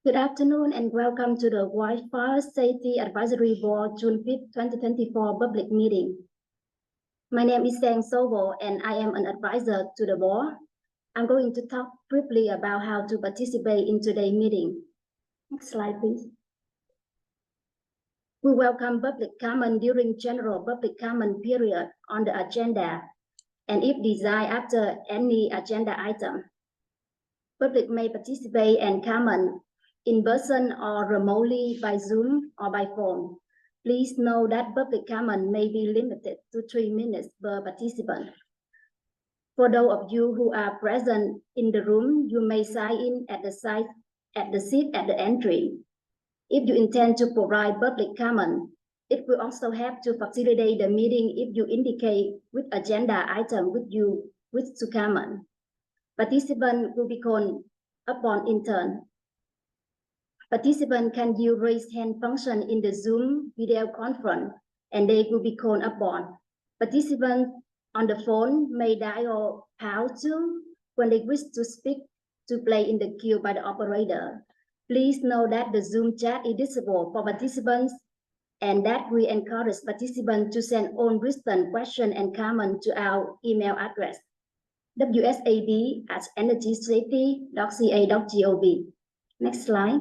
Good afternoon and welcome to the Wildfire Safety Advisory Board June 5th, 2024 public meeting. My name is Sang Sobo and I am an advisor to the board. I'm going to talk briefly about how to participate in today's meeting. Next slide, please. We welcome public comment during general public comment period on the agenda and if desired after any agenda item. Public may participate and comment in person or remotely by Zoom or by phone. Please know that public comment may be limited to 3 minutes per participant. For those of you who are present in the room, you may sign in at the seat at the entry. If you intend to provide public comment, it will also help to facilitate the meeting if you indicate which agenda item would you wish to comment. Participants will be called upon in turn. Participants can use raise hand function in the Zoom video conference and they will be called upon. Participants on the phone may dial #2 when they wish to speak to play in the queue by the operator. Please know that the Zoom chat is visible for participants and that we encourage participants to send all written questions and comments to our email address wsab@energysafety.ca.gov. Next slide.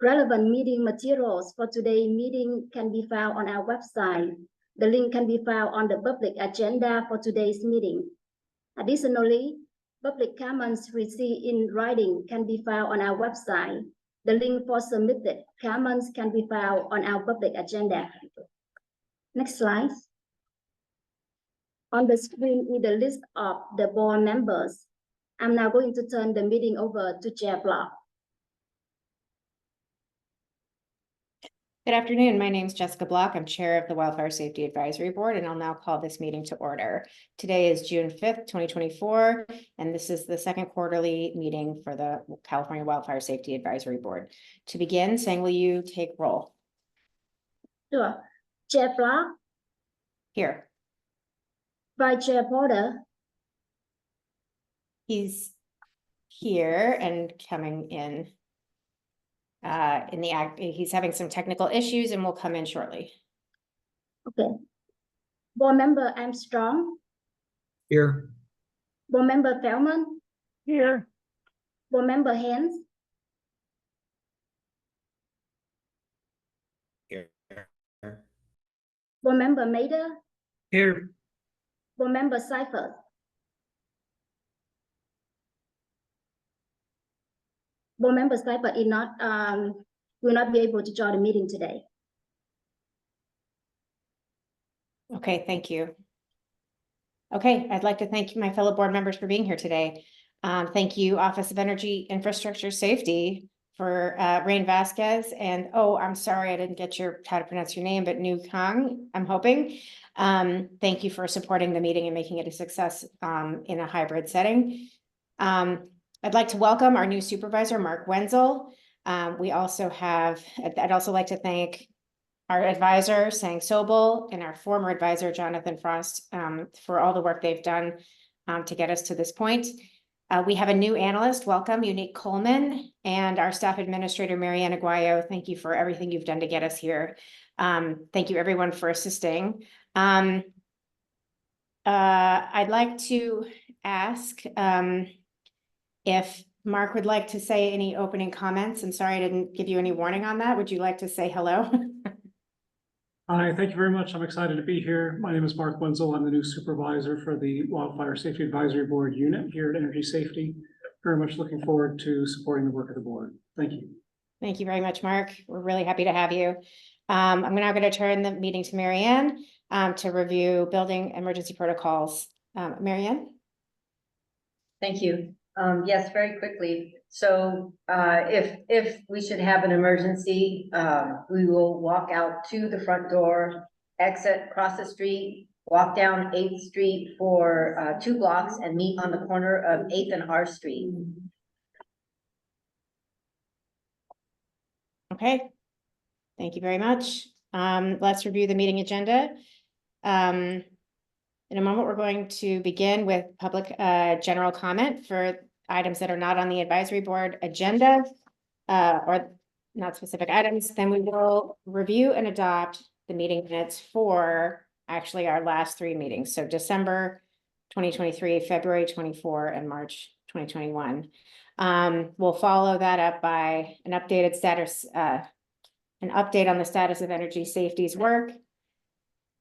Relevant meeting materials for today's meeting can be found on our website. The link can be found on the public agenda for today's meeting. Additionally, public comments received in writing can be found on our website. The link for submitted comments can be found on our public agenda. Next slide. On the screen is the list of the board members. I'm now going to turn the meeting over to Chair Block. Good afternoon. My name is Jessica Block. I'm chair of the Wildfire Safety Advisory Board, and I'll now call this meeting to order. Today is June 5th, 2024, and this is the second quarterly meeting for the California Wildfire Safety Advisory Board. To begin, Sang, will you take roll? Sure. Chair Block. Here. Vice Chair Porter. He's here and coming in. He's having some technical issues and will come in shortly. Okay. Board Member Armstrong. Here. Board Member Feldman. Here. Board Member Hens. Here. Board Member Mader. Here. Board Member Seifert. Board Member Seifert will not be able to join the meeting today. Okay, thank you. Okay, I'd like to thank my fellow board members for being here today. Thank you, Office of Energy Infrastructure Safety, for Rain Vasquez, and I'm sorry I didn't get how to pronounce your name, but Nu Kang, I'm hoping. Thank you for supporting the meeting and making it a success in a hybrid setting. I'd like to welcome our new supervisor, Mark Wenzel. I'd also like to thank our advisor, Sang Sobel, and our former advisor, Jonathan Frost, for all the work they've done to get us to this point. We have a new analyst, welcome, Unique Coleman, and our staff administrator, Marianne Aguayo. Thank you for everything you've done to get us here. Thank you everyone for assisting. I'd like to ask if Mark would like to say any opening comments. I'm sorry I didn't give you any warning on that. Would you like to say hello? Hi, thank you very much. I'm excited to be here. My name is Mark Wenzel. I'm the new supervisor for the Wildfire Safety Advisory Board unit here at Energy Safety. Very much looking forward to supporting the work of the board. Thank you. Thank you very much, Mark. We're really happy to have you. I'm now going to turn the meeting to Marianne to review building emergency protocols. Marianne? Thank you. Yes, very quickly. So if we should have an emergency, we will walk out to the front door, exit, cross the street, walk down 8th Street for 2 blocks and meet on the corner of 8th and R Street. Okay. Thank you very much. Let's review the meeting agenda. In a moment, we're going to begin with public general comment for items that are not on the advisory board agenda, or not specific items, then we will review and adopt the meeting minutes for actually our last 3 meetings. So December 2023, February 24, and March 2021. We'll follow that up by an updated status, an update on the status of energy safety's work.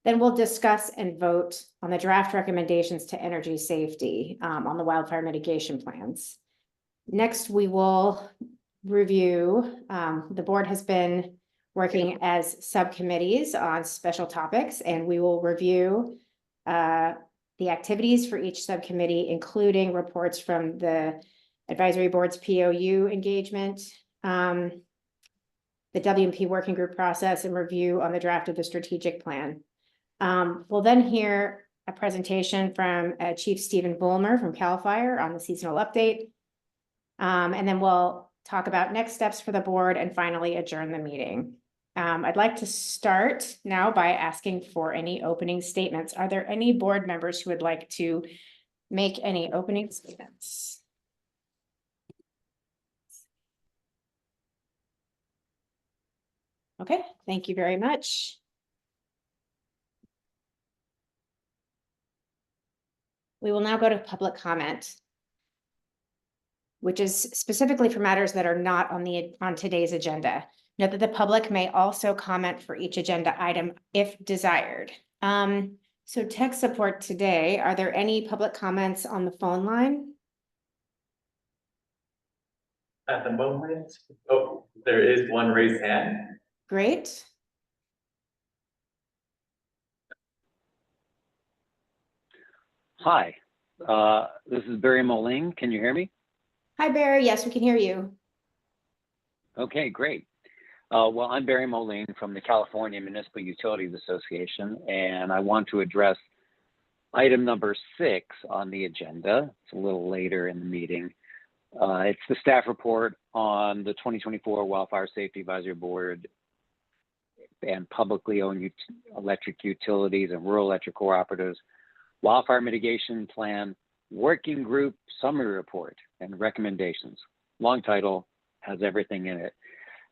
Then we'll discuss and vote on the draft recommendations to energy safety on the wildfire mitigation plans. Next, we will review, the board has been working as subcommittees on special topics, and we will review the activities for each subcommittee, including reports from the advisory board's POU engagement, the WMP working group process, and review on the draft of the strategic plan. We'll then hear a presentation from Chief Stephen Bulmer from CAL FIRE on the seasonal update. And then we'll talk about next steps for the board and finally adjourn the meeting. I'd like to start now by asking for any opening statements. Are there any board members who would like to make any opening statements? Okay, thank you very much. We will now go to public comment, which is specifically for matters that are not on today's agenda. Note that the public may also comment for each agenda item if desired. So tech support today, are there any public comments on the phone line? At the moment, oh, there is one raised hand. Great. Hi, this is Barry Moline. Can you hear me? Hi, Barry. Yes, we can hear you. Okay, great. Well, I'm Barry Moline from the California Municipal Utilities Association, and I want to address item number 6 on the agenda. It's a little later in the meeting. It's the staff report on the 2024 Wildfire Safety Advisory Board and publicly owned electric utilities and rural electric cooperatives Wildfire Mitigation Plan Working Group Summary Report and Recommendations. Long title, has everything in it.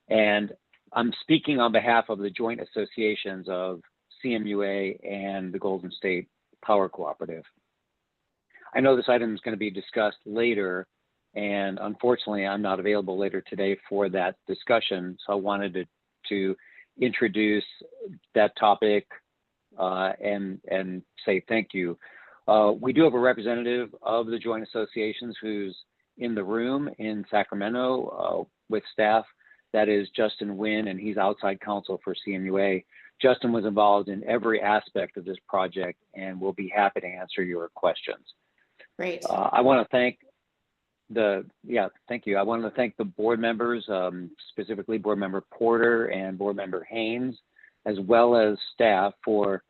And I'm speaking on behalf of the joint associations of CMUA and the Golden State Power Cooperative. I know this item is going to be discussed later, and unfortunately, I'm not available later today for that discussion. So I wanted to introduce that topic and say thank you. We do have a representative of the joint associations who's in the room in Sacramento with staff. That is Justin Wynn, and he's outside counsel for CMUA. Justin was involved in every aspect of this project and will be happy to answer your questions. Great. I want to thank thank you. I want to thank the board members, specifically Board Member Porter and Board Member Haynes, as well as staff for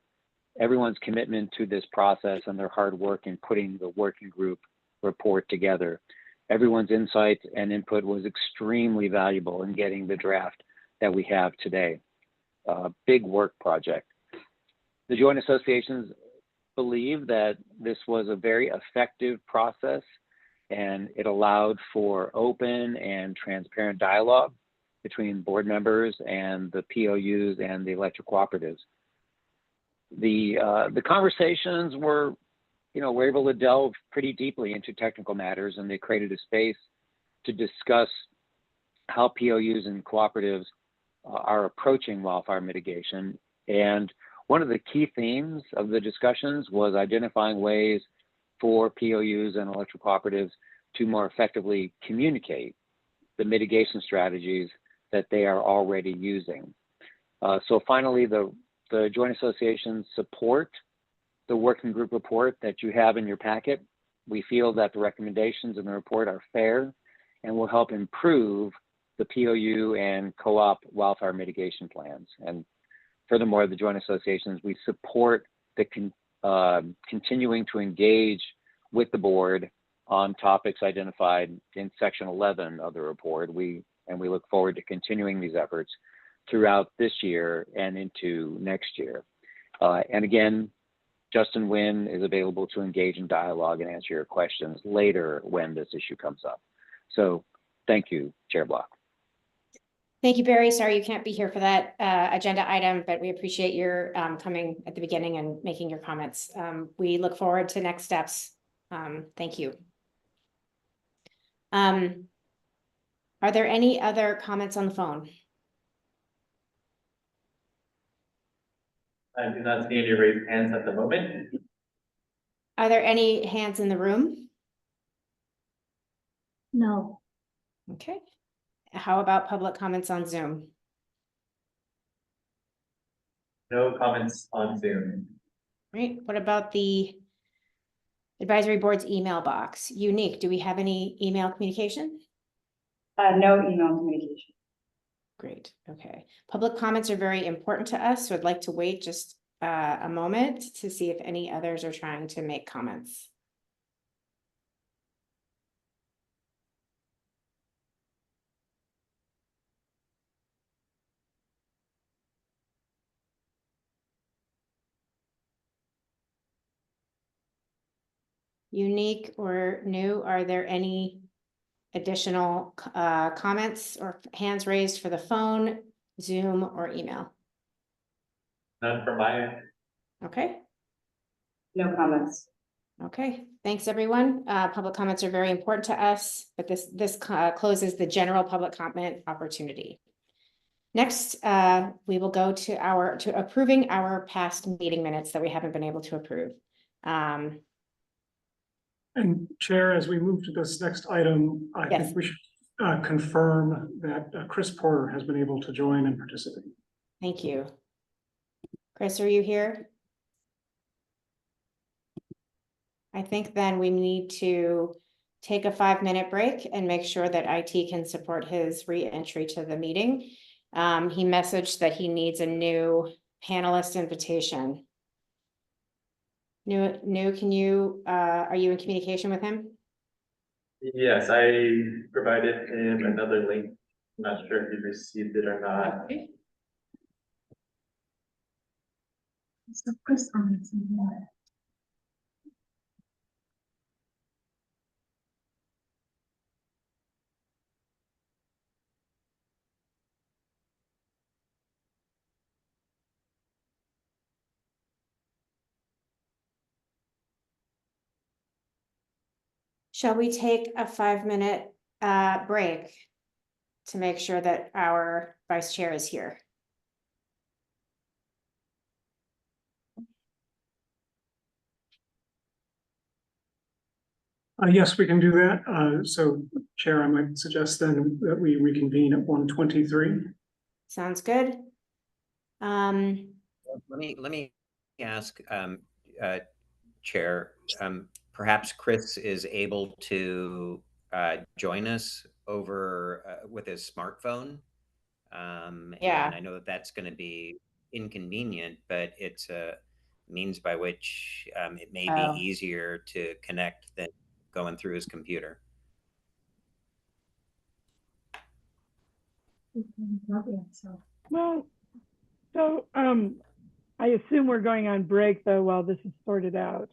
everyone's commitment to this process and their hard work in putting the working group report together. Everyone's insight and input was extremely valuable in getting the draft that we have today. Big work project. The joint associations believe that this was a very effective process, and it allowed for open and transparent dialogue between board members and the POUs and the electric cooperatives. The conversations were, we're able to delve pretty deeply into technical matters, and they created a space to discuss how POUs and cooperatives are approaching wildfire mitigation. And one of the key themes of the discussions was identifying ways for POUs and electric cooperatives to more effectively communicate the mitigation strategies that they are already using. So finally, the joint associations support the working group report that you have in your packet. We feel that the recommendations in the report are fair and will help improve the POU and co-op wildfire mitigation plans. And furthermore, the joint associations, we support the continuing to engage with the board on topics identified in section 11 of the report. We look forward to continuing these efforts throughout this year and into next year. And again, Justin Wynn is available to engage in dialogue and answer your questions later when this issue comes up. So thank you, Chair Block. Thank you, Barry. Sorry you can't be here for that agenda item, but we appreciate your coming at the beginning and making your comments. We look forward to next steps. Thank you. Are there any other comments on the phone? I do not see any raised hands at the moment. Are there any hands in the room? No. Okay. How about public comments on Zoom? No comments on Zoom. Right. What about the advisory board's email box? Unique, do we have any email communication? No email communication. Great. Okay. Public comments are very important to us, so I'd like to wait just a moment to see if any others are trying to make comments. Unique or new, are there any additional comments or hands raised for the phone, Zoom, or email? None from my end. Okay. No comments. Okay, thanks, everyone. Public comments are very important to us, but this closes the general public comment opportunity. Next, we will go to approving our past meeting minutes that we haven't been able to approve. And Chair, as we move to this next item, I Yes. think we should confirm that Chris Porter has been able to join and participate. Thank you. Chris, are you here? I think then we need to take a 5-minute break and make sure that IT can support his re-entry to the meeting. He messaged that he needs a new panelist invitation. New, can you, are you in communication with him? Yes, I provided him another link. I'm not sure if he received it or not. Okay. So Chris on. Shall we take a 5-minute break to make sure that our vice chair is here? Yes, we can do that. So Chair, I might suggest then that we reconvene at 1:23. Sounds good. Let me ask, Chair, perhaps Chris is able to join us over with his smartphone. Yeah. And I know that that's going to be inconvenient, but it's a means by which it may be easier to connect than going through his computer. Well, so I assume we're going on break though while this is sorted out.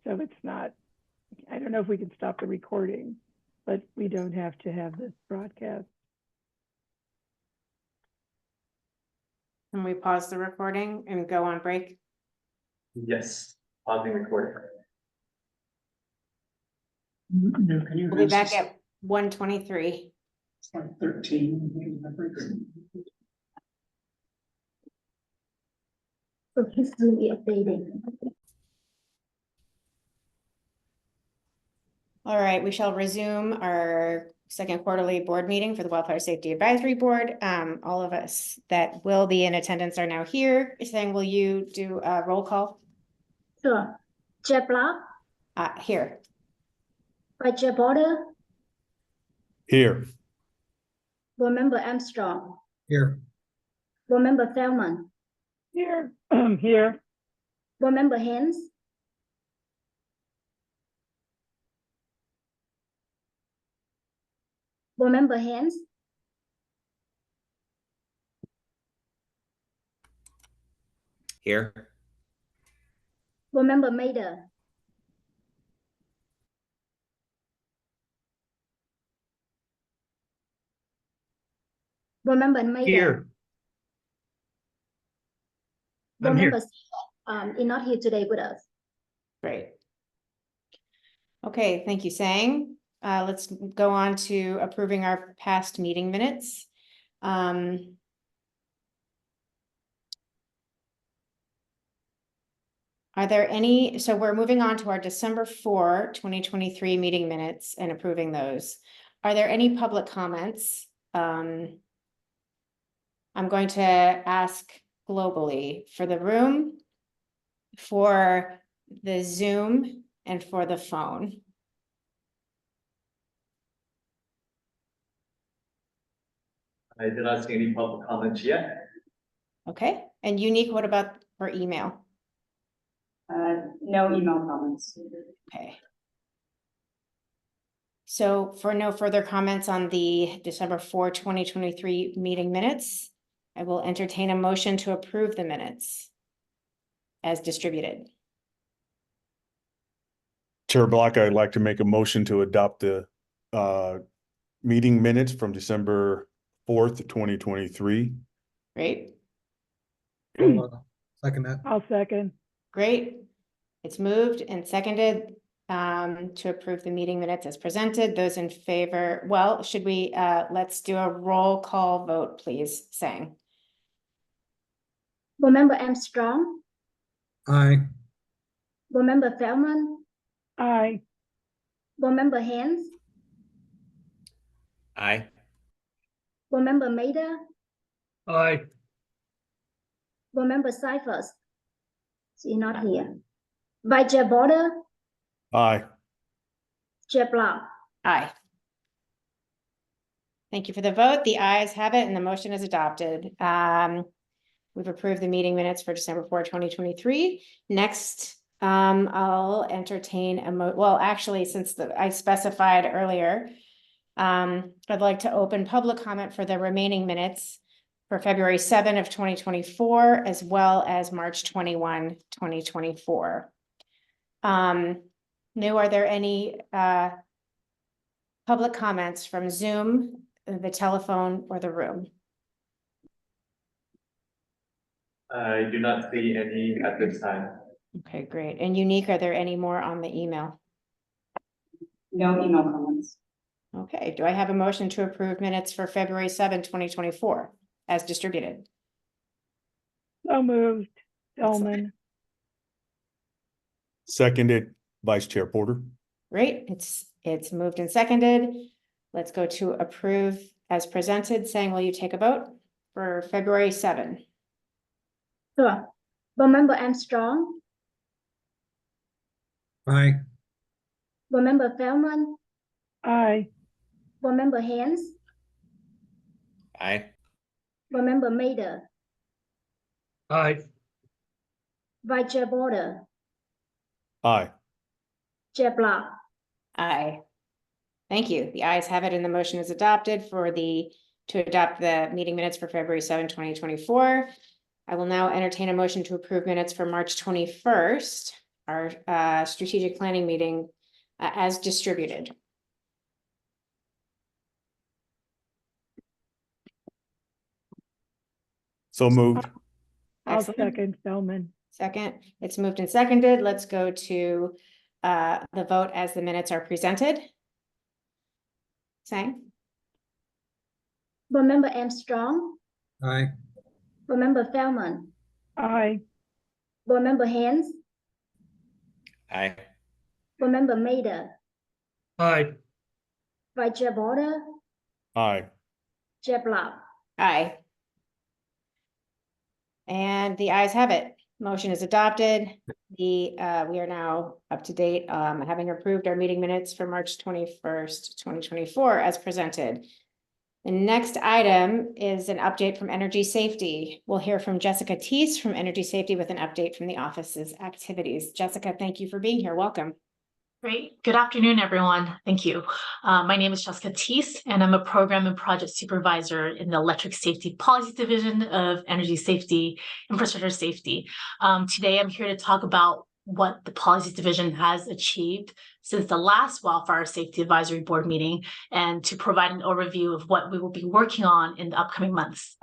So it's not, I don't know if we can stop the recording, but we don't have to have this broadcast. Can we pause the recording and go on break? Yes, pausing recording. No, can you? We'll be back at 1:23. It's like 13. So he's doing the updating. All right, we shall resume our second quarterly board meeting for the Wildfire Safety Advisory Board. All of us that will be in attendance are now here. Saying, will you do a roll call? Sure. Chair Block, Here. Vice Chair Porter, Here. Board Member Armstrong, Here. Board Member Feldman, Here. Here. Board Member Haynes, Board Member Haynes, Here. Board Member Maida. Board Member Maida. Here. Board I'm here. Member is not here today with us. Great. Okay, thank you, Sang. Let's go on to approving our past meeting minutes. Are there any, so we're moving on to our December 4, 2023 meeting minutes and approving those. Are there any public comments? I'm going to ask globally for the room, for the Zoom, and for the phone. I did not see any public comments yet. Okay, and Unique, what about for email? No email comments. Okay. So for no further comments on the December 4, 2023 meeting minutes, I will entertain a motion to approve the minutes as distributed. Chair Block, I'd like to make a motion to adopt the meeting minutes from December 4th, 2023. Great, Second that. I'll second. great. It's moved and seconded to approve the meeting minutes as presented. Those in favor, well, should we, let's do a roll call vote, please, Sang. Board Member Armstrong. Aye. Board Member Feldman. Aye. Board Member Haynes. Aye. Board Member Maida. Aye. Board Member Cyphers. She's not here. Vice Chair Border. Aye. Chair Block. Aye. Thank you for the vote. The ayes have it and the motion is adopted. We've approved the meeting minutes for December 4, 2023. Next, I'll entertain well, actually, since I specified earlier, I'd like to open public comment for the remaining minutes for February 7 of 2024, as well as March 21, 2024. New, are there any public comments from Zoom, the telephone, or the room? I do not see any at this time. Okay, great. And Unique, are there any more on the email? No email comments. Okay, do I have a motion to approve minutes for February 7, 2024 as distributed? So moved. Spellman. Seconded, Vice Chair Porter. Great, it's moved and seconded. Let's go to approve as presented. Saying, will you take a vote for February 7? Sure. Board Member Armstrong. Aye. Board Member Feldman. Aye. Board Member Haynes. Aye. Board Member Maida. Aye. Vice Chair Border. Aye. Chair Block. Aye. Thank you. The ayes have it and the motion is adopted to adopt the meeting minutes for February 7, 2024. I will now entertain a motion to approve minutes for March 21st, our strategic planning meeting as distributed. So moved. I'll Excellent. second Spellman. Second, it's moved and seconded. Let's go to the vote as the minutes are presented. Sang? Board Member Armstrong. Aye. Board Member Feldman. Aye. Board Member Haynes. Aye. Board Member Maida. Aye. Vice Chair Border. Aye. Chair Block. Aye. And the ayes have it. Motion is adopted. We are now up to date, having approved our meeting minutes for March 21st, 2024 as presented. The next item is an update from Energy Safety. We'll hear from Jessica Teese from Energy Safety with an update from the office's activities. Jessica, thank you for being here. Welcome. Great. Good afternoon, everyone. Thank you. My name is Jessica Teese, and I'm a program and project supervisor in the Electric Safety Policy Division of Energy Safety, Infrastructure Safety. Today, I'm here to talk about what the policy division has achieved since the last Wildfire Safety Advisory Board meeting, and to provide an overview of what we will be working on in the upcoming months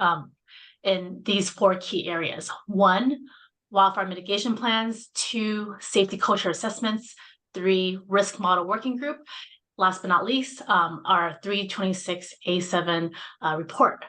in these 4 key areas. 1, wildfire mitigation plans. 2, safety culture assessments. 3, risk model working group. Last but not least, our 326A7 report.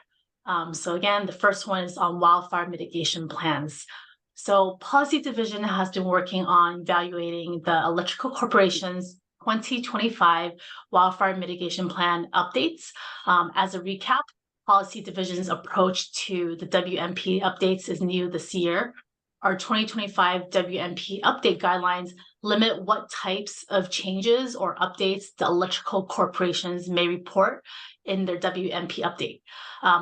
So again, the first one is on wildfire mitigation plans. So policy division has been working on evaluating the Electrical Corporation's 2025 wildfire mitigation plan updates. As a recap, policy division's approach to the WMP updates is new this year. Our 2025 WMP update guidelines limit what types of changes or updates the electrical corporations may report in their WMP update.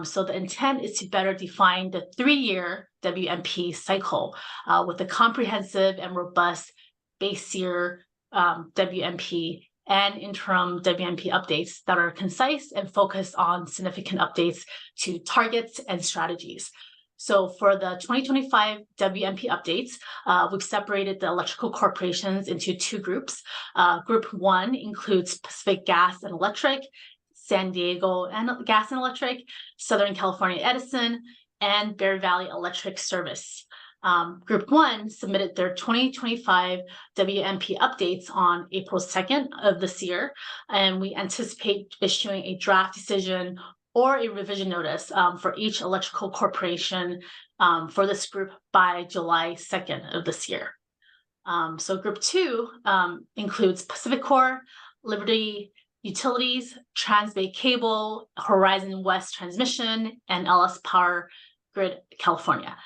So the intent is to better define the 3-year WMP cycle with a comprehensive and robust base year WMP and interim WMP updates that are concise and focused on significant updates to targets and strategies. So for the 2025 WMP updates, we've separated the electrical corporations into 2 groups. Group 1 includes Pacific Gas and Electric, San Diego and Gas and Electric, Southern California Edison, and Bear Valley Electric Service. Group 1 submitted their 2025 WMP updates on April 2nd of this year, and we anticipate issuing a draft decision or a revision notice for each electrical corporation for this group by July 2nd of this year. So Group 2 includes Pacificor, Liberty Utilities, Transbay Cable, Horizon West Transmission, and LS Power Grid California.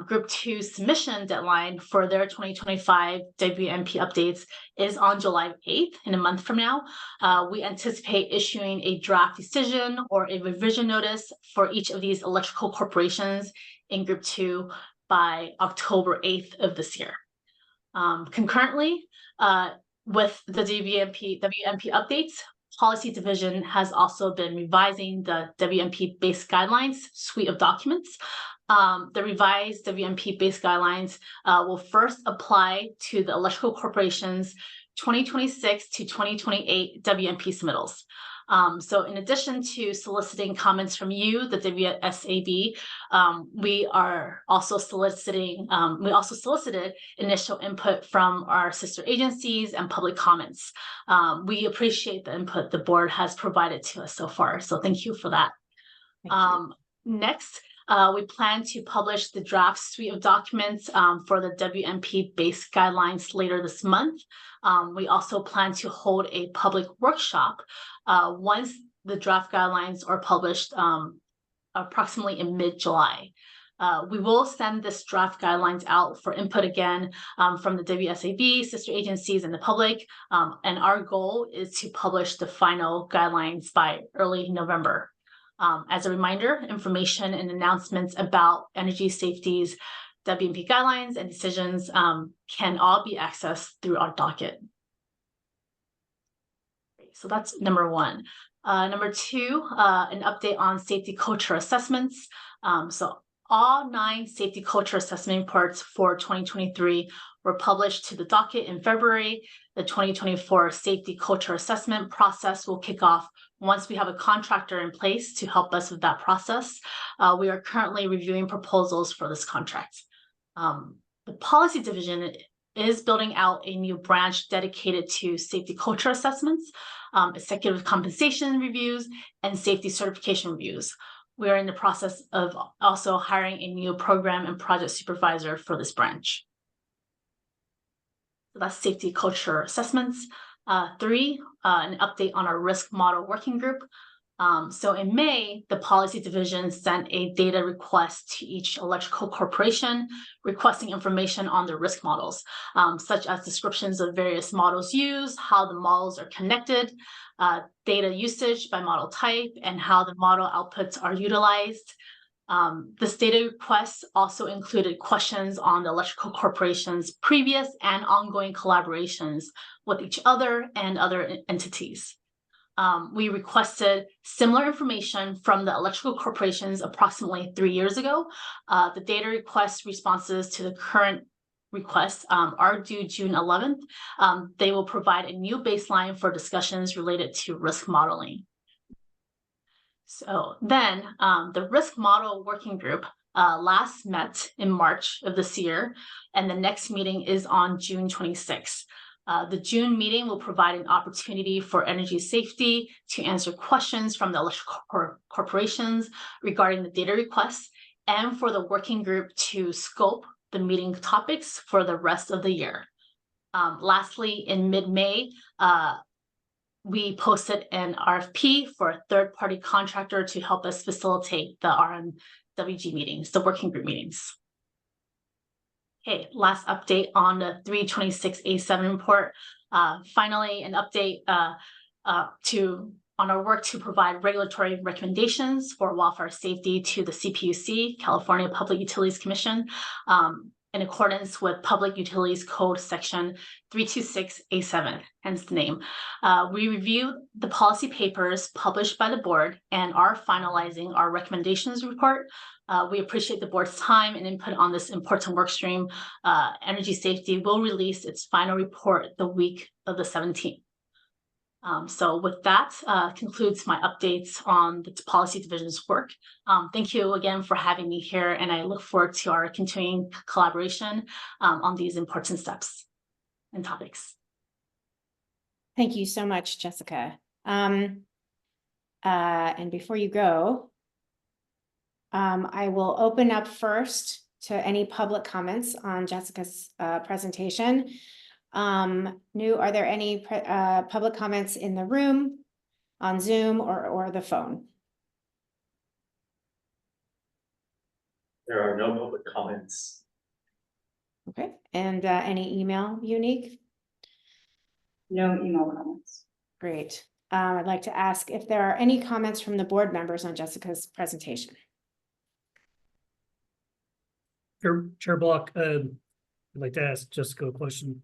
Group 2 submission deadline for their 2025 WMP updates is on July 8th, in a month from now. We anticipate issuing a draft decision or a revision notice for each of these electrical corporations in Group 2 by October 8th of this year. Concurrently, with the WMP updates, Policy Division has also been revising the WMP-based guidelines suite of documents. The revised WMP-based guidelines will first apply to the electrical corporation's 2026 to 2028 WMP submittals. So in addition to soliciting comments from you, the WSAB, we also solicited initial input from our sister agencies and public comments. We appreciate the input the board has provided to us so far, so thank you for that. Next, we plan to publish the draft suite of documents for the WMP-based guidelines later this month. We also plan to hold a public workshop once the draft guidelines are published approximately in mid-July. We will send this draft guidelines out for input again from the WSAB, sister agencies, and the public. And our goal is to publish the final guidelines by early November. As a reminder, information and announcements about energy safety's WMP guidelines and decisions can all be accessed through our docket. So that's number 1. Number 2, an update on safety culture assessments. So all 9 safety culture assessment reports for 2023 were published to the docket in February. The 2024 safety culture assessment process will kick off once we have a contractor in place to help us with that process. We are currently reviewing proposals for this contract. The policy division is building out a new branch dedicated to safety culture assessments, executive compensation reviews, and safety certification reviews. We are in the process of also hiring a new program and project supervisor for this branch. So that's safety culture assessments. 3, an update on our risk model working group. So in May, the policy division sent a data request to each electrical corporation requesting information on the risk models, such as descriptions of various models used, how the models are connected, data usage by model type, and how the model outputs are utilized. This data request also included questions on the electrical corporation's previous and ongoing collaborations with each other and other entities. We requested similar information from the electrical corporations approximately 3 years ago. The data request responses to the current requests are due June 11th. They will provide a new baseline for discussions related to risk modeling. So then the risk model working group last met in March of this year, and the next meeting is on June 26th. The June meeting will provide an opportunity for energy safety to answer questions from the electric corporations regarding the data requests, and for the working group to scope the meeting topics for the rest of the year. Lastly, in mid-May, we posted an RFP for a third-party contractor to help us facilitate the RMWG meetings, the working group meetings. Okay, last update on the 326A7 report. Finally, an update on our work to provide regulatory recommendations for wildfire safety to the CPUC, California Public Utilities Commission, in accordance with Public Utilities Code Section 326A7, hence the name. We reviewed the policy papers published by the board and are finalizing our recommendations report. We appreciate the board's time and input on this important work stream. Energy Safety will release its final report the week of the 17th. So with that, concludes my updates on the policy division's work. Thank you again for having me here, and I look forward to our continuing collaboration on these important steps and topics. Thank you so much, Jessica. And before you go, I will open up first to any public comments on Jessica's presentation. Are there any public comments in the room, on Zoom, or the phone? There are no public comments. Okay, and any email, Unique? No email comments. Great. I'd like to ask if there are any comments from the board members on Jessica's presentation. Chair Block, I'd like to ask Jessica a question.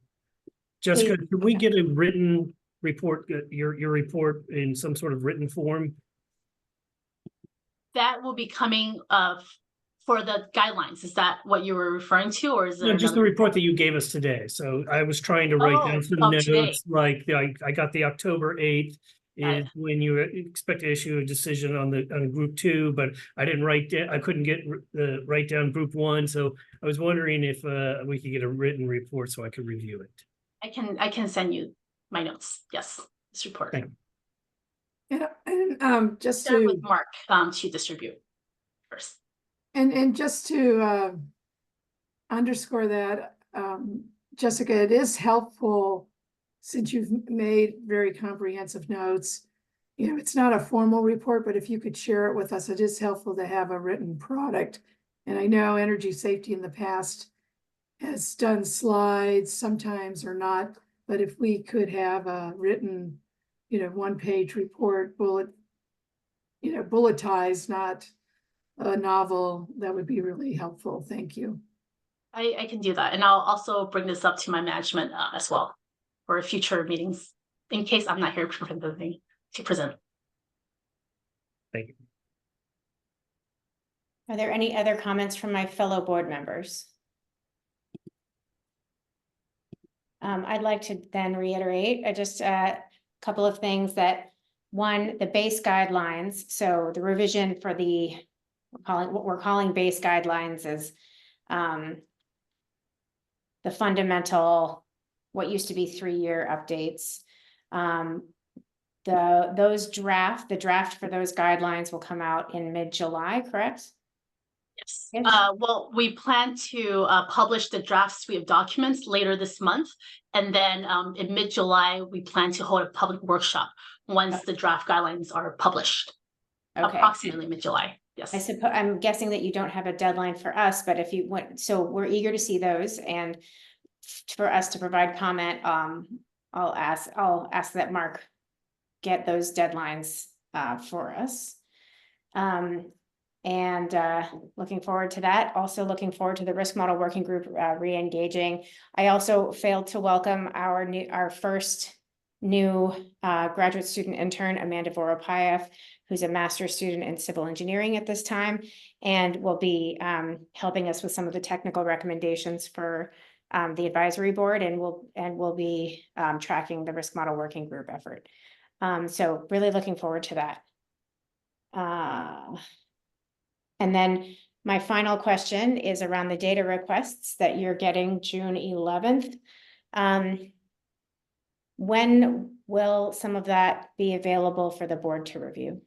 Jessica, can we get a written report, your report in some sort of written form? That will be coming for the guidelines. Is that what you were referring to, or is there No, just the report that you gave us today. So I was trying to write down some notes, today. like I got the October 8th is when you expect to issue a decision on group 2, but I didn't write down, I couldn't get write down group 1. So I was wondering if we could get a written report so I could review it. I can send you my notes. Yes, this report. Thank Yeah, and just Share to with Mark to distribute first. and just to underscore that, Jessica, it is helpful since you've made very comprehensive notes. You know, it's not a formal report, but if you could share it with us, it is helpful to have a written product. And I know Energy Safety in the past has done slides sometimes or not, but if we could have a written, one-page report, bulletized, not a novel, that would be really helpful. Thank you. I can do that, and I'll also bring this up to my management as well for future meetings in case I'm not here to present. Thank you. Are there any other comments from my fellow board members? I'd like to then reiterate just a couple of things that, one, the base guidelines. So the revision for what we're calling base guidelines is the fundamental, what used to be 3-year updates. The draft for those guidelines will come out in mid-July, correct? Yes. Well, we plan to publish the draft suite of documents later this month. And then in mid-July, we plan to hold a public workshop once the draft guidelines are published. Okay. Approximately mid-July. Yes. I'm guessing that you don't have a deadline for us, but if you want, so we're eager to see those, and for us to provide comment, I'll ask that Mark get those deadlines for us. And looking forward to that. Also looking forward to the risk model working group re-engaging. I also failed to welcome our first new graduate student intern, Amanda Voropayev, who's a master's student in civil engineering at this time, and will be helping us with some of the technical recommendations for the advisory board, and we'll be tracking the risk model working group effort. So really looking forward to that. And then my final question is around the data requests that you're getting June 11th. When will some of that be available for the board to review?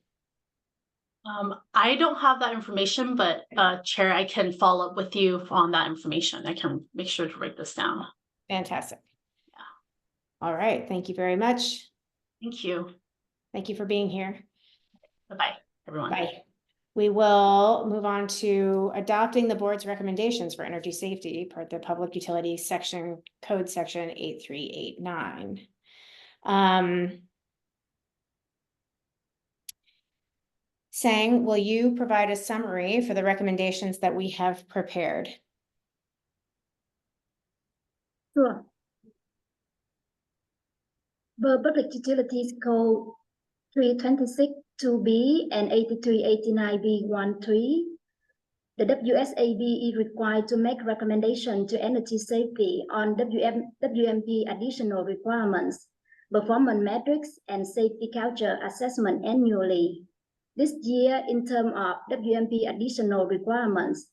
I don't have that information, but Chair, I can follow up with you on that information. I can make sure to write this down. Fantastic. Yeah. All right. Thank you very much. Thank you. Thank you for being here. Bye-bye, everyone. Bye. We will move on to adopting the board's recommendations for energy safety per the Public Utility Section Code Section 8389. Sang, will you provide a summary for the recommendations that we have prepared? Sure. The Public Utilities Code 326 2B and 8389B13. The WSAB is required to make recommendation to energy safety on WMP additional requirements, performance metrics, and safety culture assessment annually. This year, in terms of WMP additional requirements,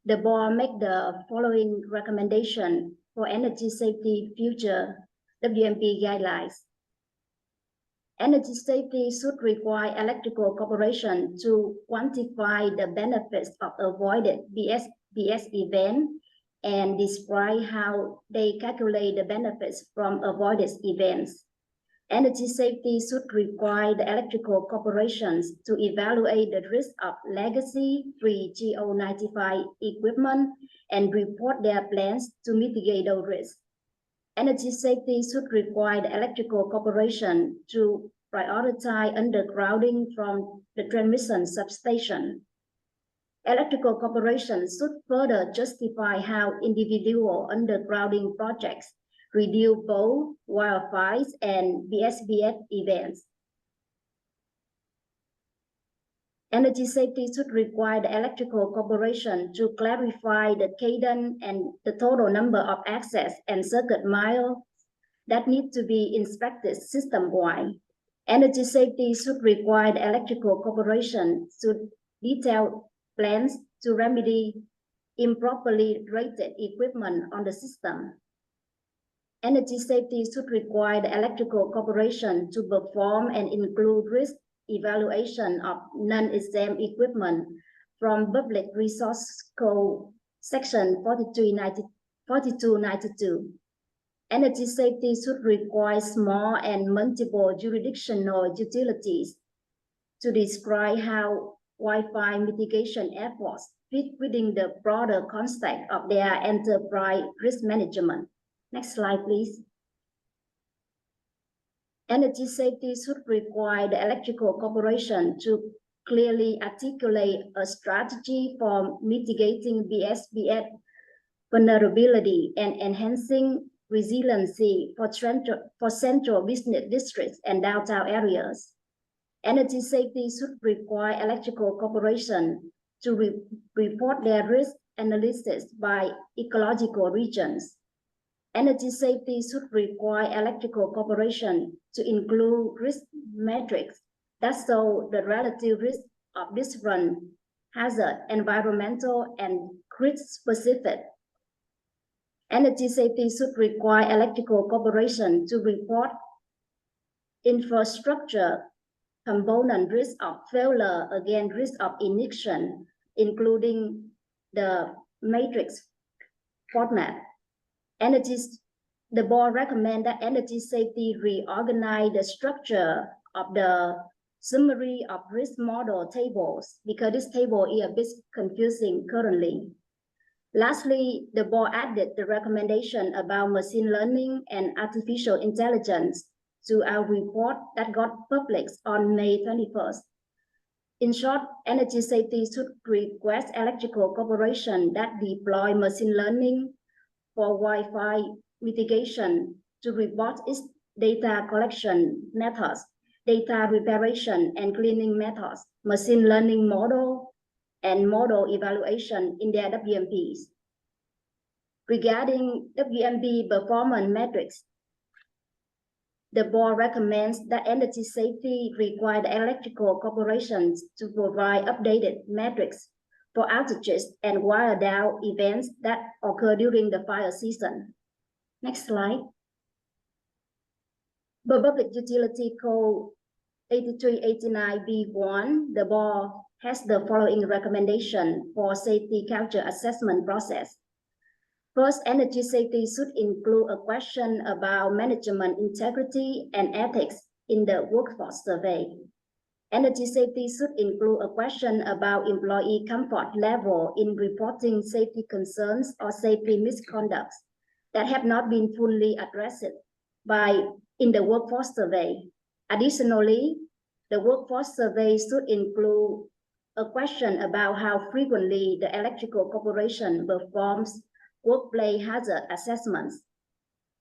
the board make the following recommendation for energy safety future WMP guidelines. Energy safety should require electrical corporation to quantify the benefits of avoided BS event and describe how they calculate the benefits from avoided events. Energy safety should require the electrical corporations to evaluate the risk of legacy pre-GO95 equipment and report their plans to mitigate those risks. Energy safety should require the electrical corporation to prioritize undergrounding from the transmission substation. Electrical corporations should further justify how individual undergrounding projects reduce both wildfires and BSBF events. Energy safety should require the electrical corporation to clarify the cadence and the total number of access and circuit miles that need to be inspected system-wide. Energy safety should require the electrical corporation to detail plans to remedy improperly rated equipment on the system. Energy safety should require the electrical corporation to perform and include risk evaluation of non-exempt equipment from Public Resource Code Section 4292. Energy safety should require small and multiple jurisdictional utilities to describe how wildfire mitigation efforts fit within the broader context of their enterprise risk management. Next slide, please. Energy safety should require the electrical corporation to clearly articulate a strategy for mitigating BSBF vulnerability and enhancing resiliency for central business districts and downtown areas. Energy safety should require electrical corporation to report their risk analysis by ecological regions. Energy safety should require electrical corporation to include risk metrics that show the relative risk of different hazard, environmental, and grid-specific. Energy safety should require electrical corporation to report infrastructure component risk of failure against risk of ignition, including the matrix format. The board recommends that energy safety reorganize the structure of the summary of risk model tables, because this table is a bit confusing currently. Lastly, the board added the recommendation about machine learning and artificial intelligence to our report that got published on May 21st. In short, energy safety should request electrical corporation that deploy machine learning for wildfire mitigation to report its data collection methods, data preparation and cleaning methods, machine learning model, and model evaluation in their WMPs. Regarding WMB performance metrics, the board recommends that energy safety require the electrical corporations to provide updated metrics for outages and wire down events that occur during the fire season. Next slide. The Public Utility Code 8389B1, the board has the following recommendation for safety culture assessment process. First, energy safety should include a question about management integrity and ethics in the workforce survey. Energy safety should include a question about employee comfort level in reporting safety concerns or safety misconducts that have not been fully addressed in the workforce survey. Additionally, the workforce survey should include a question about how frequently the electrical corporation performs workplace hazard assessments.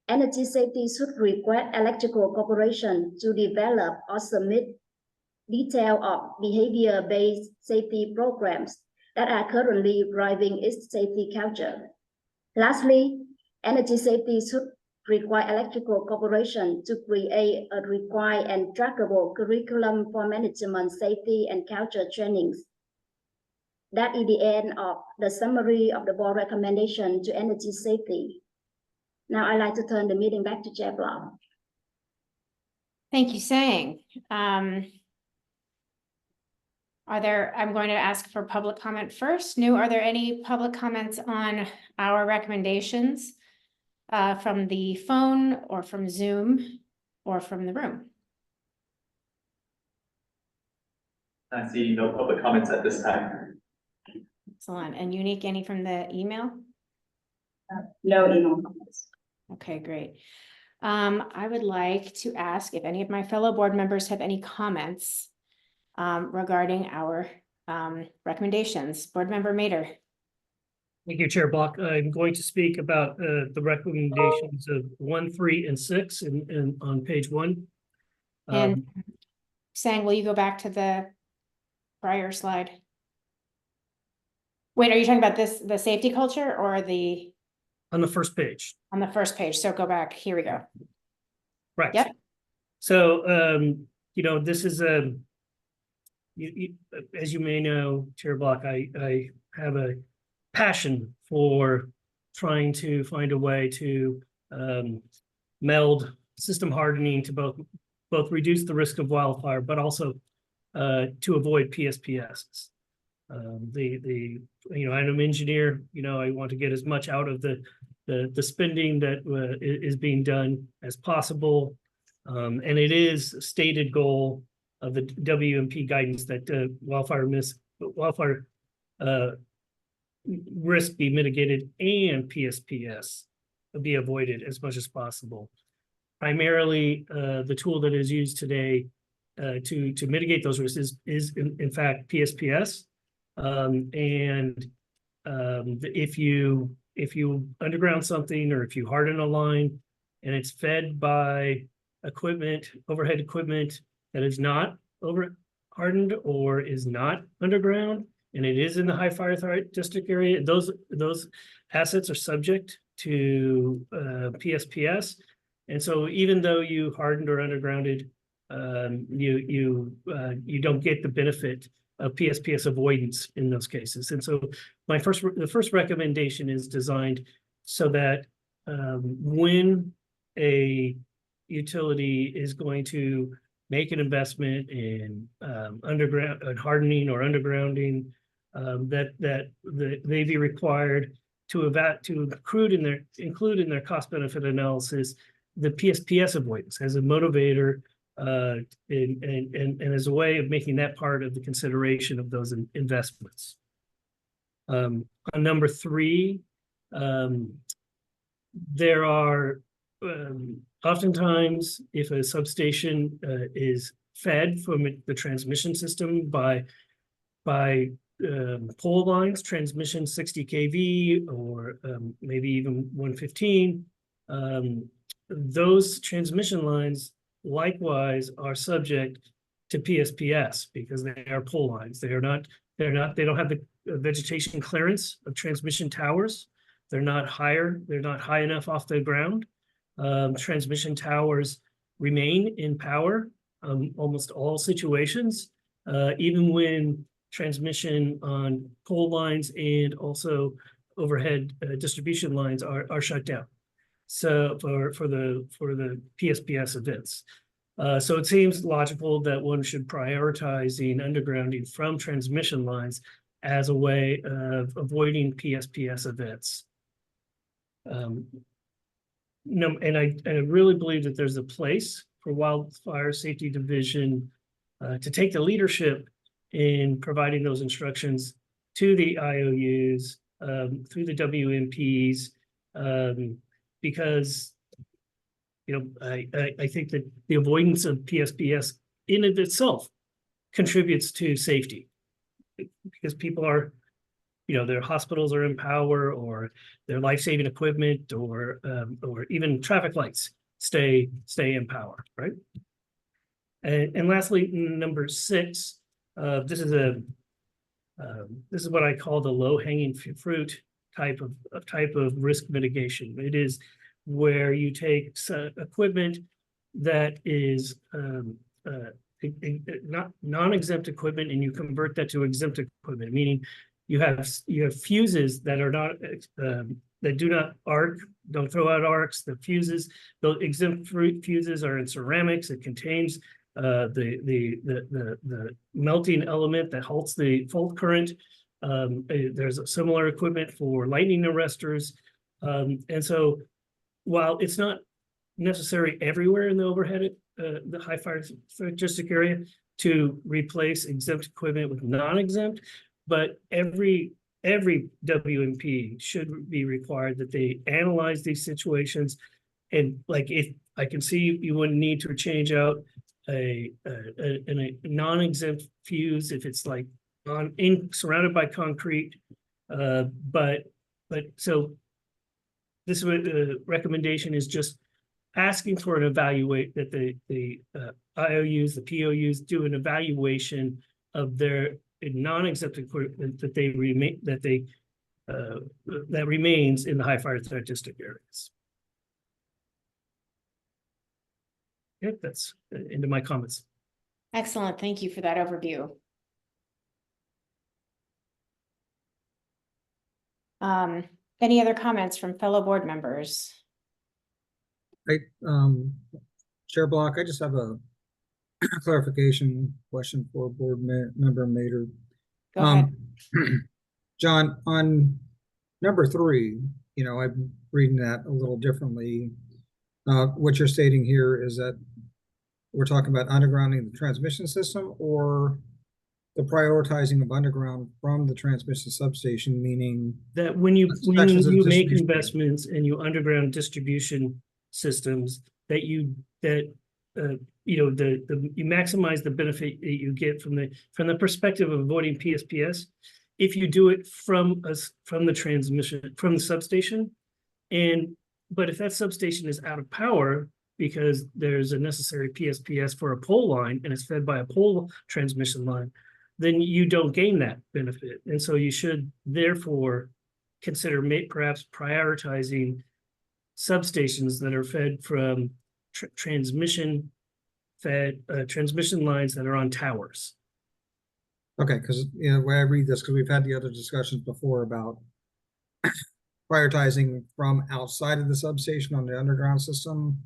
Energy safety should require electrical corporation to develop or submit detail of behavior-based safety programs that are currently driving its safety culture. Lastly, energy safety should require electrical corporation to create a required and trackable curriculum for management safety and culture trainings. That is the end of the summary of the board recommendation to energy safety. Now I'd like to turn the meeting back to Chair Block. Thank you, Sang. I'm going to ask for public comment first. Nu, are there any public comments on our recommendations from the phone or from Zoom or from the room? I see no public comments at this time. Excellent. And Unique, any from the email? No email comments. Okay, great. I would like to ask if any of my fellow board members have any comments regarding our recommendations. Board Member Mader. Thank you, Chair Block. I'm going to speak about the recommendations of 1, 3, and 6 on page 1. And Sang, will you go back to the prior slide? Wait, are you talking about the safety culture or the? On the first page. On the first page. So go back. Here we go. Right. Yep. So, this is as you may know, Chair Block, I have a passion for trying to find a way to meld system hardening to both reduce the risk of wildfire, but also to avoid PSPS. I'm an engineer. I want to get as much out of the spending that is being done as possible, and it is a stated goal of the WMP guidance that wildfire risk be mitigated and PSPS be avoided as much as possible. Primarily, the tool that is used today to mitigate those risks is in fact PSPS. If you underground something or if you harden a line and it's fed by overhead equipment that is not hardened or is not underground, and it is in the high fire district area, those assets are subject to PSPS. And so even though you hardened or undergrounded, you don't get the benefit of PSPS avoidance in those cases. And so the first recommendation is designed so that when a utility is going to make an investment in underground hardening or undergrounding, that they be required to include in their cost benefit analysis the PSPS avoidance as a motivator and as a way of making that part of the consideration of those investments. On number 3, there are oftentimes, if a substation is fed from the transmission system by pole lines, transmission 60 kV or maybe even 115, those transmission lines likewise are subject to PSPS because they are pole lines. They don't have the vegetation clearance of transmission towers. They're not high enough off the ground. Transmission towers remain in power, almost all situations, even when transmission on pole lines and also overhead distribution lines are shut down. So for the PSPS events. So it seems logical that one should prioritize the undergrounding from transmission lines as a way of avoiding PSPS events. No, and I really believe that there's a place for Wildfire Safety Division to take the leadership in providing those instructions to the IOUs, through the WMPs, because I think that the avoidance of PSPS in and of itself contributes to safety, because people are, their hospitals are in power, or their life-saving equipment, or even traffic lights stay in power, right? And lastly, number 6, this is what I call the low-hanging fruit type of risk mitigation. It is where you take equipment that is not non-exempt equipment, and you convert that to exempt equipment, meaning you have fuses that are not that do not arc, don't throw out arcs. The fuses, the exempt fuses are in ceramics. It contains the melting element that halts the fault current. There's a similar equipment for lightning arresters, and so while it's not necessary everywhere in the overhead, the high fire district area to replace exempt equipment with non-exempt, but every WMP should be required that they analyze these situations. And like, if I can see, you wouldn't need to change out a non-exempt fuse if it's like surrounded by concrete. But so this recommendation is just asking for an evaluate that the IOUs, the POUs do an evaluation of their non-exempt equipment that remains in the high fire threat district areas. Yep, that's into my comments. Excellent. Thank you for that overview. Any other comments from fellow board members? Chair Block, I just have a clarification question for board member Mader. Go ahead. John, on number 3, I'm reading that a little differently. What you're stating here is that we're talking about undergrounding the transmission system, or the prioritizing of underground from the transmission substation, meaning that when you make investments and you underground distribution systems, that you maximize the benefit that you get from the perspective of avoiding PSPS if you do it from the substation. But if that substation is out of power because there's a necessary PSPS for a pole line and it's fed by a pole transmission line, then you don't gain that benefit. And so you should therefore consider perhaps prioritizing substations that are fed from transmission lines that are on towers. Okay, because when I read this, because we've had the other discussions before about prioritizing from outside of the substation on the underground system.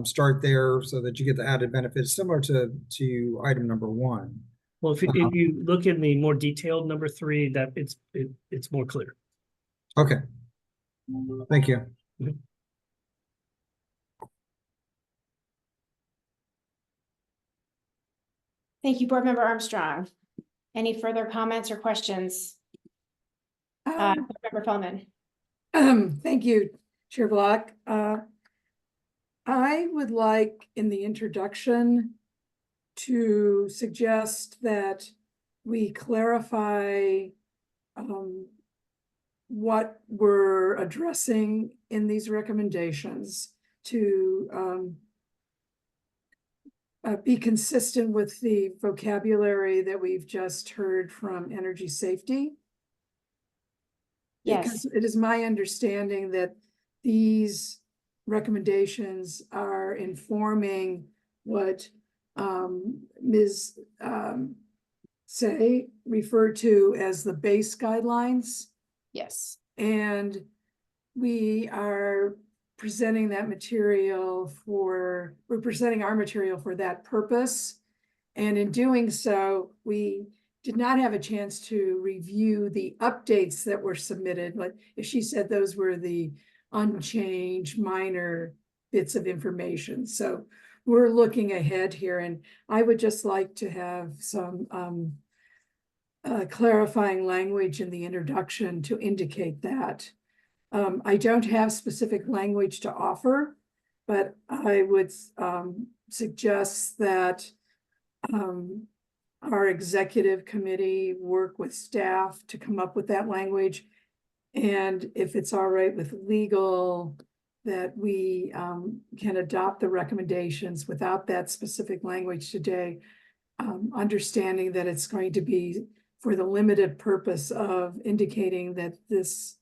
Start there so that you get the added benefits, similar to item number 1. Well, if you look in the more detailed number 3, that it's more clear. Okay, thank you. Mm-hmm. Thank you, Board Member Armstrong. Any further comments or questions? Board Member Feldman. Thank you, Chair Block. I would like in the introduction to suggest that we clarify what we're addressing in these recommendations to be consistent with the vocabulary that we've just heard from energy safety. Yes. Because it is my understanding that these recommendations are informing what Ms. Say referred to as the base guidelines. Yes. And we are presenting that material we're presenting our material for that purpose. And in doing so, we did not have a chance to review the updates that were submitted. Like if she said those were the unchanged minor bits of information. So we're looking ahead here, and I would just like to have some clarifying language in the introduction to indicate that. I don't have specific language to offer, but I would suggest that our executive committee work with staff to come up with that language. And if it's all right with legal, that we can adopt the recommendations without that specific language today, understanding that it's going to be for the limited purpose of indicating that this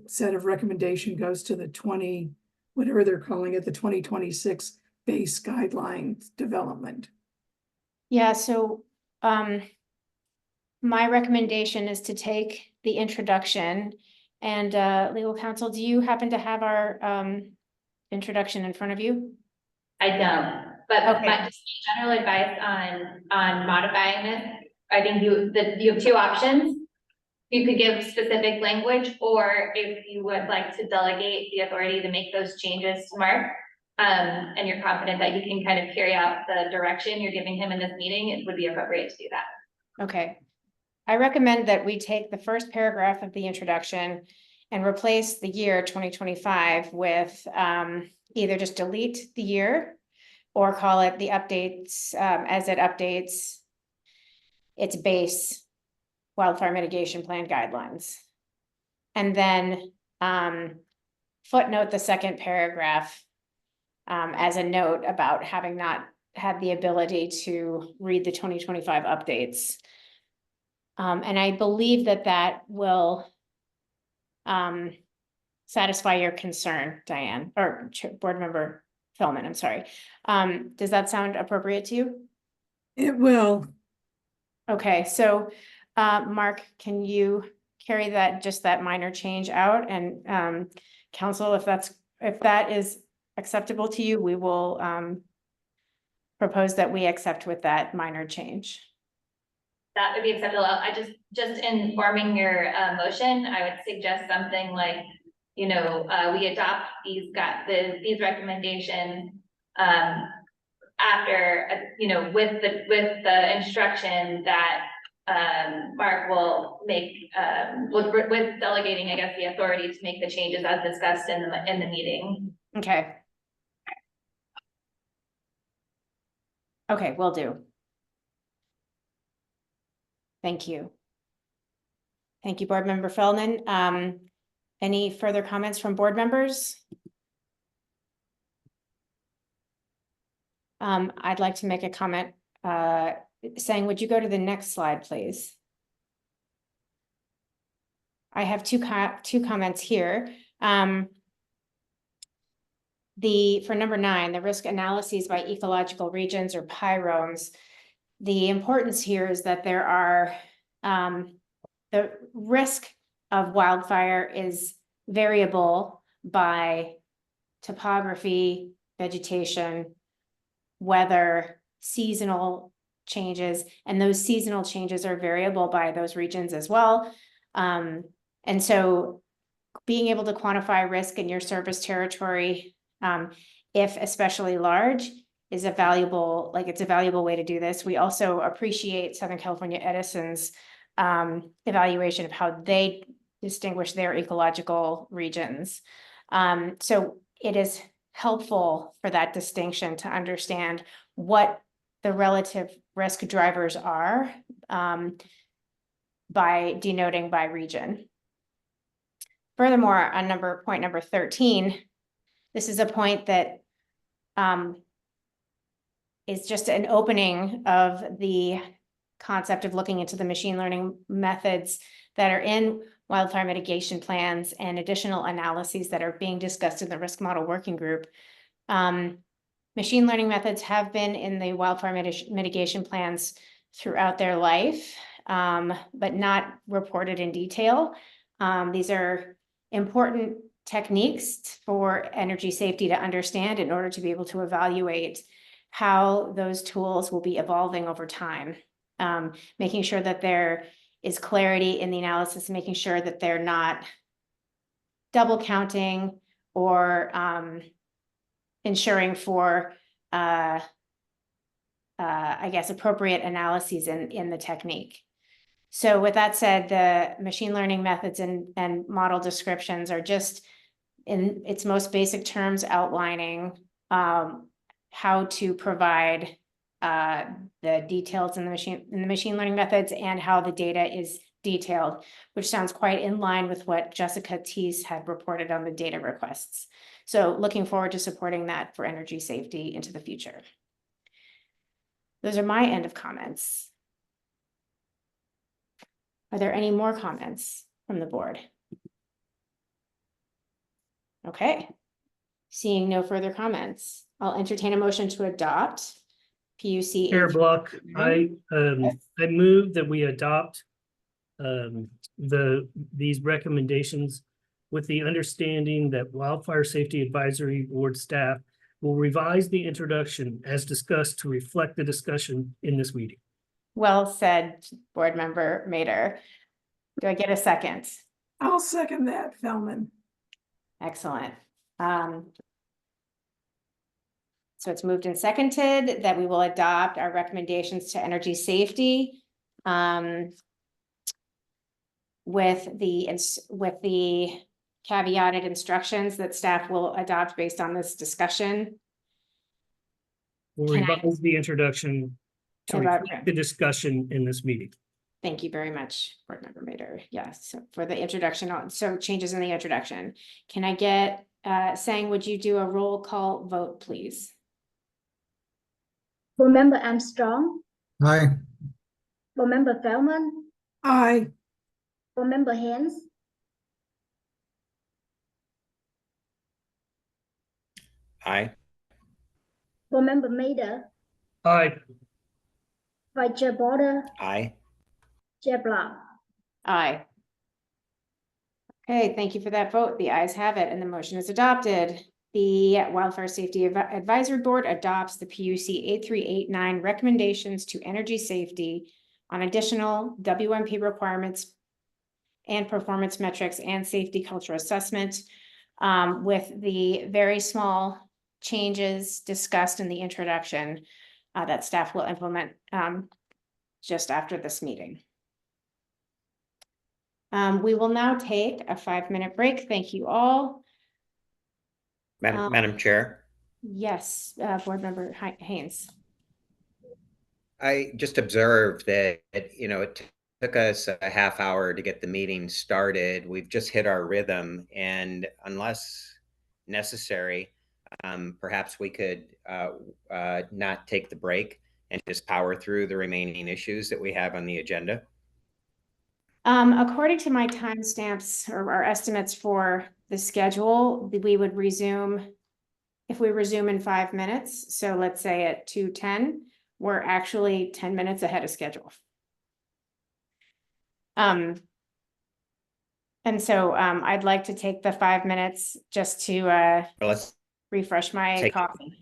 set of recommendation goes to the whatever they're calling it, the 2026 base guidelines development. Yeah, so my recommendation is to take the introduction, and legal counsel, do you happen to have our introduction in front of you? I don't, but Okay. just general advice on modifying this. I think you have two options. You could give specific language, or if you would like to delegate the authority to make those changes to Mark, and you're confident that he can kind of carry out the direction you're giving him in this meeting, it would be appropriate to do that. Okay. I recommend that we take the first paragraph of the introduction and replace the year 2025 with either just delete the year or call it the updates as it updates its base wildfire mitigation plan guidelines. And then footnote the second paragraph as a note about having not had the ability to read the 2025 updates. And I believe that that will satisfy your concern, Diane, or Board Member Philman, I'm sorry. Does that sound appropriate to you? It will. Okay, so Mark, can you carry just that minor change out? And counsel, if that is acceptable to you, we will propose that we accept with that minor change. That would be acceptable. I just informing your motion, I would suggest something like, we adopt these recommendations after, with the instruction that Mark will make with delegating, I guess, the authority to make the changes as discussed in the meeting. Okay. Okay, will do. Thank you. Thank you, Board Member Feldman. Any further comments from board members? I'd like to make a comment saying, would you go to the next slide, please? I have two comments here. For number 9, the risk analyses by ecological regions or PIROMs. The importance here is that there are the risk of wildfire is variable by topography, vegetation, weather, seasonal changes, and those seasonal changes are variable by those regions as well. And so being able to quantify risk in your service territory, if especially large, is a valuable way to do this. We also appreciate Southern California Edison's evaluation of how they distinguish their ecological regions. So it is helpful for that distinction to understand what the relative risk drivers are by denoting by region. Furthermore, on point number 13, this is a point that is just an opening of the concept of looking into the machine learning methods that are in wildfire mitigation plans and additional analyses that are being discussed in the risk model working group. Machine learning methods have been in the wildfire mitigation plans throughout their life, but not reported in detail. These are important techniques for energy safety to understand in order to be able to evaluate how those tools will be evolving over time. Making sure that there is clarity in the analysis, making sure that they're not double counting or ensuring for, I guess, appropriate analyses in the technique. So with that said, the machine learning methods and model descriptions are just in its most basic terms outlining how to provide the details in the machine learning methods and how the data is detailed, which sounds quite in line with what Jessica Teese had reported on the data requests. So looking forward to supporting that for energy safety into the future. Those are my end of comments. Are there any more comments from the board? Okay. Seeing no further comments, I'll entertain a motion to adopt PUC. Chair Block, I move that we adopt these recommendations with the understanding that Wildfire Safety Advisory Board staff will revise the introduction as discussed to reflect the discussion in this meeting. Well said, Board Member Mader. Do I get a second? I'll second that, Feldman. Excellent. So it's moved and seconded that we will adopt our recommendations to energy safety with the caveated instructions that staff will adopt based on this discussion. We'll revise the introduction to reflect the discussion in this meeting. Thank you very much, Board Member Mader. Yes, so for the introduction, so changes in the introduction. Can I get, Sang, would you do a roll call vote, please? Board Member Armstrong. Aye. Board Member Feldman. Aye. Board Member Haynes. Aye. Board Member Mader. Aye. Vice Chair Border. Aye. Chair Block. Aye. Okay, thank you for that vote. The ayes have it and the motion is adopted. The Wildfire Safety Advisory Board adopts the PUC 8389 recommendations to energy safety on additional WMP requirements and performance metrics and safety culture assessment with the very small changes discussed in the introduction that staff will implement just after this meeting. We will now take a 5-minute break. Thank you all. Madam Chair. Yes, Board Member Haynes. I just observed that, it took us a half hour to get the meeting started. We've just hit our rhythm, and unless necessary, perhaps we could not take the break and just power through the remaining issues that we have on the agenda. According to my timestamps or our estimates for the schedule, we would resume, if we resume in 5 minutes, so let's say at 2:10, we're actually 10 minutes ahead of schedule. And so I'd like to take the 5 minutes just to let's refresh my coffee.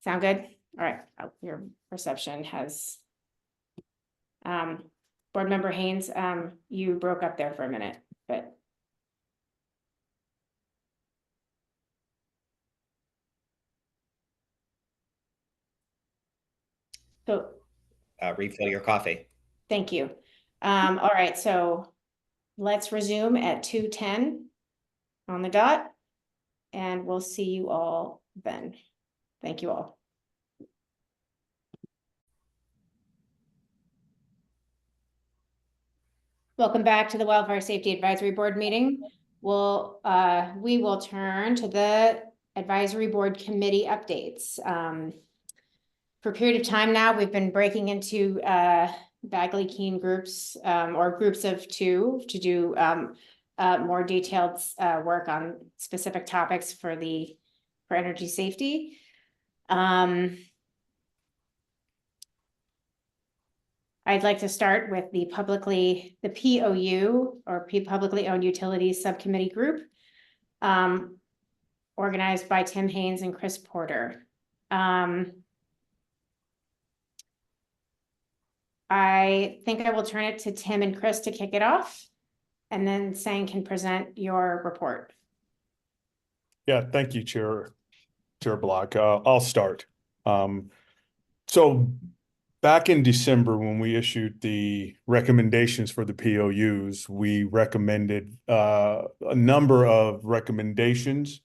Sound good? All right, your perception has, Board Member Haynes, you broke up there for a minute, but. So. Refill your coffee. Thank you. All right, so let's resume at 2:10 on the dot, and we'll see you all then. Thank you all. Welcome back to the Wildfire Safety Advisory Board meeting. We will turn to the Advisory Board Committee updates. for a period of time now, we've been breaking into Bagley Keene groups or groups of two to do more detailed work on specific topics for energy safety. I'd like to start with the POU or Publicly Owned Utilities Subcommittee Group, organized by Tim Haynes and Chris Porter. I think I will turn it to Tim and Chris to kick it off, and then Sang can present your report. Yeah, thank you, Chair Block. I'll start. So back in December, when we issued the recommendations for the POUs, we recommended a number of recommendations.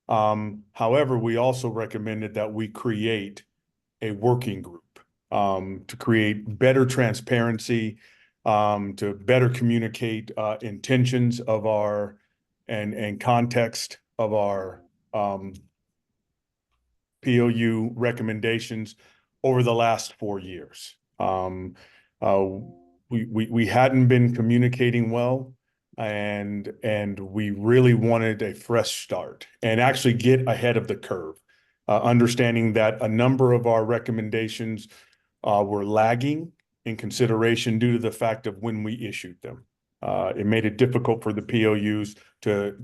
However, we also recommended that we create a working group to create better transparency, to better communicate intentions of our and context of our POU recommendations over the last 4 years. We hadn't been communicating well, and we really wanted a fresh start and actually get ahead of the curve, understanding that a number of our recommendations were lagging in consideration due to the fact of when we issued them. It made it difficult for the POUs to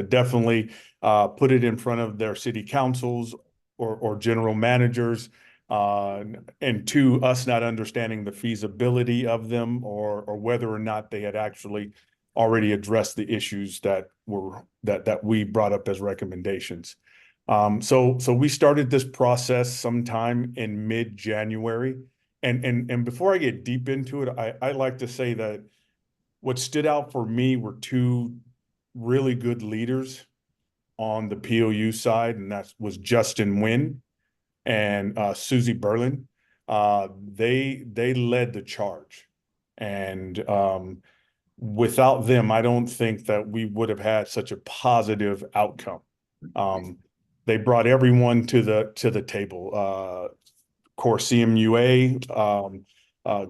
definitely put it in front of their city councils or general managers, and two, us not understanding the feasibility of them or whether or not they had actually already addressed the issues that we brought up as recommendations. So we started this process sometime in mid-January. And before I get deep into it, I like to say that what stood out for me were two really good leaders on the POU side, and that was Justin Wynn and Susie Berlin. They led the charge. And without them, I don't think that we would have had such a positive outcome. They brought everyone to the table. Core CMUA,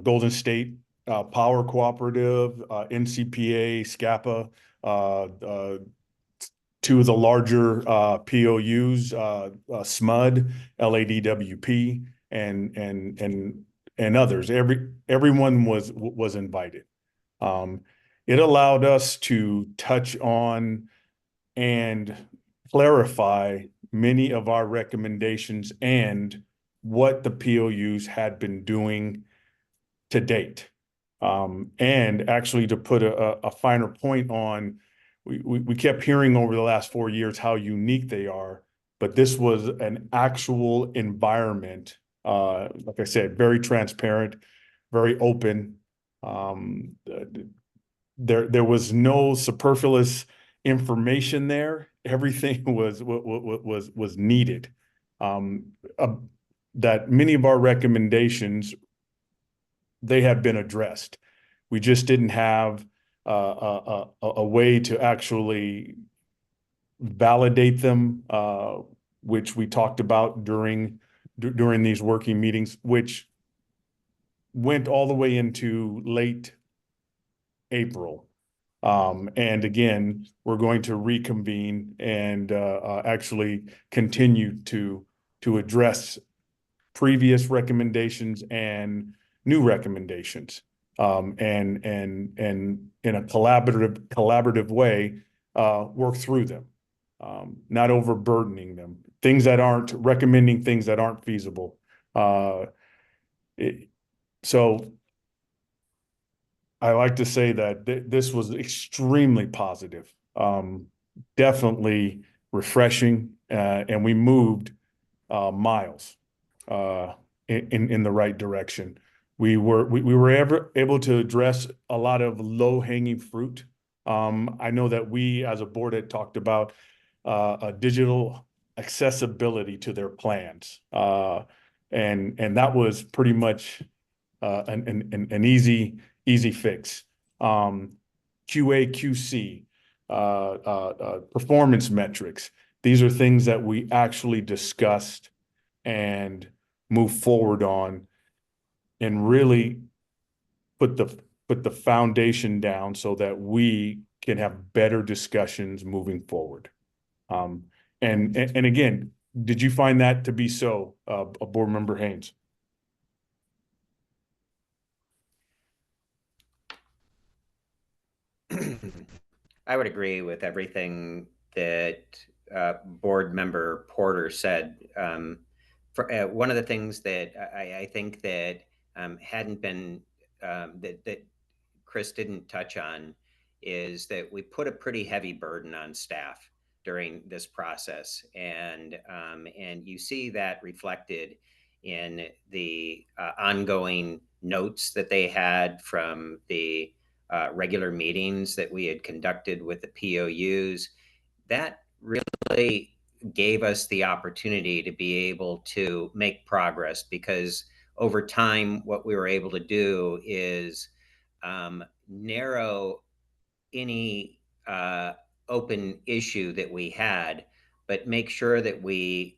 Golden State Power Cooperative, NCPA, SCAPA, two of the larger POUs, SMUD, LADWP, and others. Everyone was invited. It allowed us to touch on and clarify many of our recommendations and what the POUs had been doing to date. And actually, to put a finer point on, we kept hearing over the last 4 years how unique they are, but this was an actual environment, like I said, very transparent, very open. There was no superfluous information there. Everything was needed. That many of our recommendations, they have been addressed. We just didn't have a way to actually validate them, which we talked about during these working meetings, which went all the way into late April. And again, we're going to reconvene and actually continue to address previous recommendations and new recommendations, and in a collaborative way, work through them, not overburdening them. Recommending things that aren't feasible. So I like to say that this was extremely positive, definitely refreshing, and we moved miles in the right direction. We were able to address a lot of low-hanging fruit. I know that we as a board had talked about a digital accessibility to their plans, and that was pretty much an easy fix. QA, QC, performance metrics. These are things that we actually discussed and move forward on and really put the foundation down so that we can have better discussions moving forward. And again, did you find that to be so, Board Member Haynes? I would agree with everything that Board Member Porter said. One of the things that I think that hadn't been that Chris didn't touch on is that we put a pretty heavy burden on staff during this process, and you see that reflected in the ongoing notes that they had from the regular meetings that we had conducted with the POUs. That really gave us the opportunity to be able to make progress, because over time, what we were able to do is narrow any open issue that we had, but make sure that we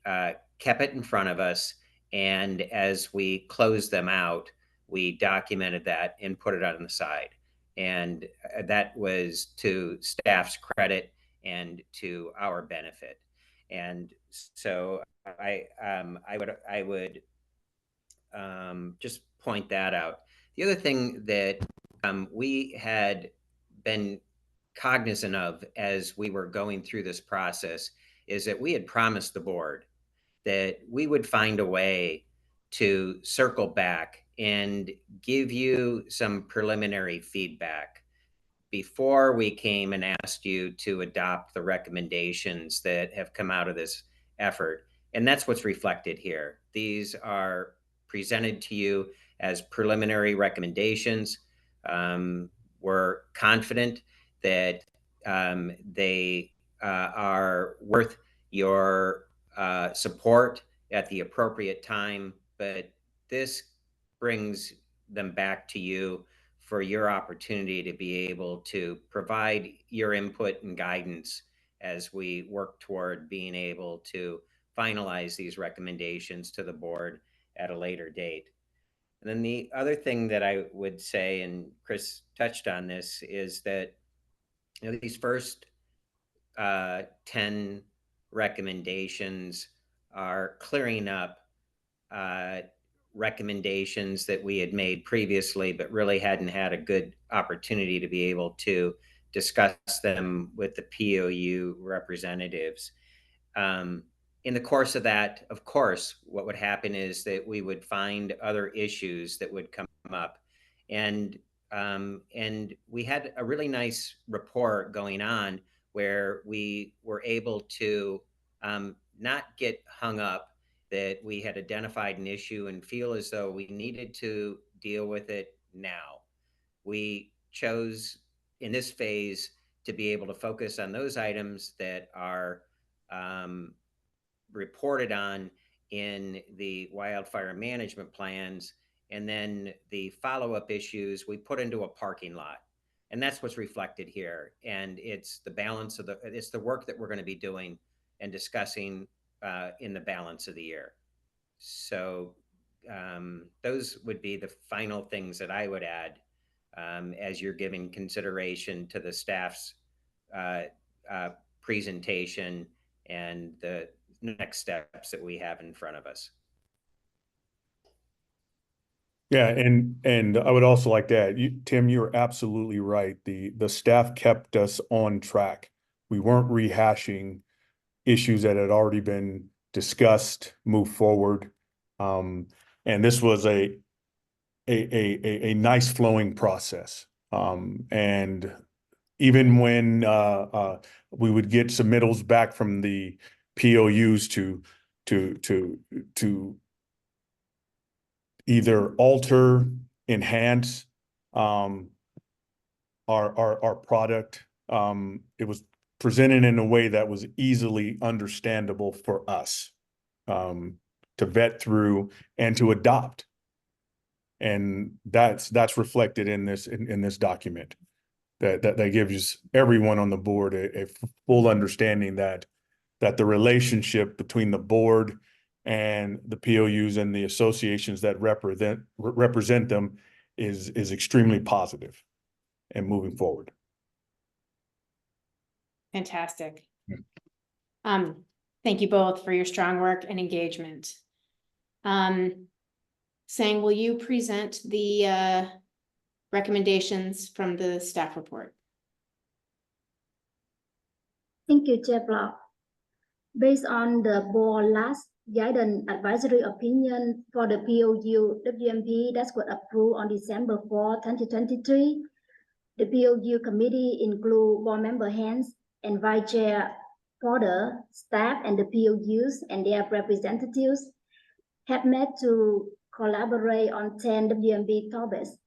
kept it in front of us. And as we closed them out, we documented that and put it on the side. And that was to staff's credit and to our benefit. And so I would just point that out. The other thing that we had been cognizant of as we were going through this process is that we had promised the board that we would find a way to circle back and give you some preliminary feedback before we came and asked you to adopt the recommendations that have come out of this effort. And that's what's reflected here. These are presented to you as preliminary recommendations. We're confident that they are worth your support at the appropriate time, but this brings them back to you for your opportunity to be able to provide your input and guidance as we work toward being able to finalize these recommendations to the board at a later date. And then the other thing that I would say, and Chris touched on this, is that these first 10 recommendations are clearing up recommendations that we had made previously, but really hadn't had a good opportunity to be able to discuss them with the POU representatives. In the course of that, of course, what would happen is that we would find other issues that would come up. And we had a really nice rapport going on where we were able to not get hung up that we had identified an issue and feel as though we needed to deal with it now. We chose in this phase to be able to focus on those items that are reported on in the wildfire management plans, and then the follow-up issues we put into a parking lot. And that's what's reflected here. And it's the balance of it's the work that we're going to be doing and discussing in the balance of the year. So those would be the final things that I would add as you're giving consideration to the staff's presentation and the next steps that we have in front of us. Yeah, and I would also like to add, Tim, you're absolutely right. The staff kept us on track. We weren't rehashing issues that had already been discussed, move forward. And this was a nice flowing process. And even when we would get submittals back from the POUs to either alter, enhance our product, it was presented in a way that was easily understandable for us to vet through and to adopt. And that's reflected in this document that gives everyone on the board a full understanding that the relationship between the board and the POUs and the associations that represent them is extremely positive and moving forward. Fantastic. Yeah. Thank you both for your strong work and engagement. Sang, will you present the recommendations from the staff report? Thank you, Chair Block. Based on the board last guidance advisory opinion for the POU WMP that was approved on December 4, 2023, the POU committee include board member Hans and Vice Chair Porter, staff and the POUs and their representatives have met to collaborate on 10 WMP topics.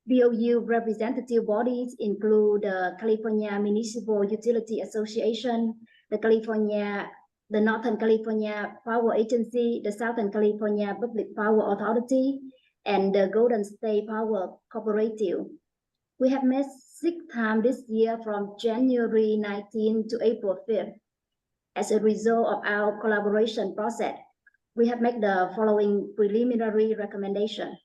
POU representative bodies include the California Municipal Utility Association, the Northern California Power Agency, the Southern California Public Power Authority, and the Golden State Power Cooperative. We have met 6 times this year from January 19 to April 5th. As a result of our collaboration process, we have made the following preliminary recommendation.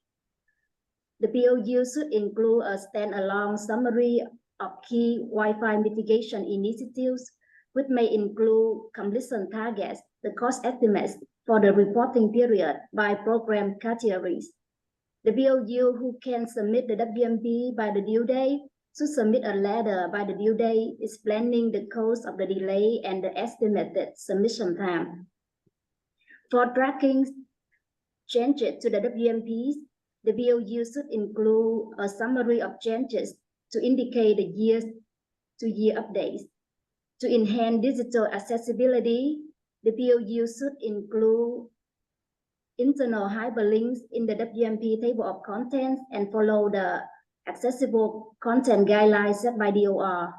The POU should include a standalone summary of key wildfire mitigation initiatives, which may include completion targets, the cost estimates for the reporting period by program categories. The POU who can submit the WMP by the due date should submit a letter by the due date explaining the cause of the delay and the estimated submission time. For tracking changes to the WMPs, the POU should include a summary of changes to indicate the year-to-year updates. To enhance digital accessibility, the POU should include internal hyperlinks in the WMP table of contents and follow the accessible content guidelines set by DOR.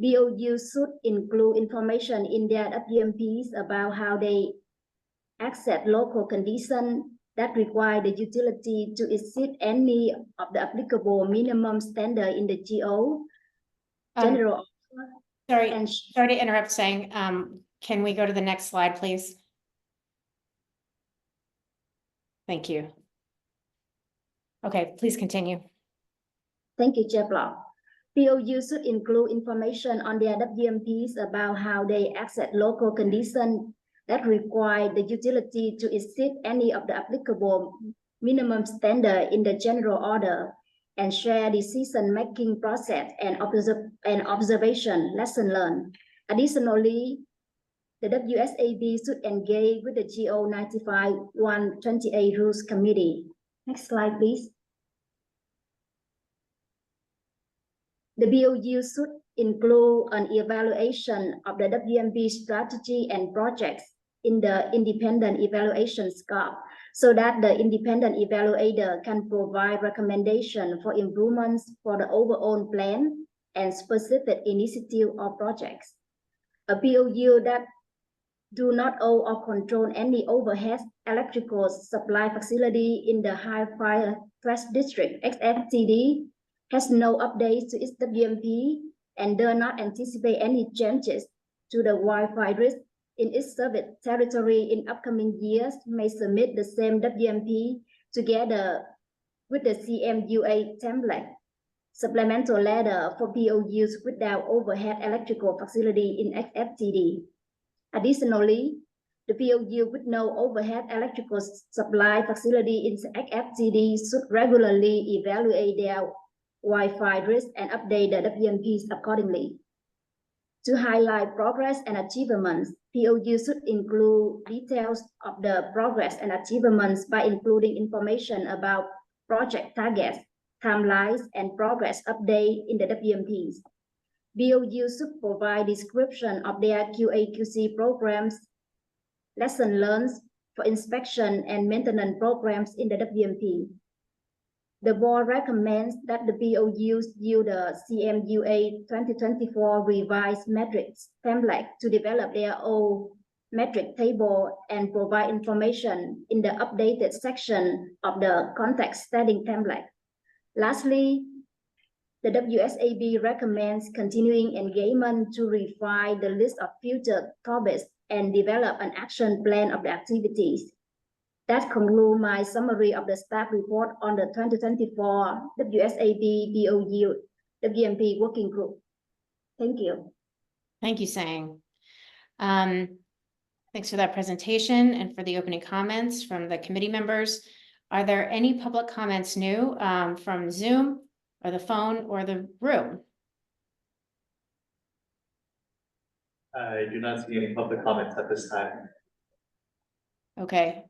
POU should include information in their WMPs about how they accept local conditions that require the utility to exceed any of the applicable minimum standard in the GO. General. Sorry to interrupt, Sang. Can we go to the next slide, please? Thank you. Okay, please continue. Thank you, Chair Block. POU should include information on their WMPs about how they accept local conditions that require the utility to exceed any of the applicable minimum standard in the general order and share decision-making process and observation lesson learned. Additionally, the WSAB should engage with the GO 95-128 Rules Committee. Next slide, please. The POU should include an evaluation of the WMP strategy and projects in the independent evaluation scope so that the independent evaluator can provide recommendations for improvements for the overall plan and specific initiative or projects. A POU that do not own or control any overhead electrical supply facility in the high fire threat district XFTD has no updates to its WMP and does not anticipate any changes to the wildfire risk in its service territory in upcoming years may submit the same WMP together with the CMUA template supplemental letter for POUs without overhead electrical facility in XFTD. Additionally, the POU with no overhead electrical supply facility in XFTD should regularly evaluate their wildfire risk and update the WMPs accordingly. To highlight progress and achievements, POU should include details of the progress and achievements by including information about project targets, timelines, and progress update in the WMPs. POU should provide description of their QA/QC programs, lesson learned for inspection and maintenance programs in the WMP. The board recommends that the POUs use the CMUA 2024 revised metrics template to develop their own metric table and provide information in the updated section of the context setting template. Lastly, the WSAB recommends continuing engagement to refine the list of future topics and develop an action plan of the activities. That concludes my summary of the staff report on the 2024 WSAB BOU WMP working group. Thank you. Thank you, Sang. Thanks for that presentation and for the opening comments from the committee members. Are there any public comments new from Zoom or the phone or the room? I do not see any public comments at this time. Okay.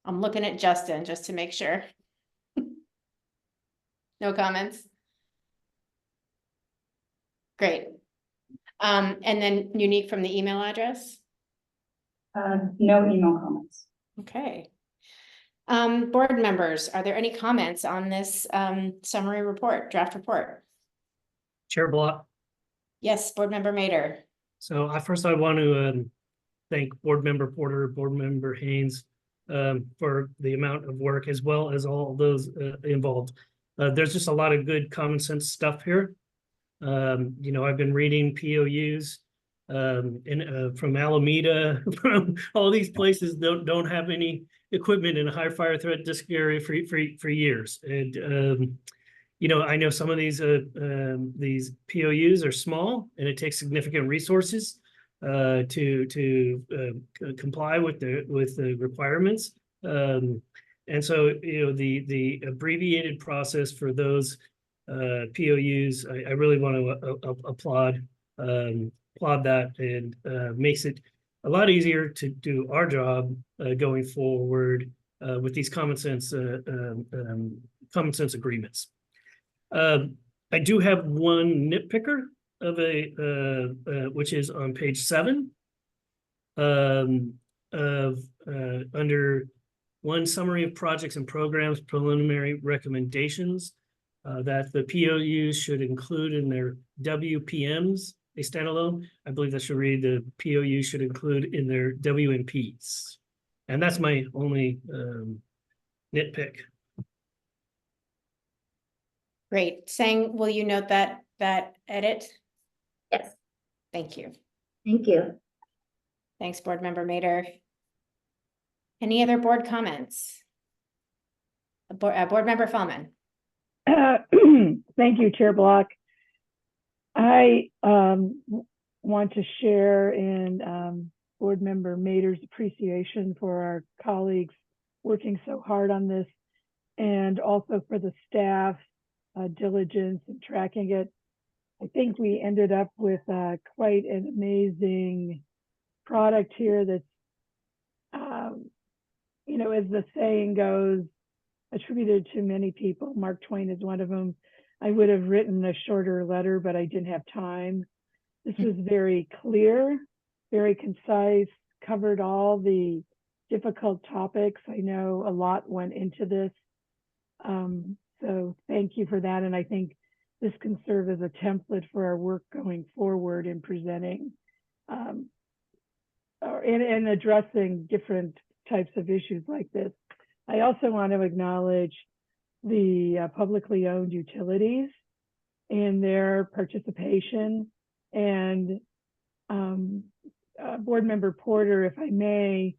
I'm looking at Justin just to make sure. No comments? Great. And then unique from the email address? No email comments. Okay. Board members, are there any comments on this summary report, draft report? Chair Block. Yes, Board Member Mader. So first I want to thank Board Member Porter, Board Member Haynes for the amount of work as well as all those involved. There's just a lot of good common sense stuff here. You know, I've been reading POUs from Alameda, from all these places don't have any equipment in a high fire threat disk area for years. And you know, I know some of these POUs are small and it takes significant resources to comply with the requirements. And so, you know, the abbreviated process for those POUs, I really want to applaud that, and makes it a lot easier to do our job going forward with these common sense agreements. I do have one nitpicker of which is on page 7 under one summary of projects and programs preliminary recommendations that the POUs should include in their WPMs, a standalone. I believe that should read the POU should include in their WMPs. And that's my only nitpick. Great. Sang, will you note that edit? Yes. Thank you. Thank you. Thanks, Board Member Mader. Any other board comments? Board Member Fellman. Thank you, Chair Block. I want to share in Board Member Mader's appreciation for our colleagues working so hard on this, and also for the staff diligence in tracking it. I think we ended up with quite an amazing product here that's, you know, as the saying goes, attributed to many people. Mark Twain is one of them. I would have written a shorter letter, but I didn't have time. This was very clear, very concise, covered all the difficult topics. I know a lot went into this. So thank you for that. And I think this can serve as a template for our work going forward in presenting or in addressing different types of issues like this. I also want to acknowledge the publicly owned utilities and their participation. And Board Member Porter, if I may,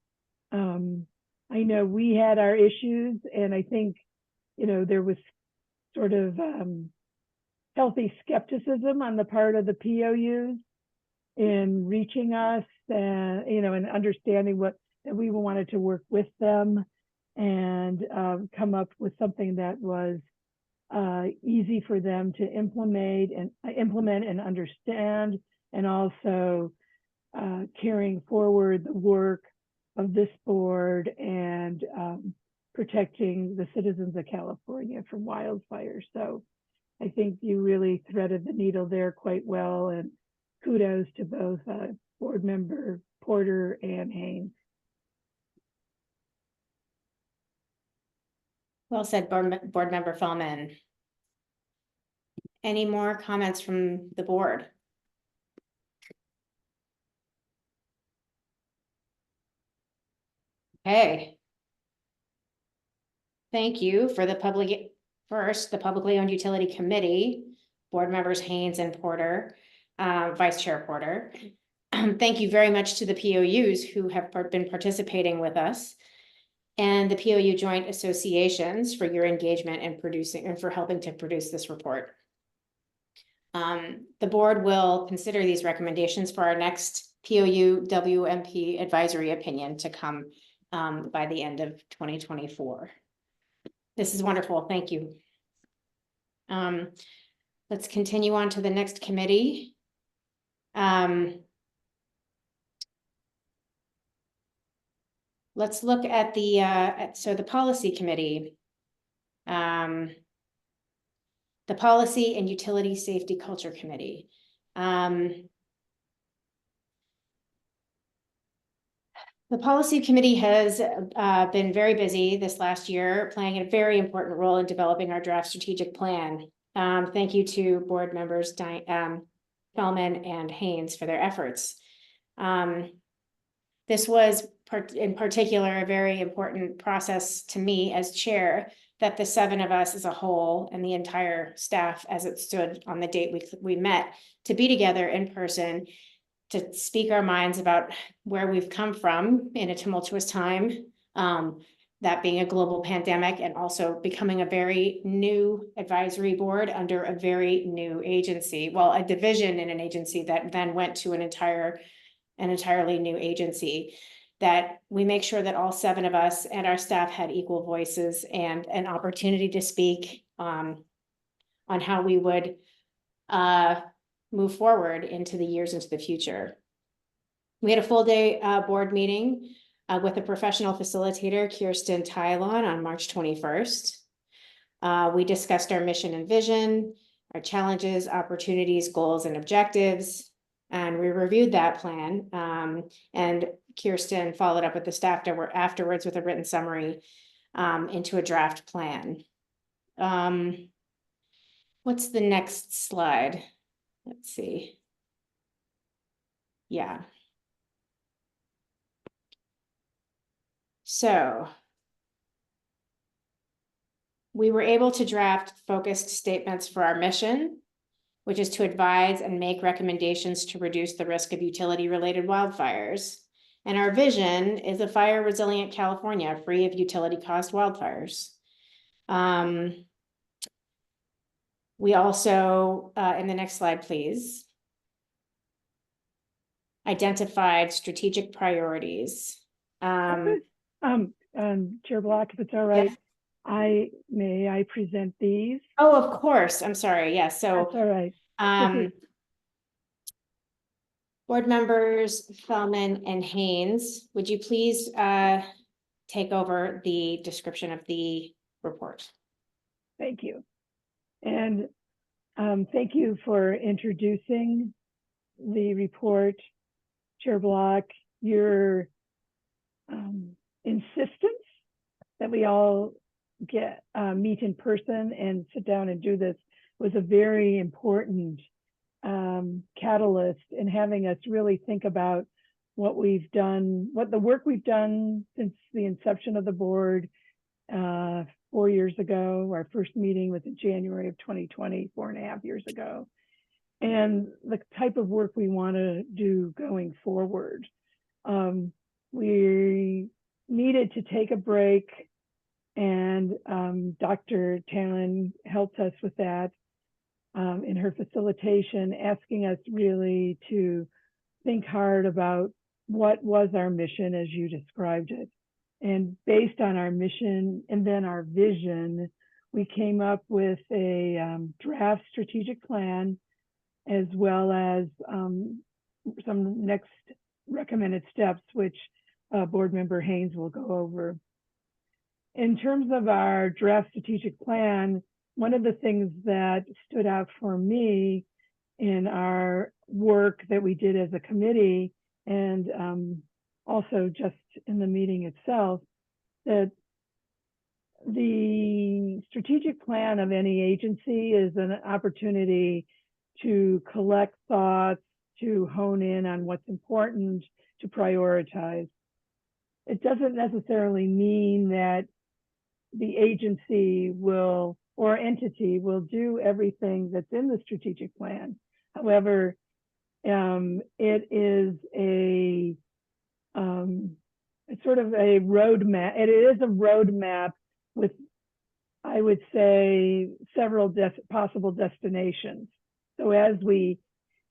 I know we had our issues, and I think, you know, there was sort of healthy skepticism on the part of the POUs in reaching us, and, you know, and understanding that we wanted to work with them and come up with something that was easy for them to implement and understand, and also carrying forward the work of this board and protecting the citizens of California from wildfire. So I think you really threaded the needle there quite well, and kudos to both Board Member Porter and Haynes. Well said, Board Member Fellman. Any more comments from the board? Okay. Thank you for the publicly owned utility committee, Board Members Haynes and Porter, Vice Chair Porter. thank you very much to the POUs who have been participating with us and the POU joint associations for your engagement in producing and for helping to produce this report. The board will consider these recommendations for our next POU WMP advisory opinion to come by the end of 2024. This is wonderful. Thank you. Let's continue on to the next committee. Let's look at the so the policy committee. The Policy and Utility Safety Culture Committee. The Policy Committee has been very busy this last year, playing a very important role in developing our draft strategic plan. Thank you to board members Feldman and Haynes for their efforts. This was in particular a very important process to me as chair, that the 7 of us as a whole and the entire staff as it stood on the date we met to be together in person to speak our minds about where we've come from in a tumultuous time, that being a global pandemic and also becoming a very new advisory board under a very new agency. Well, a division in an agency that then went to an entirely new agency, that we make sure that all 7 of us and our staff had equal voices and an opportunity to speak on how we would move forward into the years into the future. We had a full day board meeting with a professional facilitator, Kirsten Tylon, on March 21st. We discussed our mission and vision, our challenges, opportunities, goals, and objectives, and we reviewed that plan. And Kirsten followed up with the staff afterwards with a written summary into a draft plan. What's the next slide? Let's see. Yeah. So we were able to draft focused statements for our mission, which is to advise and make recommendations to reduce the risk of utility-related wildfires. And our vision is a fire-resilient California free of utility cost wildfires. We also, in the next slide, please, identified strategic priorities. Chair Block, if it's all right, yes. May I present these? Oh, of course. I'm sorry. Yes. Yeah, so that's all right. Board members Feldman and Haynes, would you please take over the description of the report? Thank you. And thank you for introducing the report, Chair Block. Your insistence that we all meet in person and sit down and do this was a very important catalyst in having us really think about what we've done, what the work we've done since the inception of the board 4 years ago. Our first meeting was in January of 2020, 4.5 years ago, and the type of work we want to do going forward. We needed to take a break, and Dr. Talon helped us with that in her facilitation, asking us really to think hard about what was our mission as you described it. And based on our mission and then our vision, we came up with a draft strategic plan, as well as some next recommended steps, which board member Haynes will go over. In terms of our draft strategic plan, one of the things that stood out for me in our work that we did as a committee, and also just in the meeting itself, that the strategic plan of any agency is an opportunity to collect thoughts, to hone in on what's important, to prioritize. It doesn't necessarily mean that the agency will, or entity will do everything that's in the strategic plan. However, It is it's sort of a roadmap. It is a roadmap with, I would say, several possible destinations. So as we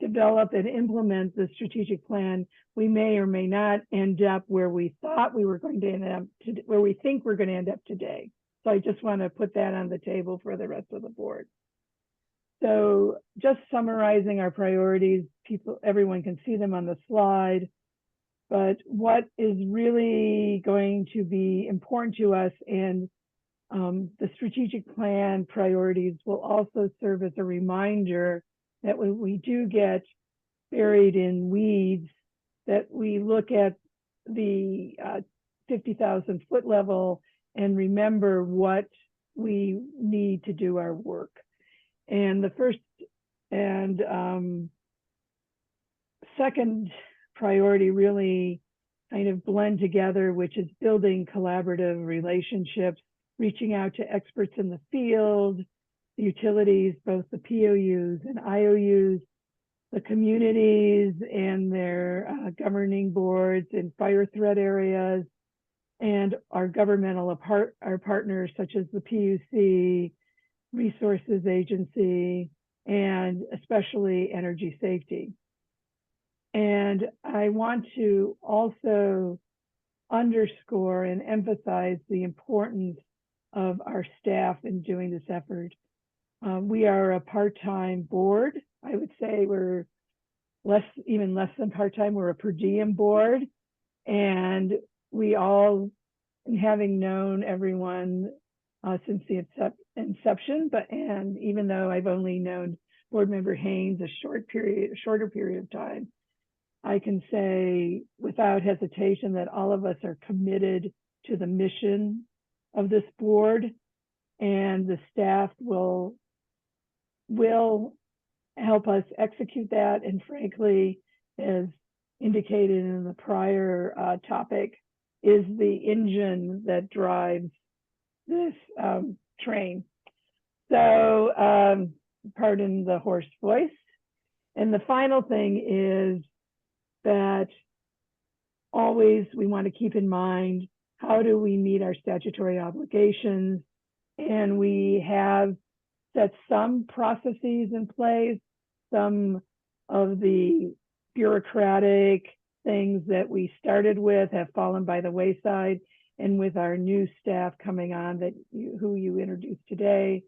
develop and implement the strategic plan, we may or may not end up where we thought we were going to end up, where we think we're going to end up today. So I just want to put that on the table for the rest of the board. So just summarizing our priorities, everyone can see them on the slide. But what is really going to be important to us, and the strategic plan priorities will also serve as a reminder that when we do get buried in weeds, that we look at the 50,000 foot level and remember what we need to do our work. And the first and second priority really kind of blend together, which is building collaborative relationships, reaching out to experts in the field, the utilities, both the POUs and IOUs, the communities and their governing boards in fire threat areas, and our governmental our partners such as the PUC, Resources Agency, and especially energy safety. And I want to also underscore and emphasize the importance of our staff in doing this effort. We are a part-time board. I would say we're even less than part-time. We're a per diem board. And we all, having known everyone since the inception, and even though I've only known board member Haynes a shorter period of time, I can say without hesitation that all of us are committed to the mission of this board, and the staff will help us execute that. And frankly, as indicated in the prior topic, is the engine that drives this train. So pardon the hoarse voice. And the final thing is that always we want to keep in mind, how do we meet our statutory obligations? And we have set some processes in place, some of the bureaucratic things that we started with have fallen by the wayside. And with our new staff coming on, who you introduced today,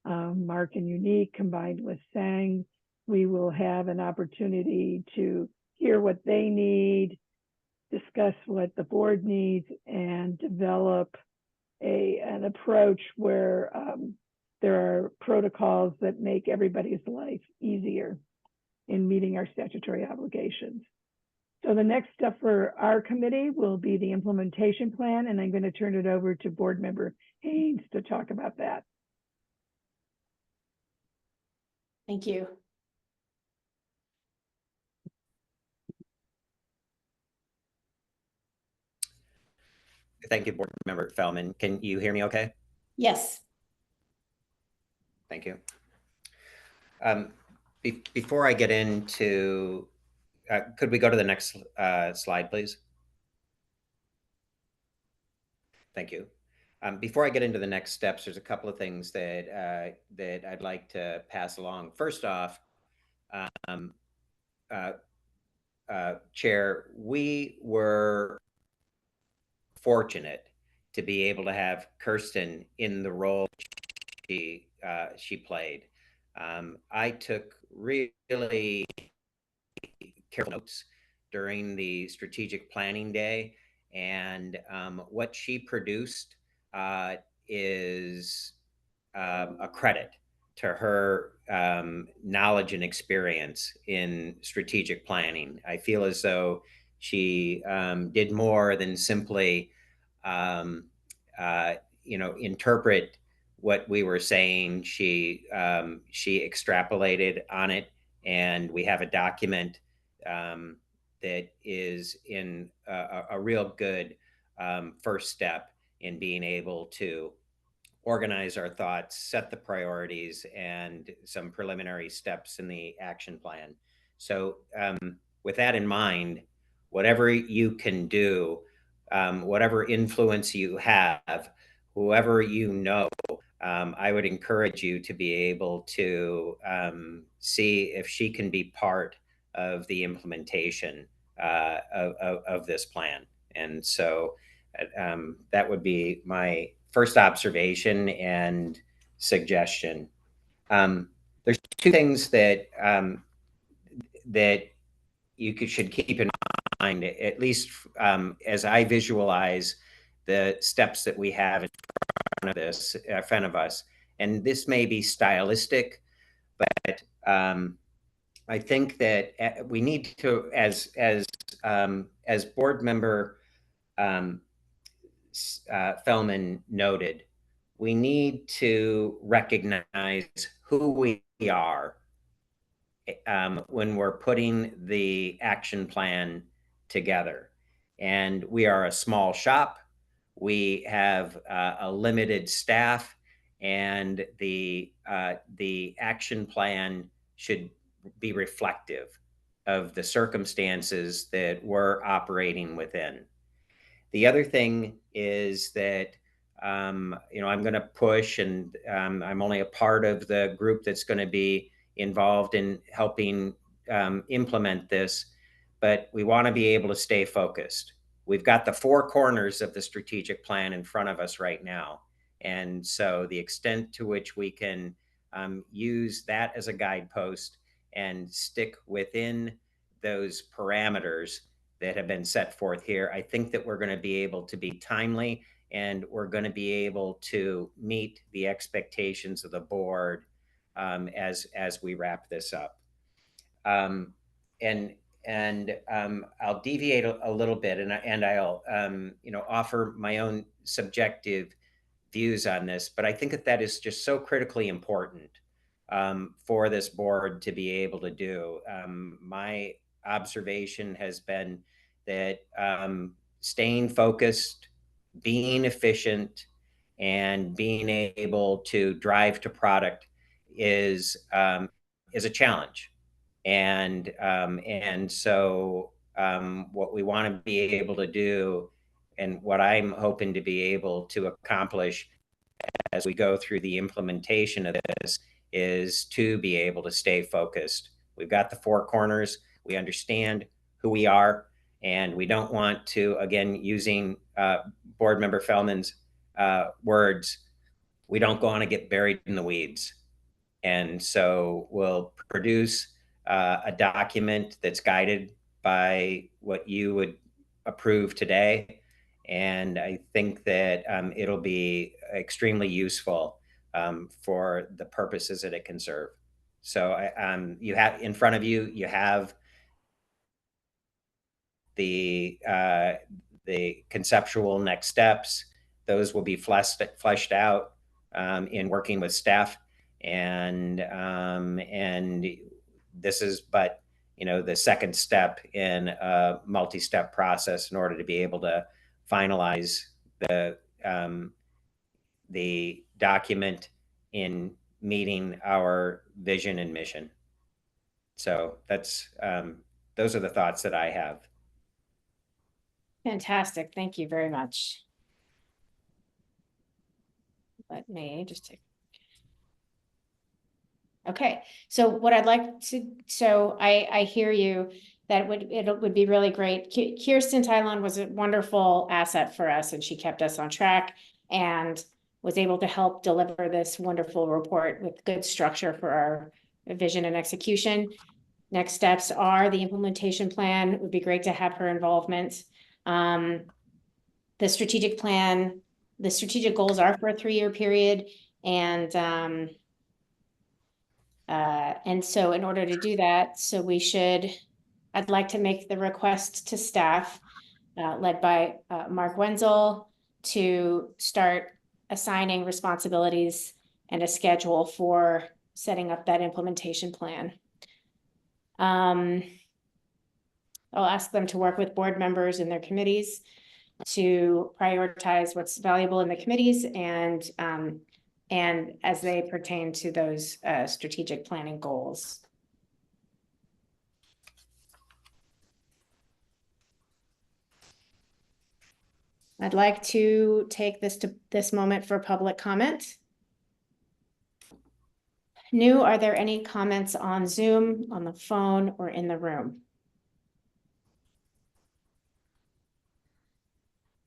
Mark and Unique combined with Sang, we will have an opportunity to hear what they need, discuss what the board needs, and develop an approach where there are protocols that make everybody's life easier in meeting our statutory obligations. So the next step for our committee will be the implementation plan, and I'm going to turn it over to board member Haynes to talk about that. Thank you. Thank you, board member Feldman. Can you hear me okay? Yes. Thank you. Before I get into, could we go to the next slide, please? Thank you. Before I get into the next steps, there's a couple of things that that I'd like to pass along. First off, Chair, we were fortunate to be able to have Kirsten in the role she played. I took really careful notes during the strategic planning day, and what she produced is a credit to her knowledge and experience in strategic planning. I feel as though she did more than simply interpret what we were saying. She extrapolated on it, and we have a document that is in a real good first step in being able to organize our thoughts, set the priorities, and some preliminary steps in the action plan. So with that in mind, whatever you can do, whatever influence you have, whoever you know, I would encourage you to be able to see if she can be part of the implementation of this plan. And so that would be my first observation and suggestion. There's two things that that should keep in mind, at least as I visualize the steps that we have in front of us. And this may be stylistic, but I think that we need to, as board member Fellman noted, we need to recognize who we are when we're putting the action plan together. And we are a small shop. We have a limited staff, and the action plan should be reflective of the circumstances that we're operating within. The other thing is that I'm going to push, and I'm only a part of the group that's going to be involved in helping implement this, but we want to be able to stay focused. We've got the four corners of the strategic plan in front of us right now. And so the extent to which we can use that as a guidepost and stick within those parameters that have been set forth here, I think that we're going to be able to be timely, and we're going to be able to meet the expectations of the board as we wrap this up. I'll deviate a little bit, and I'll offer my own subjective views on this, but I think that is just so critically important for this board to be able to do. My observation has been that staying focused, being efficient, and being able to drive to product is a challenge. And so what we want to be able to do, and what I'm hoping to be able to accomplish as we go through the implementation of this, is to be able to stay focused. We've got the four corners. We understand who we are, and we don't want to, again, using board member Fellman's words, we don't want to get buried in the weeds. And so we'll produce a document that's guided by what you would approve today. And I think that it'll be extremely useful for the purposes that it can serve. So you have in front of you, you have the conceptual next steps. Those will be fleshed out in working with staff, and this is but the second step in a multi-step process in order to be able to finalize the document in meeting our vision and mission. So that's those are the thoughts that I have. Fantastic. Thank you very much. Let me just take. Okay, so what I'd like to, so I hear you that it would be really great. Kirsten Tylon was a wonderful asset for us, and she kept us on track and was able to help deliver this wonderful report with good structure for our vision and execution. Next steps are the implementation plan. It would be great to have her involvement. The strategic plan, the strategic goals are for a 3-year period. And so in order to do that, I'd like to make the request to staff led by Mark Wenzel to start assigning responsibilities and a schedule for setting up that implementation plan. I'll ask them to work with board members and their committees to prioritize what's valuable in the committees and as they pertain to those strategic planning goals. I'd like to take this moment for public comment. New, are there any comments on Zoom, on the phone, or in the room?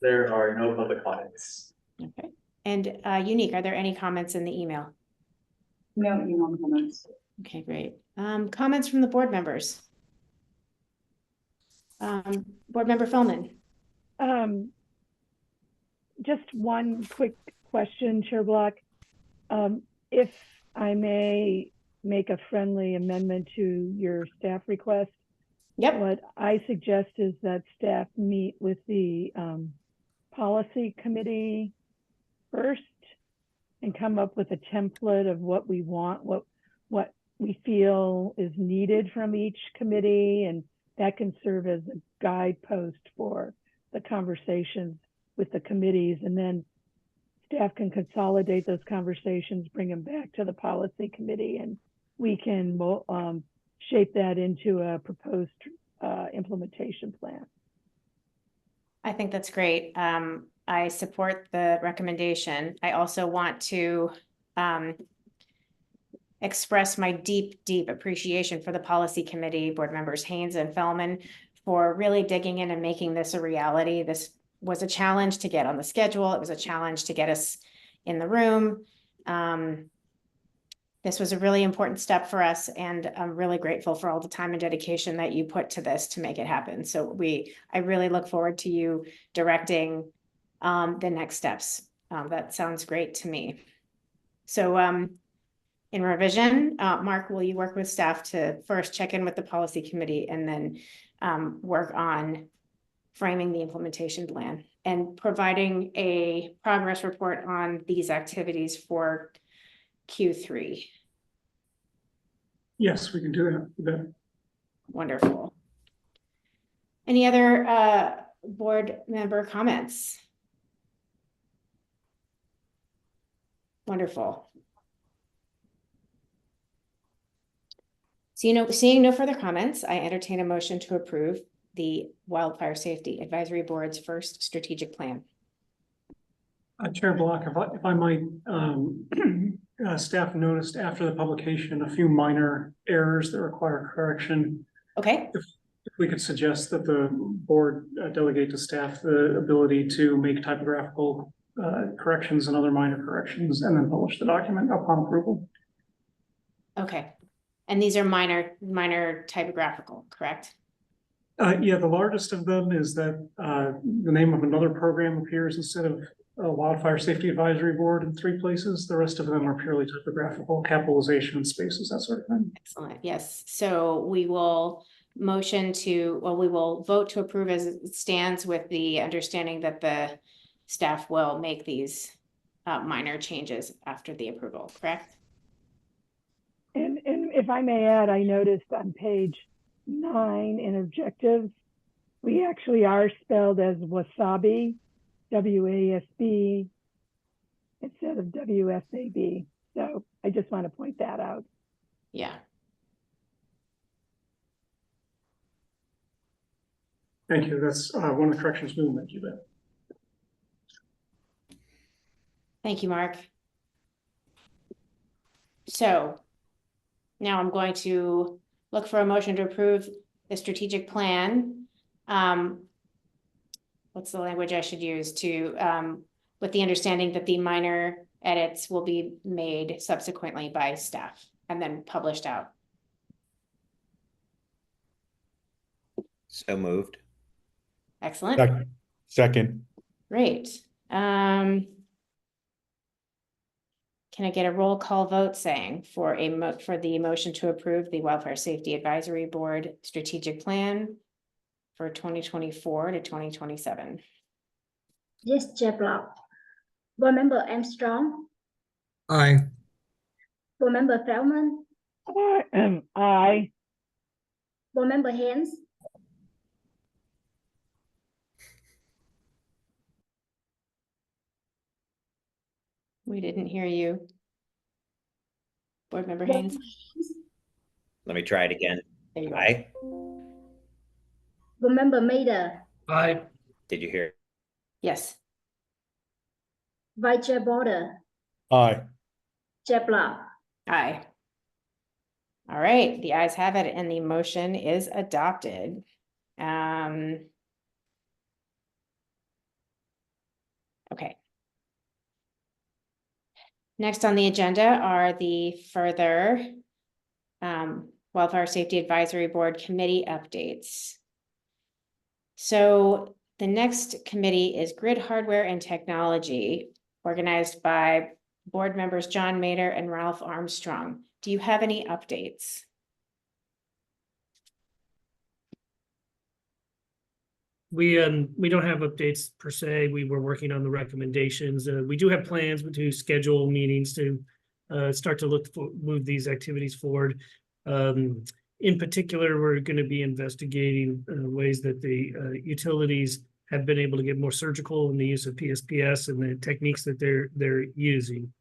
There are no public comments. Okay. And Unique, are there any comments in the email? No email comments. Okay, great. Comments from the board members. Board Member Fellman. Just one quick question, Chair Block. If I may make a friendly amendment to your staff request. Yep. What I suggest is that staff meet with the policy committee first and come up with a template of what we want, what we feel is needed from each committee, and that can serve as a guidepost for the conversations with the committees, and then staff can consolidate those conversations, bring them back to the policy committee, and we can shape that into a proposed implementation plan. I think that's great. I support the recommendation. I also want to express my deep, deep appreciation for the policy committee, board members Haynes and Fellman, for really digging in and making this a reality. This was a challenge to get on the schedule. It was a challenge to get us in the room. This was a really important step for us, and I'm really grateful for all the time and dedication that you put to this to make it happen. So I really look forward to you directing the next steps. That sounds great to me. So in revision, Mark, will you work with staff to first check in with the policy committee and then work on framing the implementation plan and providing a progress report on these activities for Q3? Yes, we can do that. Wonderful. Any other board member comments? Wonderful. So, seeing no further comments, I entertain a motion to approve the Wildfire Safety Advisory Board's first strategic plan. Chair Block, if I might, staff noticed after the publication a few minor errors that require correction. Okay. If we could suggest that the board delegate to staff the ability to make typographical corrections and other minor corrections, and then publish the document upon approval. Okay. And these are minor typographical, correct? Yeah, the largest of them is that the name of another program appears instead of Wildfire Safety Advisory Board in 3 places. The rest of them are purely typographical, capitalization, spaces, that sort of thing. Excellent. Yes. So we will we will vote to approve as it stands, with the understanding that the staff will make these minor changes after the approval, correct? And if I may add, I noticed on page 9 in objectives, we actually are spelled as wasabi, W-A-S-B, instead of W-S-A-B. So I just want to point that out. Yeah. Thank you. That's one of the corrections we will make. You bet. Thank you, Mark. So now I'm going to look for a motion to approve the strategic plan. What's the language I should use? With the understanding that the minor edits will be made subsequently by staff and then published out. So moved. Excellent. Second. Great. Can I get a roll call vote saying for the motion to approve the Wildfire Safety Advisory Board strategic plan for 2024 to 2027? Yes, Chair Block. Board Member Armstrong. Aye. Board Member Feldman. Aye. Board Member Haynes. We didn't hear you. Board Member Haynes. Let me try it again. There you Aye. Board Member Mader. Aye. Did you hear Yes. Vice Chair Border, Aye. Chair Block. Aye. All right, the ayes have it and the motion is adopted. Okay. Next on the agenda are the further Wildfire Safety Advisory Board committee updates. So the next committee is Grid Hardware and Technology, organized by board members John Mader and Ralph Armstrong. Do you have any updates? We don't have updates per se. We were working on the recommendations. We do have plans to schedule meetings to start to move these activities forward. In particular, we're going to be investigating ways that the utilities have been able to get more surgical in the use of PSPS and the techniques that they're using.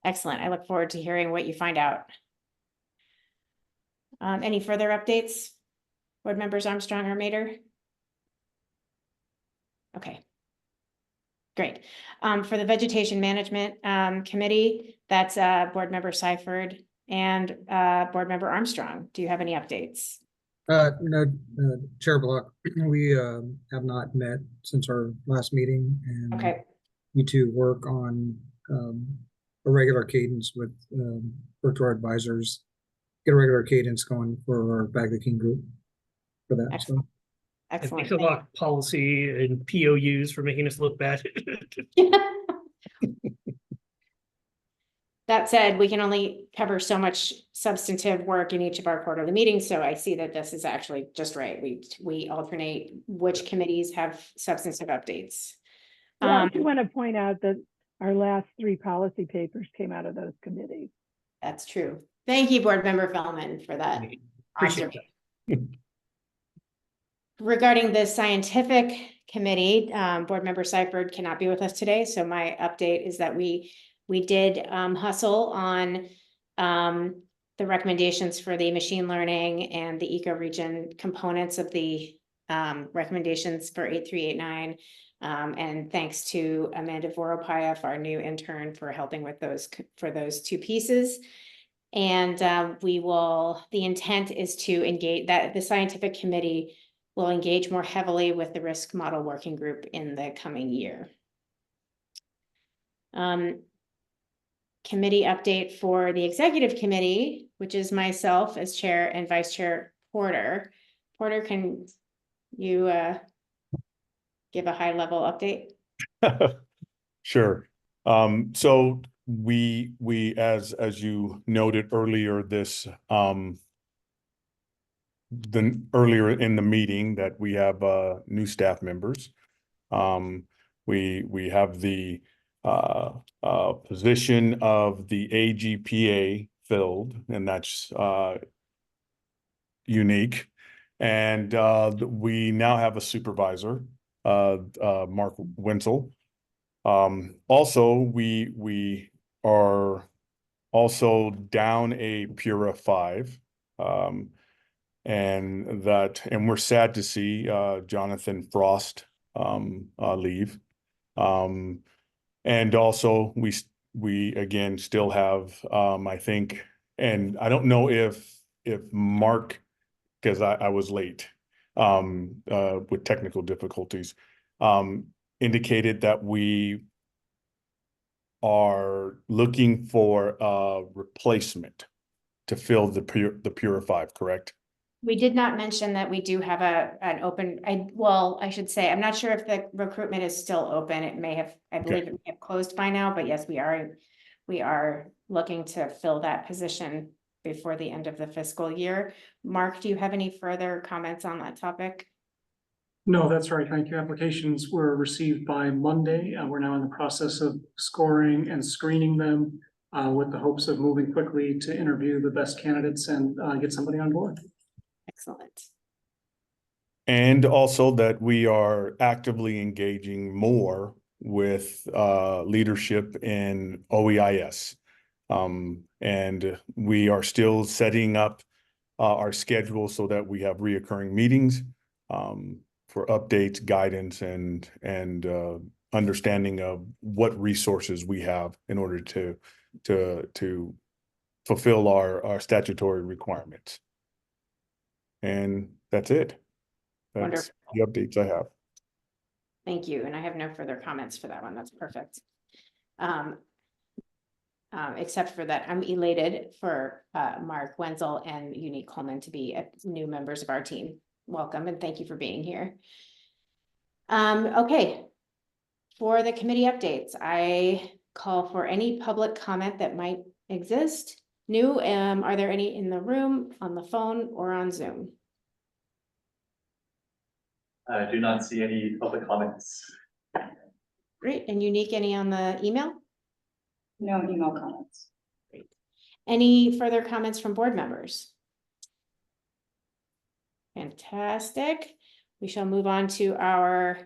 Excellent. I look forward to hearing what you find out. Any further updates? Board members Armstrong or Mader? Okay. Great. For the Vegetation Management Committee, that's board member Seifert and board member Armstrong. Do you have any updates? No, Chair Block, we have not met since our last meeting, and Okay. you two work on a regular cadence with work to our advisors, get a regular cadence going for our Bag the King group for that. Excellent. So. Excellent. Thanks a lot, policy and POUs for making us look bad. That said, we can only cover so much substantive work in each of our quarterly meetings, so I see that this is actually just right. We alternate which committees have substantive updates. I do want to point out that our last 3 policy papers came out of those committees. That's true. Thank you, Board Member Fellman, for that observation. Regarding the scientific committee, board member Seifert cannot be with us today. So my update is that we did hustle on the recommendations for the machine learning and the ecoregion components of the recommendations for 8389. And thanks to Amanda Voropayef, our new intern, for helping with those 2 pieces. And the intent is to engage that the scientific committee will engage more heavily with the risk model working group in the coming year. Committee update for the executive committee, which is myself as chair and vice chair Porter. Porter, can you give a high level update? Sure. So we as you noted earlier earlier in the meeting that we have new staff members. We have the position of the AGPA filled, and that's unique. And we now have a supervisor, Mark Wenzel. Also, we are also down a Pura 5. And we're sad to see Jonathan Frost leave. And also we again still have I think, and I don't know if Mark, because I was late with technical difficulties, indicated that we are looking for a replacement to fill the Pura 5, correct? We did not mention that we do have an open, I should say, I'm not sure if the recruitment is still open. It may have, I believe it may have closed by now, but yes, we are looking to fill that position before the end of the fiscal year. Mark, do you have any further comments on that topic? No, that's right. Thank you. Applications were received by Monday. We're now in the process of scoring and screening them with the hopes of moving quickly to interview the best candidates and get somebody on board. Excellent. And also that we are actively engaging more with leadership in OEIS. And we are still setting up our schedule so that we have reoccurring meetings updates, guidance, and understanding of what resources we have in order to fulfill our statutory requirements. And that's it. That's the updates I have. Thank you. And I have no further comments for that one. That's perfect. Except for that, I'm elated for Mark Wenzel and Unique Coleman to be new members of our team. Welcome and thank you for being here. Okay. For the committee updates, I call for any public comment that might exist. New, are there any in the room, on the phone, or on Zoom? I do not see any public comments. Great. And Unique, any on the email? No email comments. Great. Any further comments from board members? Fantastic. We shall move on to our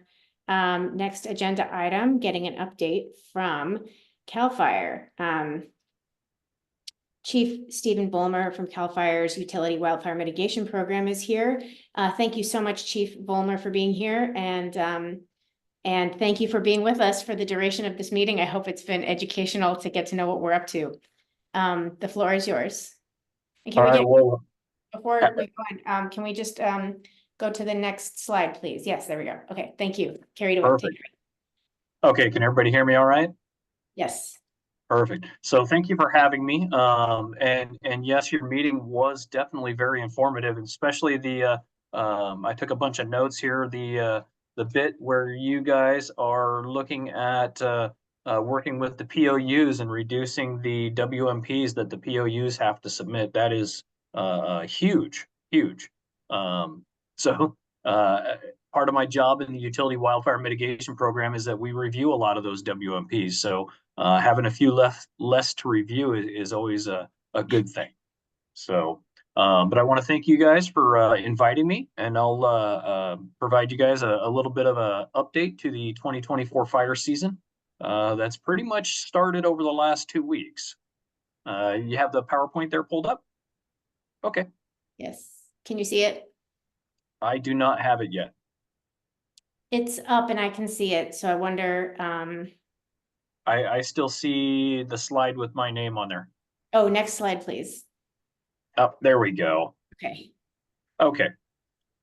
next agenda item, getting an update from CAL FIRE. Chief Stephen Vollmer from CAL FIRE's Utility Wildfire Mitigation Program is here. Thank you so much, Chief Vollmer, for being here, and thank you for being with us for the duration of this meeting. I hope it's been educational to get to know what we're up to. The floor is yours. And can before we go on, can we just go to the next slide, please? Yes, there we go. Okay, thank you. Carry it away. Perfect. Okay, can everybody hear me all right? Yes. Perfect. So thank you for having me. And yes, your meeting was definitely very informative, especially the I took a bunch of notes here. The bit where you guys are looking at working with the POUs and reducing the WMPs that the POUs have to submit. That is huge. So part of my job in the Utility Wildfire Mitigation Program is that we review a lot of those WMPs. So having a few less to review is always a good thing. So, but I want to thank you guys for inviting me, and I'll provide you guys a little bit of an update to the 2024 fire season. That's pretty much started over the last 2 weeks. You have the PowerPoint there pulled up? Okay. Yes. Can you see it? I do not have it yet. It's up and I can see it. So I wonder. I still see the slide with my name on there. Oh, next slide, please. Oh, there we go. Okay. Okay.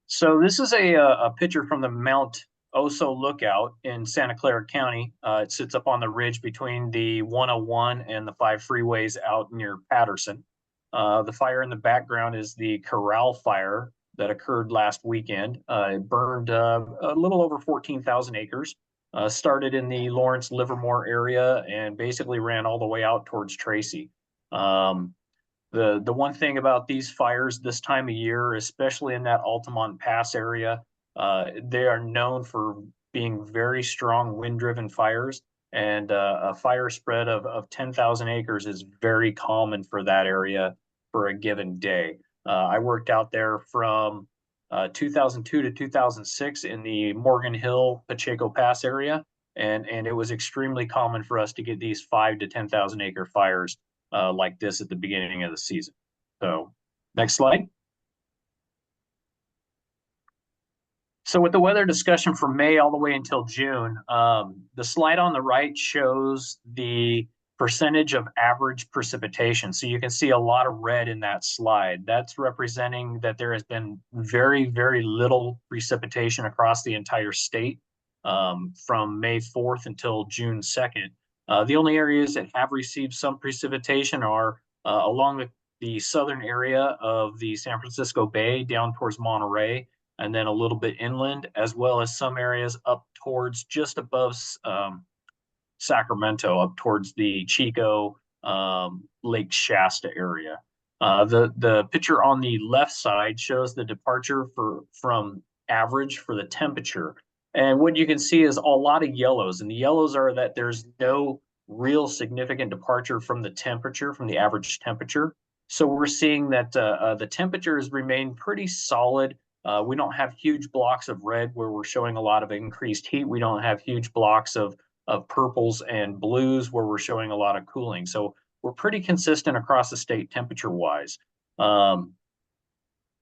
So this is a picture from the Mount Oso Lookout in Santa Clara County. It sits up on the ridge between the 101 and the 5 freeways out near Patterson. The fire in the background is the Corral Fire that occurred last weekend. It burned a little over 14,000 acres. Started in the Lawrence Livermore area and basically ran all the way out towards Tracy. The one thing about these fires this time of year, especially in that Altamont Pass area, they are known for being very strong wind-driven fires, and a fire spread of 10,000 acres is very common for that area for a given day. I worked out there from 2002 to 2006 in the Morgan Hill Pacheco Pass area, and it was extremely common for us to get these 5 to 10,000 acre fires like this at the beginning of the season. So next slide. So with the weather discussion from May all the way until June, the slide on the right shows the percentage of average precipitation. So you can see a lot of red in that slide. That's representing that there has been very, very little precipitation across the entire state from May 4th until June 2nd. The only areas that have received some precipitation are along the southern area of the San Francisco Bay down towards Monterey, and then a little bit inland, as well as some areas up towards just above Sacramento, up towards the Chico, Lake Shasta area. The picture on the left side shows the departure from average for the temperature. And what you can see is a lot of yellows, and the yellows are that there's no real significant departure from the temperature, from the average temperature. So we're seeing that the temperatures remain pretty solid. We don't have huge blocks of red where we're showing a lot of increased heat. We don't have huge blocks of purples and blues where we're showing a lot of cooling. So we're pretty consistent across the state temperature wise.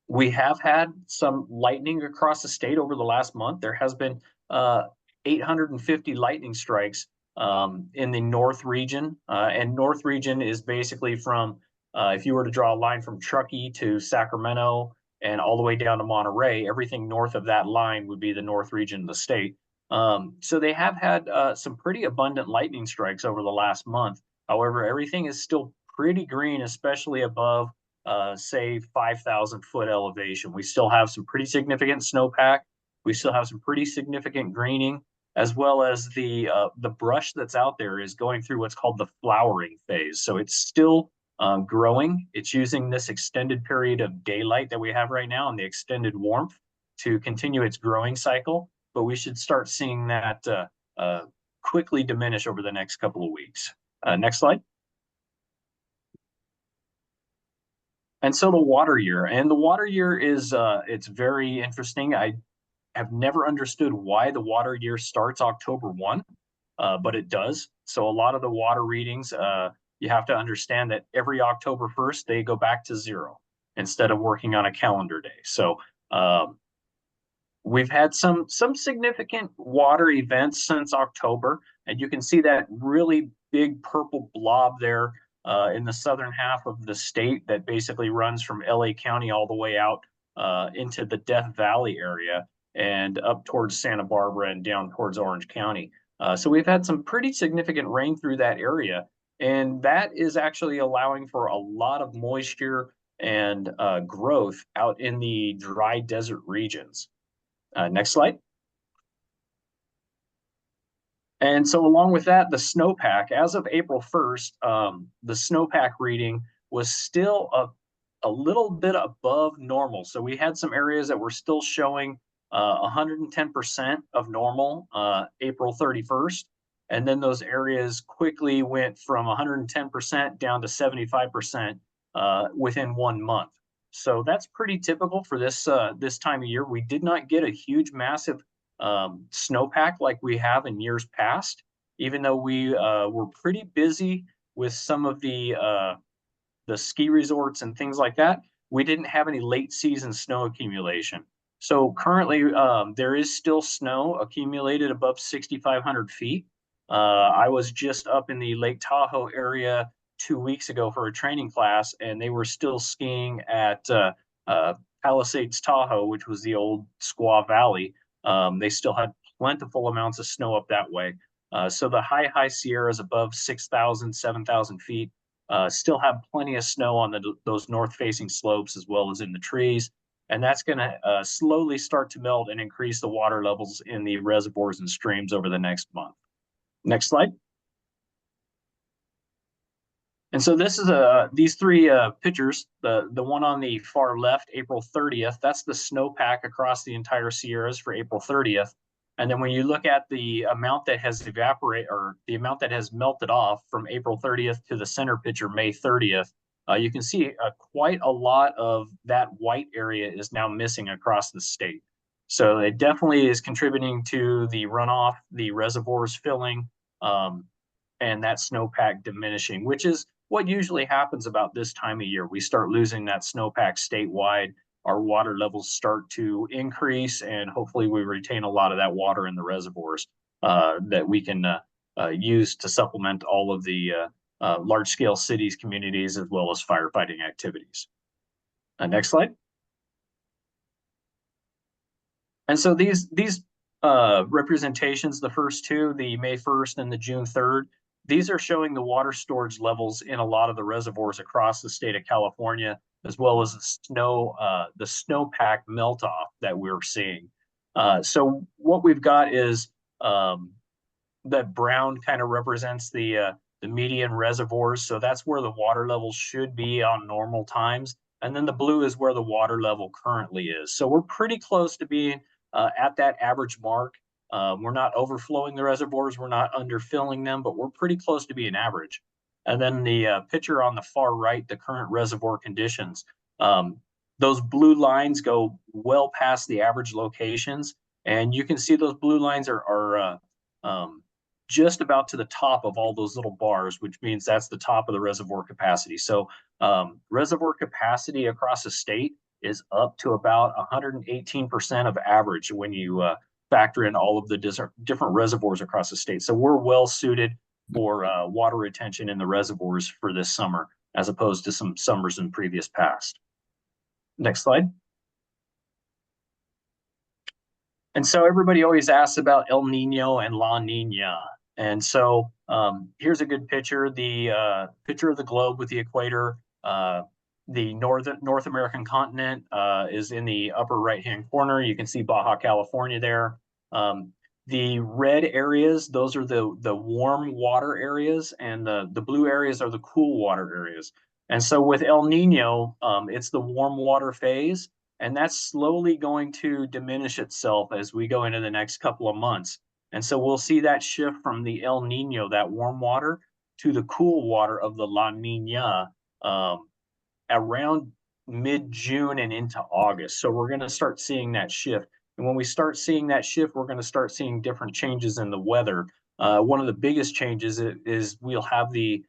We have had some lightning across the state over the last month. There has been 850 lightning strikes in the North region. And North region is basically from, if you were to draw a line from Truckee to Sacramento and all the way down to Monterey, everything north of that line would be the North region of the state. So they have had some pretty abundant lightning strikes over the last month. However, everything is still pretty green, especially above say 5,000 foot elevation. We still have some pretty significant snowpack. We still have some pretty significant greening, as well as the brush that's out there is going through what's called the flowering phase. So it's still growing. It's using this extended period of daylight that we have right now and the extended warmth to continue its growing cycle. But we should start seeing that quickly diminish over the next couple of weeks. Next slide. And so the water year, and the water year is, it's very interesting. I have never understood why the water year starts October 1, but it does. So a lot of the water readings, you have to understand that every October 1st, they go back to 0 instead of working on a calendar day. So we've had some significant water events since October, and you can see that really big purple blob there in the southern half of the state that basically runs from LA County all the way out into the Death Valley area and up towards Santa Barbara and down towards Orange County. So we've had some pretty significant rain through that area, and that is actually allowing for a lot of moisture and growth out in the dry desert regions. Next slide. And so along with that, the snowpack, as of April 1st, the snowpack reading was still a little bit above normal. So we had some areas that were still showing 110% of normal April 31st. And then those areas quickly went from 110% down to 75% within 1 month. So that's pretty typical for this this time of year. We did not get a huge, massive snowpack like we have in years past, even though we were pretty busy with some of the ski resorts and things like that. We didn't have any late season snow accumulation. So currently there is still snow accumulated above 6,500 feet. I was just up in the Lake Tahoe area 2 weeks ago for a training class, and they were still skiing at Palisades Tahoe, which was the old Squaw Valley. They still had plentiful amounts of snow up that way. So the high Sierras above 6,000, 7,000 feet still have plenty of snow on those north-facing slopes as well as in the trees. And that's going to slowly start to melt and increase the water levels in the reservoirs and streams over the next month. Next slide. And so this is these three pictures. The one on the far left, April 30th, that's the snowpack across the entire Sierras for April 30th. And then when you look at the amount that has evaporated, or the amount that has melted off from April 30th to the center picture, May 30th, you can see quite a lot of that white area is now missing across the state. So it definitely is contributing to the runoff, the reservoirs filling, and that snowpack diminishing, which is what usually happens about this time of year. We start losing that snowpack statewide. Our water levels start to increase, and hopefully we retain a lot of that water in the reservoirs that we can use to supplement all of the large-scale cities, communities, as well as firefighting activities. Next slide. And so these representations, the first two, the May 1st and the June 3rd, these are showing the water storage levels in a lot of the reservoirs across the state of California, as well as the snowpack melt off that we're seeing. So what we've got is that brown kind of represents the median reservoirs. So that's where the water levels should be on normal times. And then the blue is where the water level currently is. So we're pretty close to being at that average mark. We're not overflowing the reservoirs, we're not underfilling them, but we're pretty close to being average. And then the picture on the far right, the current reservoir conditions, those blue lines go well past the average locations. And you can see those blue lines are just about to the top of all those little bars, which means that's the top of the reservoir capacity. So reservoir capacity across the state is up to about 118% of average when you factor in all of the different reservoirs across the state. So we're well suited for water retention in the reservoirs for this summer, as opposed to some summers in previous past. Next slide. And so everybody always asks about El Nino and La Nina. And so here's a good picture, the picture of the globe with the equator. The North American continent is in the upper right-hand corner. You can see Baja California there. The red areas, those are the warm water areas, and the blue areas are the cool water areas. And so with El Nino, it's the warm water phase, and that's slowly going to diminish itself as we go into the next couple of months. And so we'll see that shift from the El Nino, that warm water, to the cool water of the La Nina around mid-June and into August. So we're going to start seeing that shift. And when we start seeing that shift, we're going to start seeing different changes in the weather. One of the biggest changes is we'll have the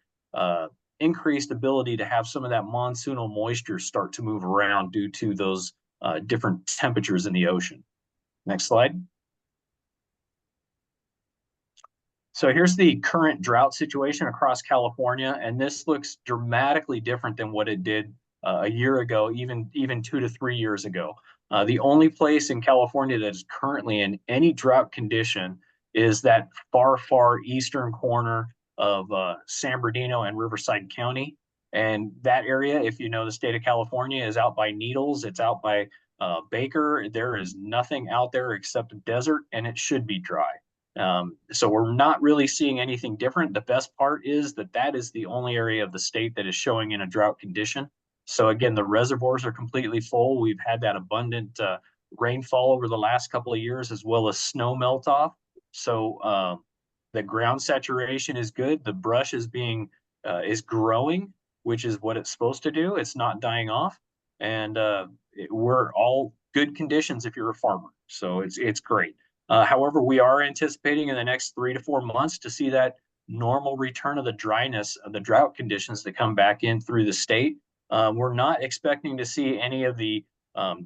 increased ability to have some of that monsoonal moisture start to move around due to those different temperatures in the ocean. Next slide. So here's the current drought situation across California, and this looks dramatically different than what it did a year ago, even 2 to 3 years ago. The only place in California that is currently in any drought condition is that far eastern corner of San Bernardino and Riverside County. And that area, if you know the state of California, is out by Needles, it's out by Baker. There is nothing out there except a desert, and it should be dry. So we're not really seeing anything different. The best part is that is the only area of the state that is showing in a drought condition. So again, the reservoirs are completely full. We've had that abundant rainfall over the last couple of years, as well as snow melt off. So the ground saturation is good. The brush is growing, which is what it's supposed to do. It's not dying off, and we're all good conditions if you're a farmer. So it's great. However, we are anticipating in the next 3 to 4 months to see that normal return of the dryness of the drought conditions to come back in through the state. We're not expecting to see any of the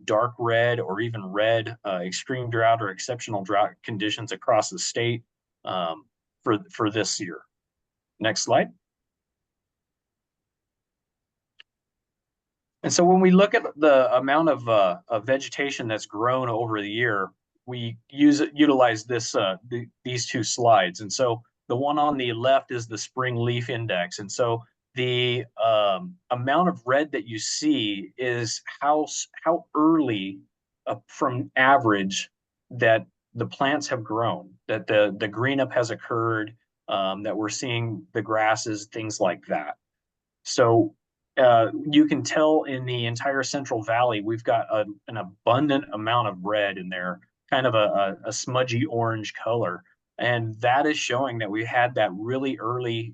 dark red or even red extreme drought or exceptional drought conditions across the state for this year. Next slide. And so when we look at the amount of vegetation that's grown over the year, we utilize these two slides. And so the one on the left is the spring leaf index. And so the amount of red that you see is how early from average that the plants have grown, that the green up has occurred, that we're seeing the grasses, things like that. So you can tell in the entire Central Valley, we've got an abundant amount of red in there, kind of a smudgy orange color. And that is showing that we had that really early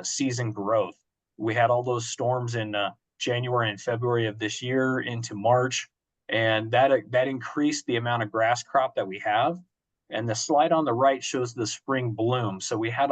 season growth. We had all those storms in January and February of this year into March, and that increased the amount of grass crop that we have. And the slide on the right shows the spring bloom. So we had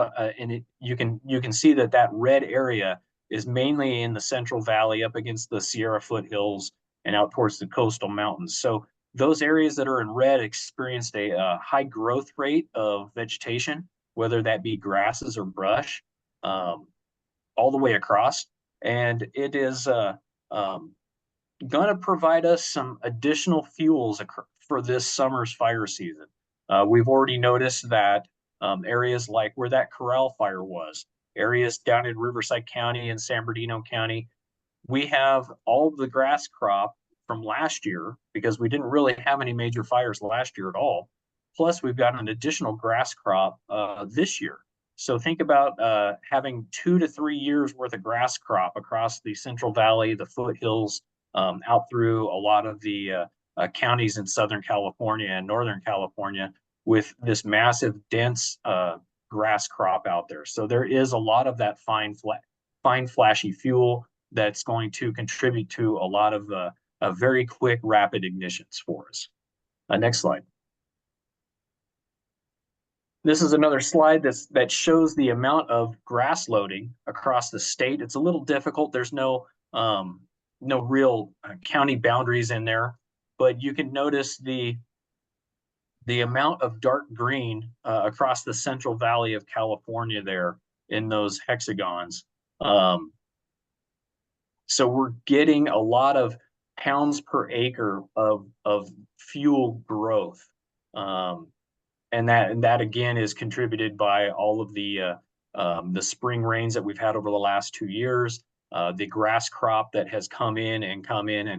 you can see that red area is mainly in the Central Valley up against the Sierra foothills and out towards the coastal mountains. So those areas that are in red experienced a high growth rate of vegetation, whether that be grasses or brush, all the way across. And it is going to provide us some additional fuels for this summer's fire season. We've already noticed that areas like where that corral fire was, areas down in Riverside County and San Bernardino County, we have all the grass crop from last year because we didn't really have any major fires last year at all. Plus, we've got an additional grass crop this year. So think about having 2 to 3 years worth of grass crop across the Central Valley, the foothills, out through a lot of the counties in Southern California and Northern California with this massive, dense grass crop out there. So there is a lot of that fine, flashy fuel that's going to contribute to a lot of very quick, rapid ignitions for us. Next slide. This is another slide that shows the amount of grass loading across the state. It's a little difficult. There's no no real county boundaries in there, but you can notice the amount of dark green across the Central Valley of California there in those hexagons. So we're getting a lot of pounds per acre of fuel growth. And that again is contributed by all of the spring rains that we've had over the last 2 years, the grass crop that has come in and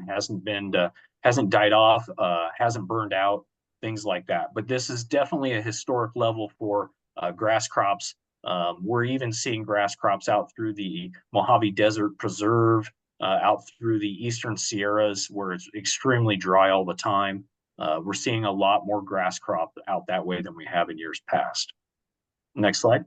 hasn't died off, hasn't burned out, things like that. But this is definitely a historic level for grass crops. We're even seeing grass crops out through the Mojave Desert Preserve, out through the Eastern Sierras, where it's extremely dry all the time. We're seeing a lot more grass crop out that way than we have in years past. Next slide.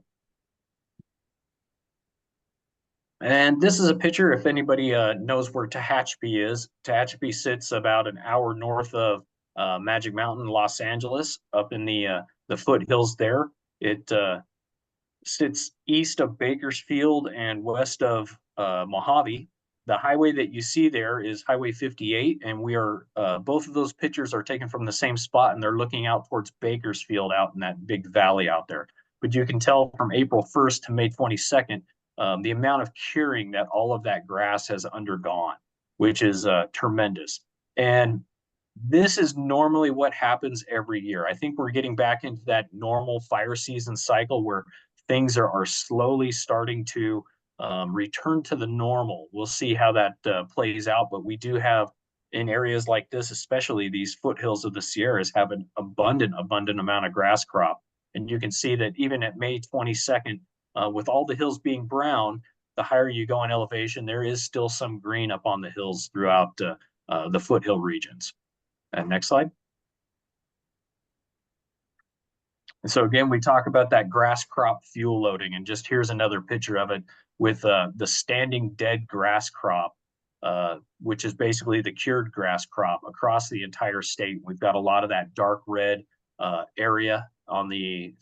And this is a picture, if anybody knows where Tehachapi is. Tehachapi sits about an hour north of Magic Mountain, Los Angeles, up in the foothills there. It sits east of Bakersfield and west of Mojave. The highway that you see there is Highway 58, and we are both of those pictures are taken from the same spot, and they're looking out towards Bakersfield out in that big valley out there. But you can tell from April 1st to May 22nd, the amount of curing that all of that grass has undergone, which is tremendous. And this is normally what happens every year. I think we're getting back into that normal fire season cycle where things are slowly starting to return to the normal. We'll see how that plays out, but we do have in areas like this, especially these foothills of the Sierras, have an abundant amount of grass crop. And you can see that even at May 22nd, with all the hills being brown, the higher you go in elevation, there is still some green up on the hills throughout the foothill regions. And next slide. And so again, we talk about that grass crop fuel loading, and just here's another picture of it with the standing dead grass crop, which is basically the cured grass crop across the entire state. We've got a lot of that dark red area on the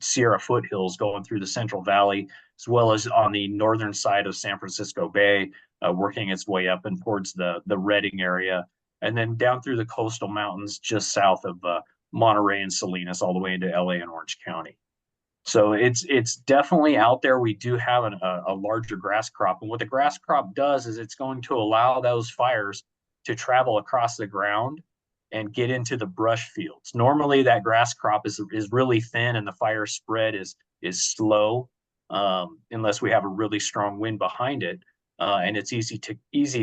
Sierra foothills going through the Central Valley, as well as on the northern side of San Francisco Bay, working its way up and towards the Redding area, and then down through the coastal mountains just south of Monterey and Salinas, all the way into LA and Orange County. So it's definitely out there. We do have a larger grass crop, and what the grass crop does is it's going to allow those fires to travel across the ground and get into the brush fields. Normally that grass crop is really thin and the fire spread is slow, unless we have a really strong wind behind it, and it's easy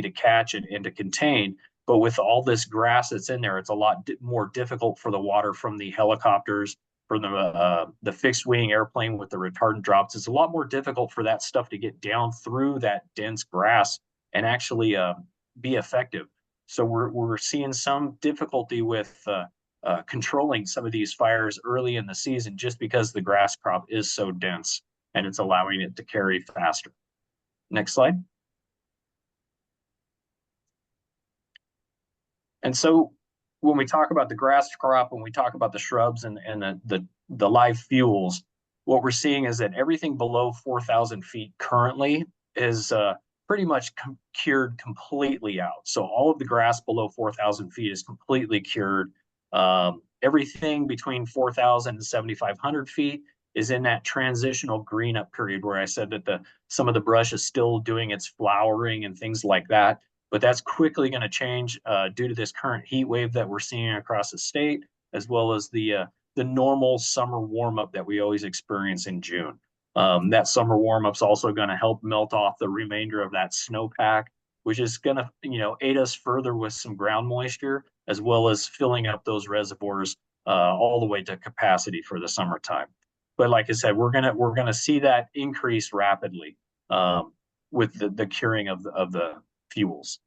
to catch and to contain. But with all this grass that's in there, it's a lot more difficult for the water from the helicopters, for the fixed wing airplane with the retardant drops. It's a lot more difficult for that stuff to get down through that dense grass and actually be effective. So we're seeing some difficulty with controlling some of these fires early in the season, just because the grass crop is so dense and it's allowing it to carry faster. Next slide. And so when we talk about the grass crop, when we talk about the shrubs and the live fuels, what we're seeing is that everything below 4,000 feet currently is pretty much cured completely out. So all of the grass below 4,000 feet is completely cured. Everything between 4,000 and 7,500 feet is in that transitional green up period where I said that some of the brush is still doing its flowering and things like that. But that's quickly going to change due to this current heat wave that we're seeing across the state, as well as the normal summer warm up that we always experience in June. That summer warm up's also going to help melt off the remainder of that snowpack, which is going to aid us further with some ground moisture, as well as filling up those reservoirs all the way to capacity for the summertime. But like I said, we're gonna see that increase rapidly with the curing of the fuels.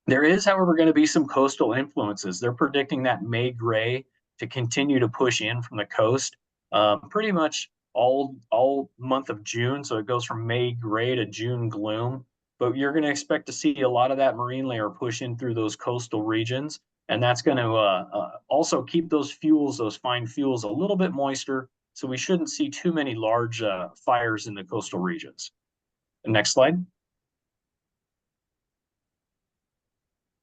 There is, however, going to be some coastal influences. They're predicting that May gray to continue to push in from the coast pretty much all month of June. So it goes from May gray to June gloom. But you're going to expect to see a lot of that marine layer push in through those coastal regions. And that's going to also keep those fuels, those fine fuels, a little bit moister. So we shouldn't see too many large fires in the coastal regions. Next slide.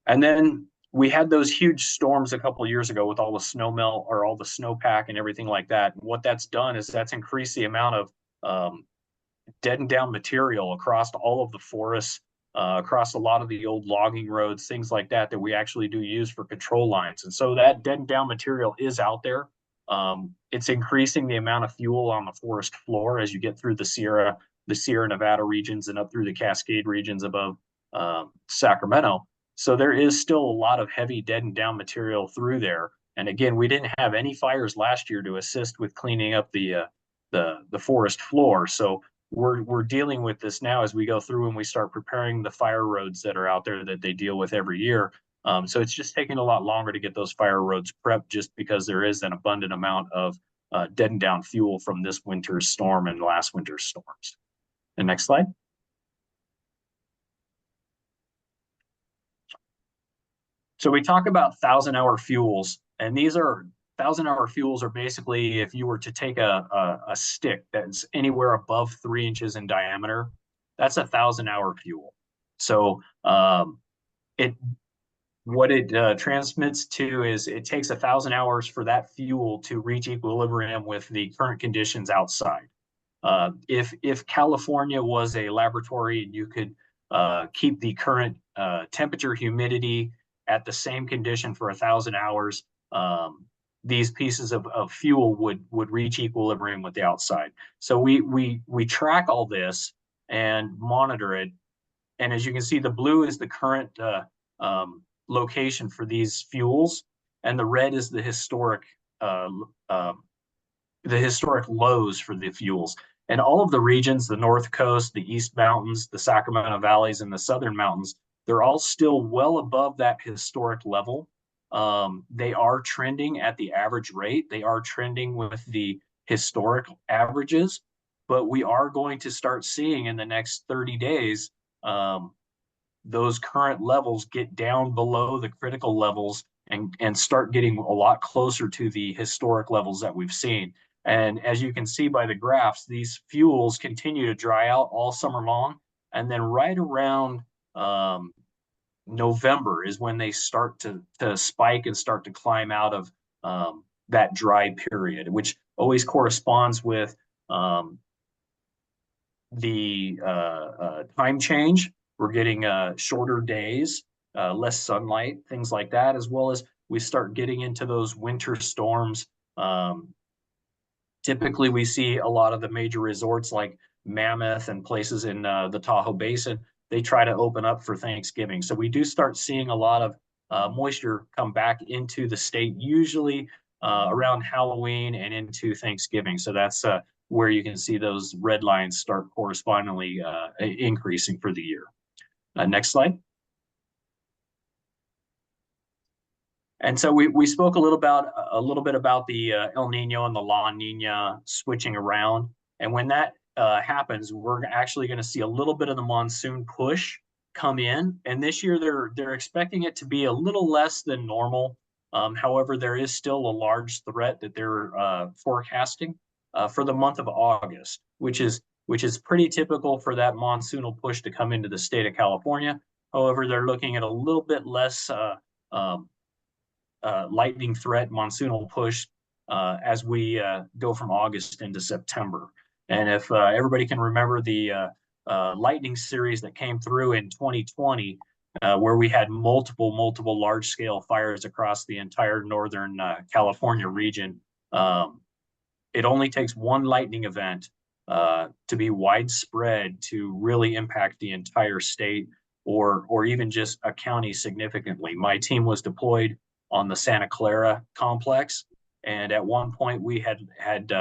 And then we had those huge storms a couple of years ago with all the snow melt or all the snowpack and everything like that. And what that's done is that's increased the amount of deadened down material across all of the forests, across a lot of the old logging roads, things like that, that we actually do use for control lines. And so that deadened down material is out there. It's increasing the amount of fuel on the forest floor as you get through the Sierra Nevada regions and up through the Cascade regions above Sacramento. So there is still a lot of heavy deadened down material through there. And again, we didn't have any fires last year to assist with cleaning up the forest floor. So we're dealing with this now as we go through and we start preparing the fire roads that are out there that they deal with every year. So it's just taking a lot longer to get those fire roads prepped just because there is an abundant amount of deadened down fuel from this winter's storm and last winter's storms. The next slide. So we talk about 1,000-hour fuels, and these are 1,000-hour fuels are basically if you were to take a stick that's anywhere above 3 inches in diameter, that's a 1,000-hour fuel. So what it transmits to is it takes 1,000 hours for that fuel to reach equilibrium with the current conditions outside. If California was a laboratory and you could keep the current temperature, humidity at the same condition for 1,000 hours, these pieces of fuel would reach equilibrium with the outside. So we track all this and monitor it. And as you can see, the blue is the current location for these fuels, and the red is the historic lows for the fuels. And all of the regions, the North Coast, the East Mountains, the Sacramento Valleys, and the Southern Mountains, they're all still well above that historic level. They are trending at the average rate. They are trending with the historic averages, but we are going to start seeing in the next 30 days those current levels get down below the critical levels and start getting a lot closer to the historic levels that we've seen. And as you can see by the graphs, these fuels continue to dry out all summer long. And then right around November is when they start to spike and start to climb out of that dry period, which always corresponds with the time change. We're getting shorter days, less sunlight, things like that, as well as we start getting into those winter storms. Typically, we see a lot of the major resorts like Mammoth and places in the Tahoe Basin, they try to open up for Thanksgiving. So we do start seeing a lot of moisture come back into the state, usually around Halloween and into Thanksgiving. So that's where you can see those red lines start correspondingly increasing for the year. Next slide. And so we spoke a little bit about the El Nino and the La Nina switching around. And when that happens, we're actually going to see a little bit of the monsoon push come in. And this year they're expecting it to be a little less than normal. However, there is still a large threat that they're forecasting for the month of August, which is pretty typical for that monsoonal push to come into the state of California. However, they're looking at a little bit less lightning threat, monsoonal push as we go from August into September. And if everybody can remember the lightning series that came through in 2020, where we had multiple large-scale fires across the entire northern California region, it only takes one lightning event to be widespread to really impact the entire state or even just a county significantly. My team was deployed on the Santa Clara complex, and at one point we had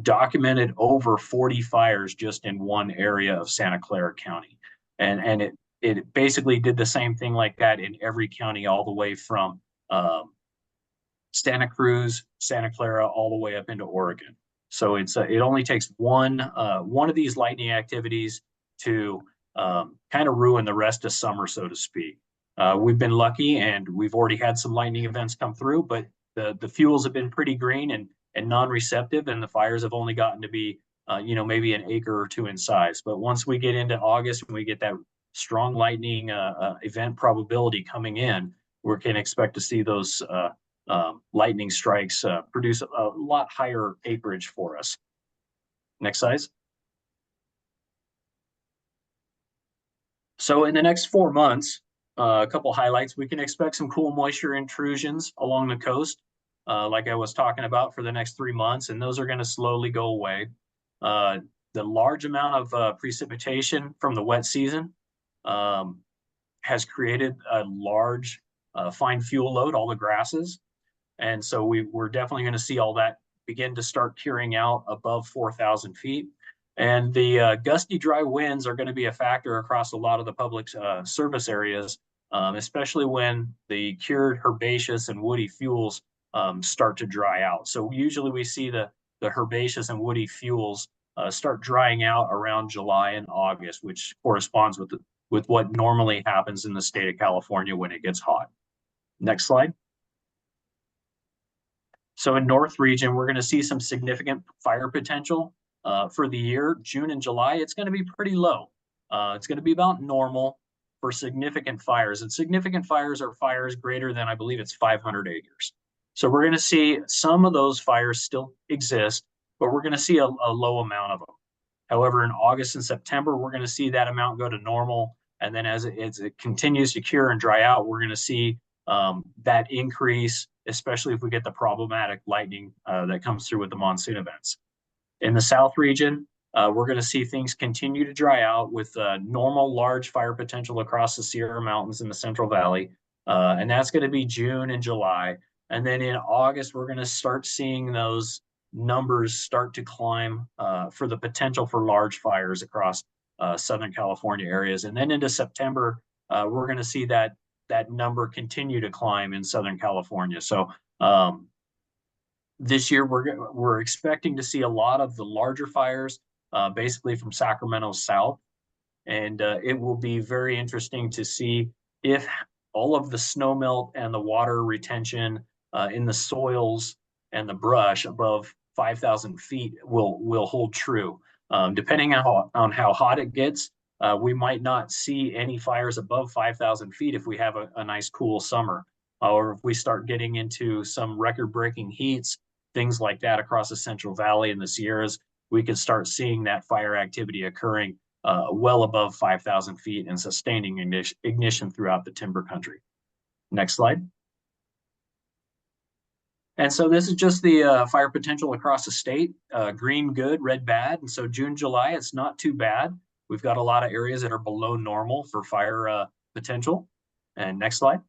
documented over 40 fires just in one area of Santa Clara County, and it basically did the same thing like that in every county, all the way from Santa Cruz, Santa Clara, all the way up into Oregon. So it only takes one of these lightning activities to kind of ruin the rest of summer, so to speak. We've been lucky and we've already had some lightning events come through, but the fuels have been pretty green and non-receptive, and the fires have only gotten to be maybe an acre or two in size. But once we get into August and we get that strong lightning event probability coming in, we can expect to see those lightning strikes produce a lot higher acreage for us. Next slide. So in the next 4 months, a couple highlights, we can expect some cool moisture intrusions along the coast, like I was talking about for the next 3 months, and those are going to slowly go away. The large amount of precipitation from the wet season has created a large fine fuel load, all the grasses. And so we're definitely going to see all that begin to start curing out above 4,000 feet. And the gusty dry winds are going to be a factor across a lot of the public service areas, especially when the cured herbaceous and woody fuels start to dry out. So usually we see the herbaceous and woody fuels start drying out around July and August, which corresponds with what normally happens in the state of California when it gets hot. Next slide. So in North region, we're going to see some significant fire potential for the year. June and July, it's going to be pretty low. It's going to be about normal for significant fires. And significant fires are fires greater than, I believe it's 500 acres. So we're going to see some of those fires still exist, but we're going to see a low amount of them. However, in August and September, we're going to see that amount go to normal. And then as it continues to cure and dry out, we're going to see that increase, especially if we get the problematic lightning that comes through with the monsoon events. In the South region, we're going to see things continue to dry out with normal large fire potential across the Sierra Mountains in the Central Valley. And that's going to be June and July. And then in August, we're going to start seeing those numbers start to climb for the potential for large fires across Southern California areas. And then into September, we're going to see that number continue to climb in Southern California. So this year, we're expecting to see a lot of the larger fires, basically from Sacramento south. And it will be very interesting to see if all of the snowmelt and the water retention in the soils and the brush above 5,000 feet will hold true. Depending on how hot it gets, we might not see any fires above 5,000 feet if we have a nice cool summer. Or if we start getting into some record-breaking heats, things like that across the Central Valley and the Sierras, we could start seeing that fire activity occurring well above 5,000 feet and sustaining ignition throughout the timber country. Next slide. And so this is just the fire potential across the state. Green good, red bad. And so June, July, it's not too bad. We've got a lot of areas that are below normal for fire potential. And next slide.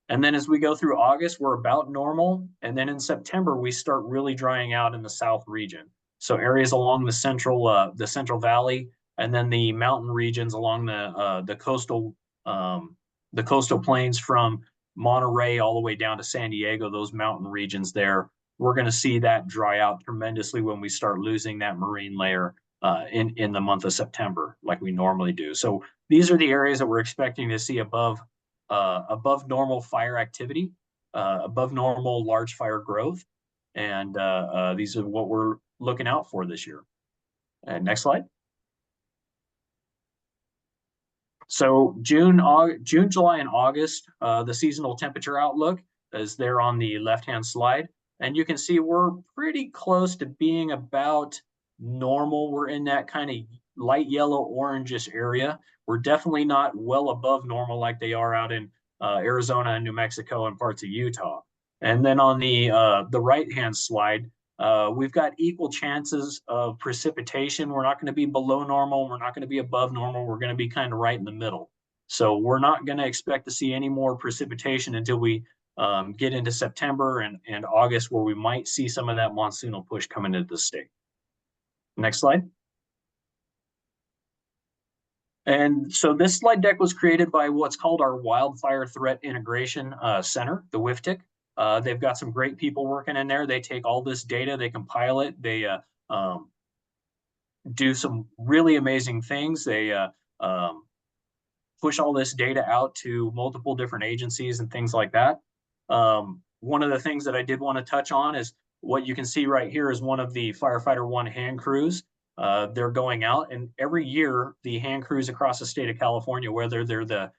And then as we go through August, we're about normal. And then in September, we start really drying out in the South region. So areas along the Central Valley, and then the mountain regions along the coastal plains from Monterey all the way down to San Diego, those mountain regions there, we're going to see that dry out tremendously when we start losing that marine layer in the month of September, like we normally do. So these are the areas that we're expecting to see above normal fire activity, above normal large fire growth. And these are what we're looking out for this year. And next slide. So June, July, and August, the seasonal temperature outlook is there on the left-hand slide. And you can see we're pretty close to being about normal. We're in that kind of light yellow orangish area. We're definitely not well above normal like they are out in Arizona and New Mexico and parts of Utah. And then on the right-hand slide, we've got equal chances of precipitation. We're not going to be below normal. We're not going to be above normal. We're going to be kind of right in the middle. So we're not going to expect to see any more precipitation until we get into September and August, where we might see some of that monsoonal push coming into the state. Next slide. And so this slide deck was created by what's called our Wildfire Threat Integration Center, the WFTIC. They've got some great people working in there. They take all this data, they compile it, they do some really amazing things. They push all this data out to multiple different agencies and things like that. One of the things that I did want to touch on is what you can see right here is one of the Firefighter 1 hand crews. they're going out, and every year the hand crews across the state of California, whether they're the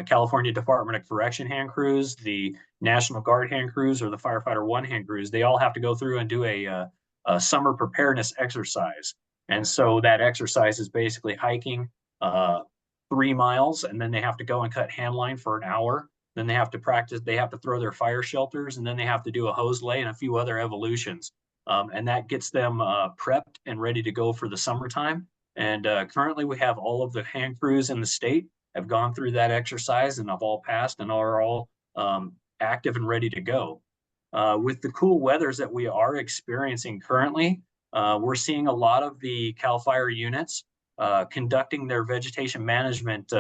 California Department of Correction hand crews, the National Guard hand crews, or the Firefighter One hand crews, they all have to go through and do a summer preparedness exercise. And so that exercise is basically hiking 3 miles, and then they have to go and cut hand line for an hour. Then they have to practice, they have to throw their fire shelters, and then they have to do a hose lay and a few other evolutions. And that gets them prepped and ready to go for the summertime. And currently we have all of the hand crews in the state have gone through that exercise and have all passed and are all active and ready to go. With the cool weathers that we are experiencing currently, we're seeing a lot of the CAL FIRE units conducting their vegetation management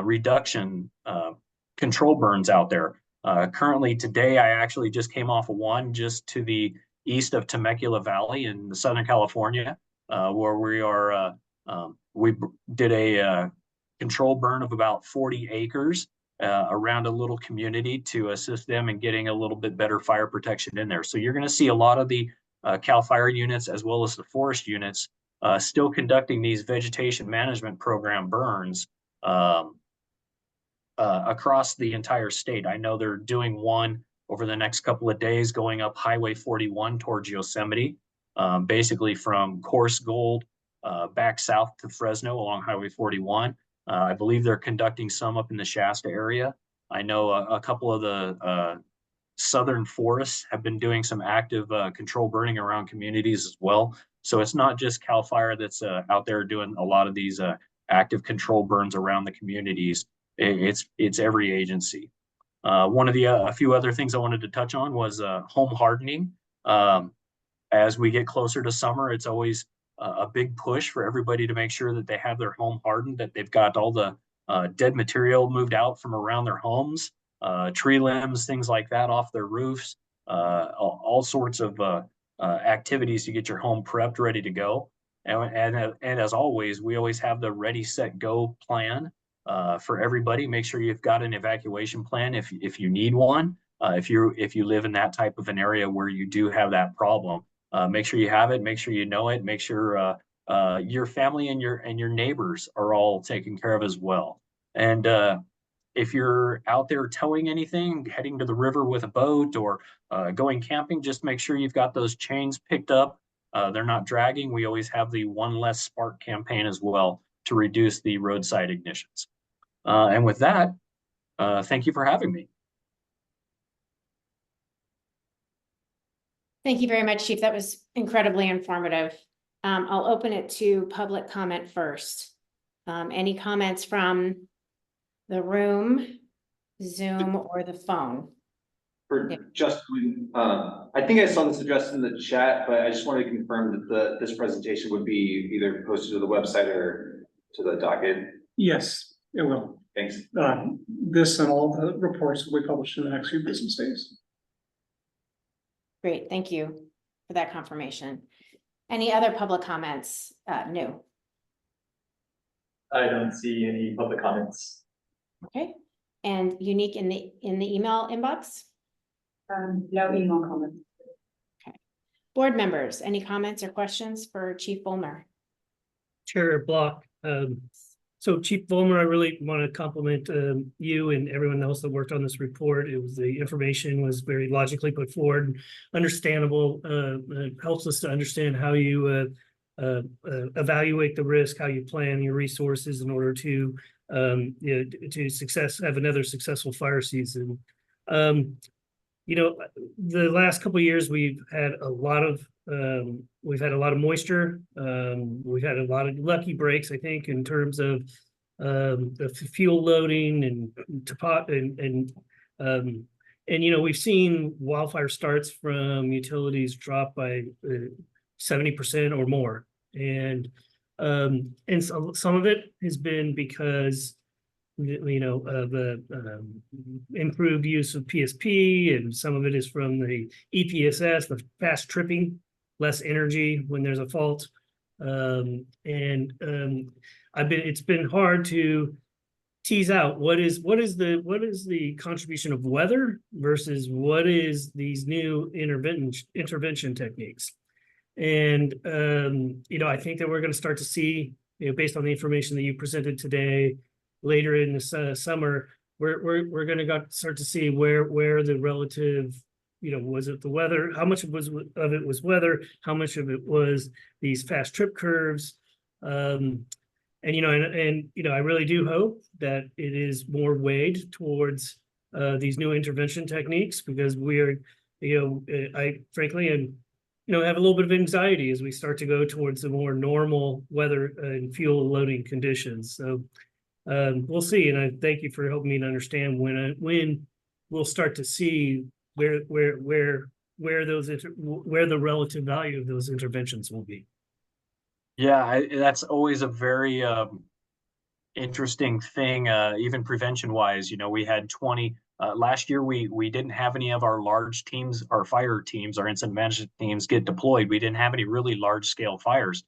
reduction control burns out there. Currently today, I actually just came off of one just to the east of Temecula Valley in Southern California, where we did a control burn of about 40 acres around a little community to assist them in getting a little bit better fire protection in there. So you're going to see a lot of the CAL FIRE units as well as the forest units still conducting these vegetation management program burns across the entire state. I know they're doing one over the next couple of days going up Highway 41 towards Yosemite, basically from Coarse Gold back south to Fresno along Highway 41. I believe they're conducting some up in the Shasta area. I know a couple of the southern forests have been doing some active control burning around communities as well. So it's not just CAL FIRE that's out there doing a lot of these active control burns around the communities. It's every agency. One of the a few other things I wanted to touch on was home hardening. As we get closer to summer, it's always a big push for everybody to make sure that they have their home hardened, that they've got all the dead material moved out from around their homes, tree limbs, things like that off their roofs, all sorts of activities to get your home prepped, ready to go. And as always, we always have the ready, set, go plan for everybody. Make sure you've got an evacuation plan if you need one. If you live in that type of an area where you do have that problem, make sure you have it. Make sure you know it. Make sure your family and your neighbors are all taken care of as well. And if you're out there towing anything, heading to the river with a boat or going camping, just make sure you've got those chains picked up. They're not dragging. We always have the One Less Spark campaign as well to reduce the roadside ignitions. And with that, thank you for having me. Thank you very much, Chief. That was incredibly informative. I'll open it to public comment first. Any comments from the room, Zoom, or the phone? For Justin, I think I saw this addressed in the chat, but I just wanted to confirm that this presentation would be either posted to the website or to the docket. Yes, it will. Thanks. This and all the reports will be published in the next few business days. Great, thank you for that confirmation. Any other public comments? No. I don't see any public comments. Okay, and Unique in the email inbox? No email comments. Okay. Board members, any comments or questions for Chief Vollmer? Chair Block. So Chief Vollmer, I really want to compliment you and everyone else that worked on this report. The information was very logically put forward, understandable. It helps us to understand how you evaluate the risk, how you plan your resources in order to have another successful fire season. The last couple of years we've had a lot of moisture. We've had a lot of lucky breaks, I think, in terms of the fuel loading and we've seen wildfire starts from utilities drop by 70% or more, and so some of it has been because of the improved use of PSP, and some of it is from the EPSS, the fast tripping, less energy when there's a fault. It's been hard to tease out what is the contribution of weather versus what is these new intervention techniques. And, I think that we're going to start to see, based on the information that you presented today, later in the summer, we're going to start to see where the relative, was it the weather? How much of it was weather? How much of it was these fast trip curves? And I really do hope that it is more weighed towards these new intervention techniques, because we are, I frankly am, have a little bit of anxiety as we start to go towards the more normal weather and fuel loading conditions. So we'll see. And I thank you for helping me to understand when we'll start to see where the relative value of those interventions will be. Yeah, that's always a very interesting thing, even prevention wise. We had 20 last year. We didn't have any of our large teams, our fire teams, our incident management teams get deployed. We didn't have any really large scale fires.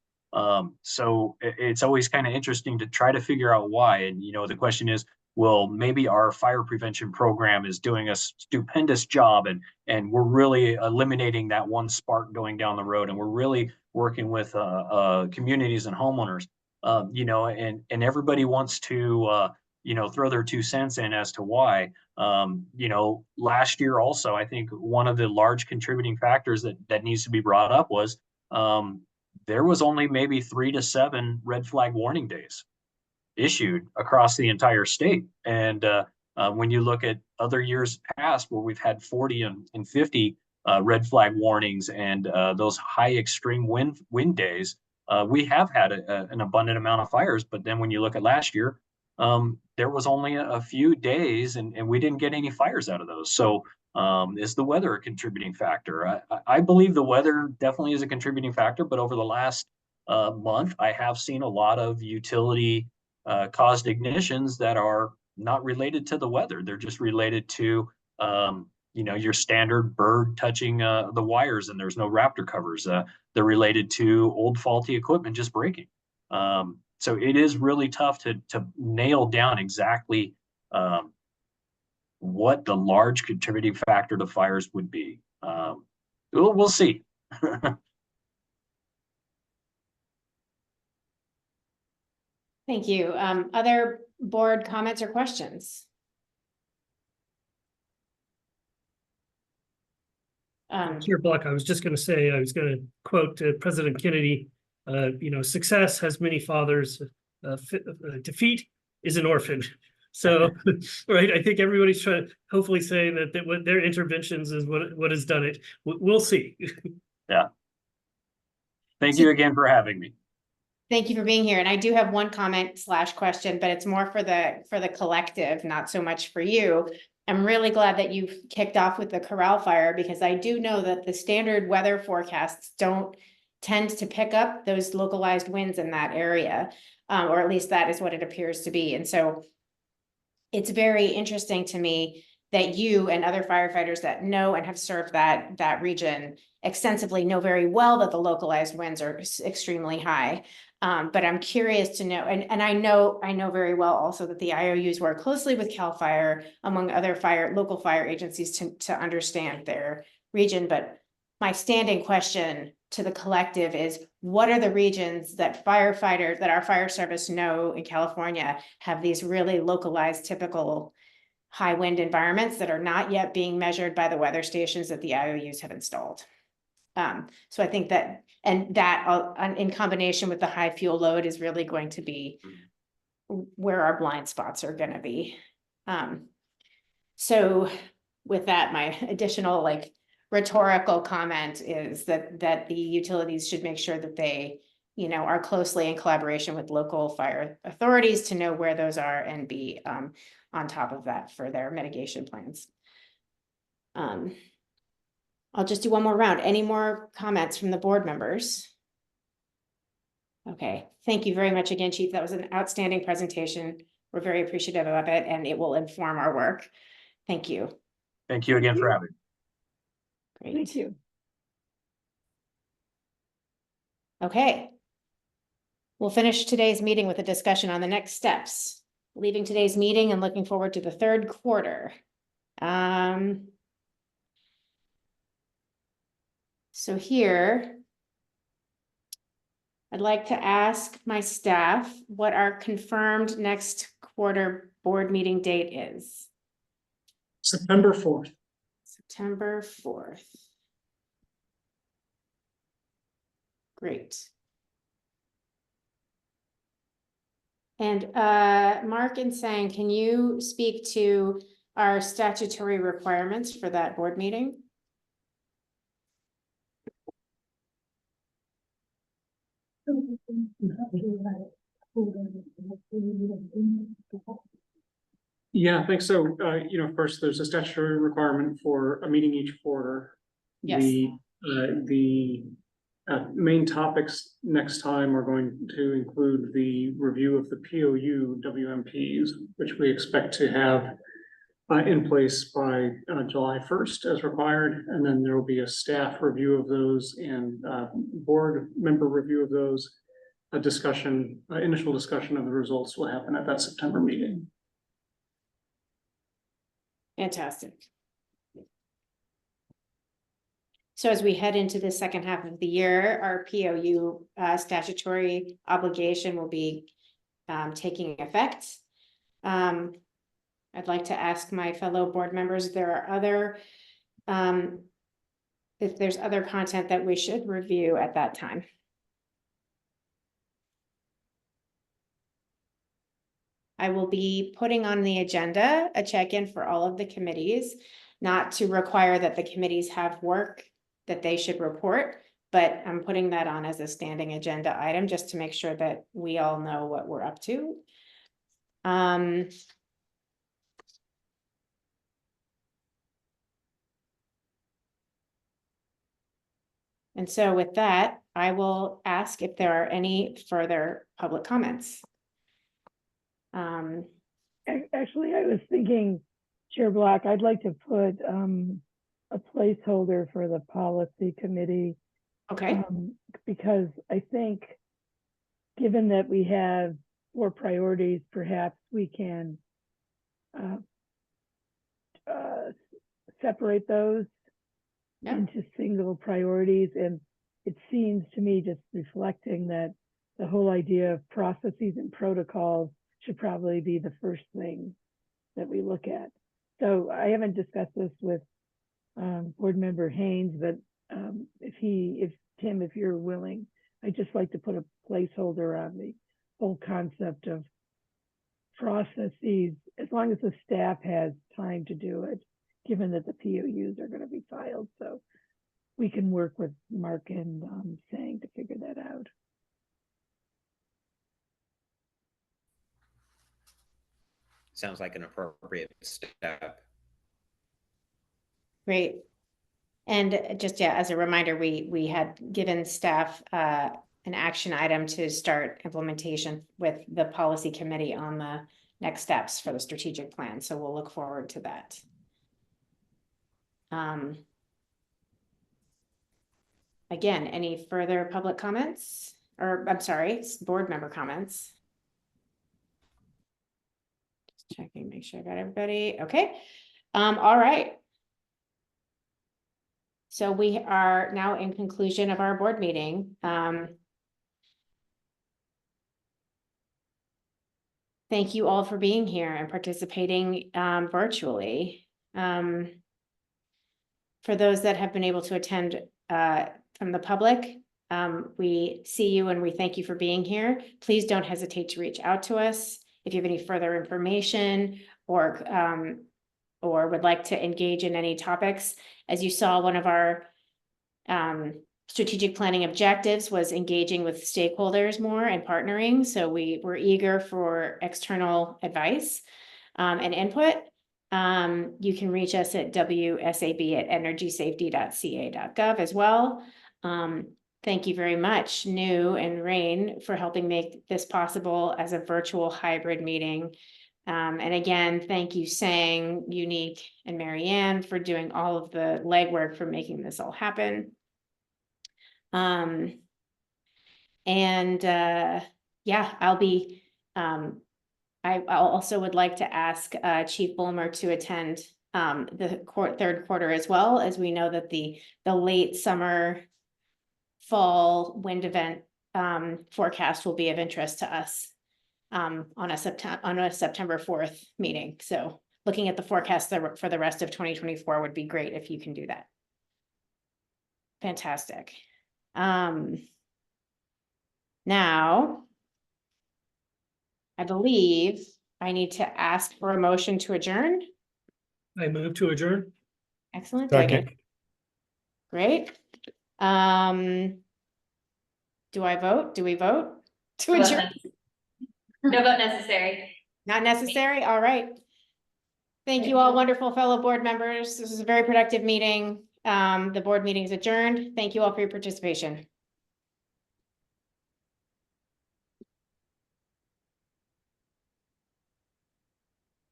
So it's always kind of interesting to try to figure out why. And the question is, well, maybe our fire prevention program is doing a stupendous job, and we're really eliminating that one spark going down the road, and we're really working with communities and homeowners. And everybody wants to, throw their 2 cents in as to why. Last year also, I think one of the large contributing factors that needs to be brought up was there was only maybe 3 to 7 red flag warning days issued across the entire state. And when you look at other years past where we've had 40 and 50 red flag warnings and those high extreme wind days, we have had an abundant amount of fires. But then when you look at last year, there was only a few days and we didn't get any fires out of those. So is the weather a contributing factor? I believe the weather definitely is a contributing factor, but over the last month, I have seen a lot of utility caused ignitions that are not related to the weather. They're just related to your standard bird touching the wires and there's no raptor covers. They're related to old faulty equipment just breaking. So it is really tough to nail down exactly what the large contributing factor to fires would be. We'll see. Thank you. Other board comments or questions? Chair Block, I was just going to say, I was going to quote President Kennedy, success has many fathers, defeat is an orphan. So, right, I think everybody's trying to hopefully saying that what their interventions is what has done it. We'll see. Yeah. Thank you again for having me. Thank you for being here. And I do have one comment / question, but it's more for the collective, not so much for you. I'm really glad that you've kicked off with the Corral fire, because I do know that the standard weather forecasts don't tend to pick up those localized winds in that area, or at least that is what it appears to be. And so it's very interesting to me that you and other firefighters that know and have served that region extensively know very well that the localized winds are extremely high. But I'm curious to know, and I know very well also that the IOUs work closely with CAL FIRE, among other local fire agencies to understand their region. But my standing question to the collective is, what are the regions that our fire service know in California have these really localized, typical high wind environments that are not yet being measured by the weather stations that the IOUs have installed? So I think that, and that in combination with the high fuel load is really going to be where our blind spots are going to be. So with that, my additional rhetorical comment is that the utilities should make sure that they, are closely in collaboration with local fire authorities to know where those are and be on top of that for their mitigation plans. I'll just do one more round. Any more comments from the board members? Okay, thank you very much again, Chief. That was an outstanding presentation. We're very appreciative of it, and it will inform our work. Thank you. Thank you again for having me. Great. Thank you. Okay. We'll finish today's meeting with a discussion on the next steps. Leaving today's meeting and looking forward to the third quarter. So here, I'd like to ask my staff what our confirmed next quarter board meeting date is. September 4th. September 4th. Great. And Mark and Sang, can you speak to our statutory requirements for that board meeting? Yeah, I think so. First, there's a statutory requirement for a meeting each quarter. Yes. The main topics next time are going to include the review of the POU WMPs, which we expect to have in place by July 1st as required. And then there will be a staff review of those and board member review of those. A discussion, initial discussion of the results will happen at that September meeting. Fantastic. So as we head into the second half of the year, our POU statutory obligation will be taking effect. I'd like to ask my fellow board members if there are other, if there's other content that we should review at that time. I will be putting on the agenda a check-in for all of the committees, not to require that the committees have work that they should report, but I'm putting that on as a standing agenda item just to make sure that we all know what we're up to. And so with that, I will ask if there are any further public comments. Actually, I was thinking, Chair Black, I'd like to put a placeholder for the policy committee. Okay. Because I think, given that we have 4 priorities, perhaps we can separate those into single priorities. And it seems to me, just reflecting, that the whole idea of processes and protocols should probably be the first thing that we look at. So I haven't discussed this with board member Haynes, but if Tim, if you're willing, I'd just like to put a placeholder on the whole concept of processes, as long as the staff has time to do it, given that the POUs are going to be filed. So we can work with Mark and Sang to figure that out. Sounds like an appropriate step. Great. And just, yeah, as a reminder, we had given staff an action item to start implementation with the policy committee on the next steps for the strategic plan. So we'll look forward to that. Again, any further public comments, or I'm sorry, board member comments? Just checking, make sure I got everybody. Okay. All right. So we are now in conclusion of our board meeting. Thank you all for being here and participating virtually. For those that have been able to attend from the public, we see you and we thank you for being here. Please don't hesitate to reach out to us if you have any further information or would like to engage in any topics. As you saw, one of our strategic planning objectives was engaging with stakeholders more and partnering. So we were eager for external advice and input. You can reach us at wsab@energysafety.ca.gov as well. Thank you very much, New and Rain, for helping make this possible as a virtual hybrid meeting. And again, thank you, Sang, Unique, and Marianne for doing all of the legwork for making this all happen. Yeah, I'll be, I also would like to ask Chief Bulmer to attend the third quarter as well, as we know that the late summer fall wind event forecast will be of interest to us on a September 4th meeting. So looking at the forecast for the rest of 2024 would be great if you can do that. Fantastic. Now, I believe I need to ask for a motion to adjourn. I move to adjourn. Excellent. Do I get- Great. Do I vote? Do we vote to adjourn? No vote necessary. Not necessary? All right. Thank you all, wonderful fellow board members. This is a very productive meeting. The board meeting is adjourned. Thank you all for your participation.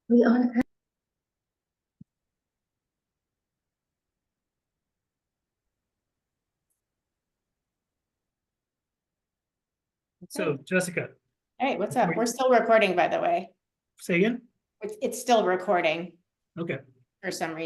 We on. So Jessica, Hey, what's up? We're still recording, by the way. say again? It's still recording Okay. for some reason.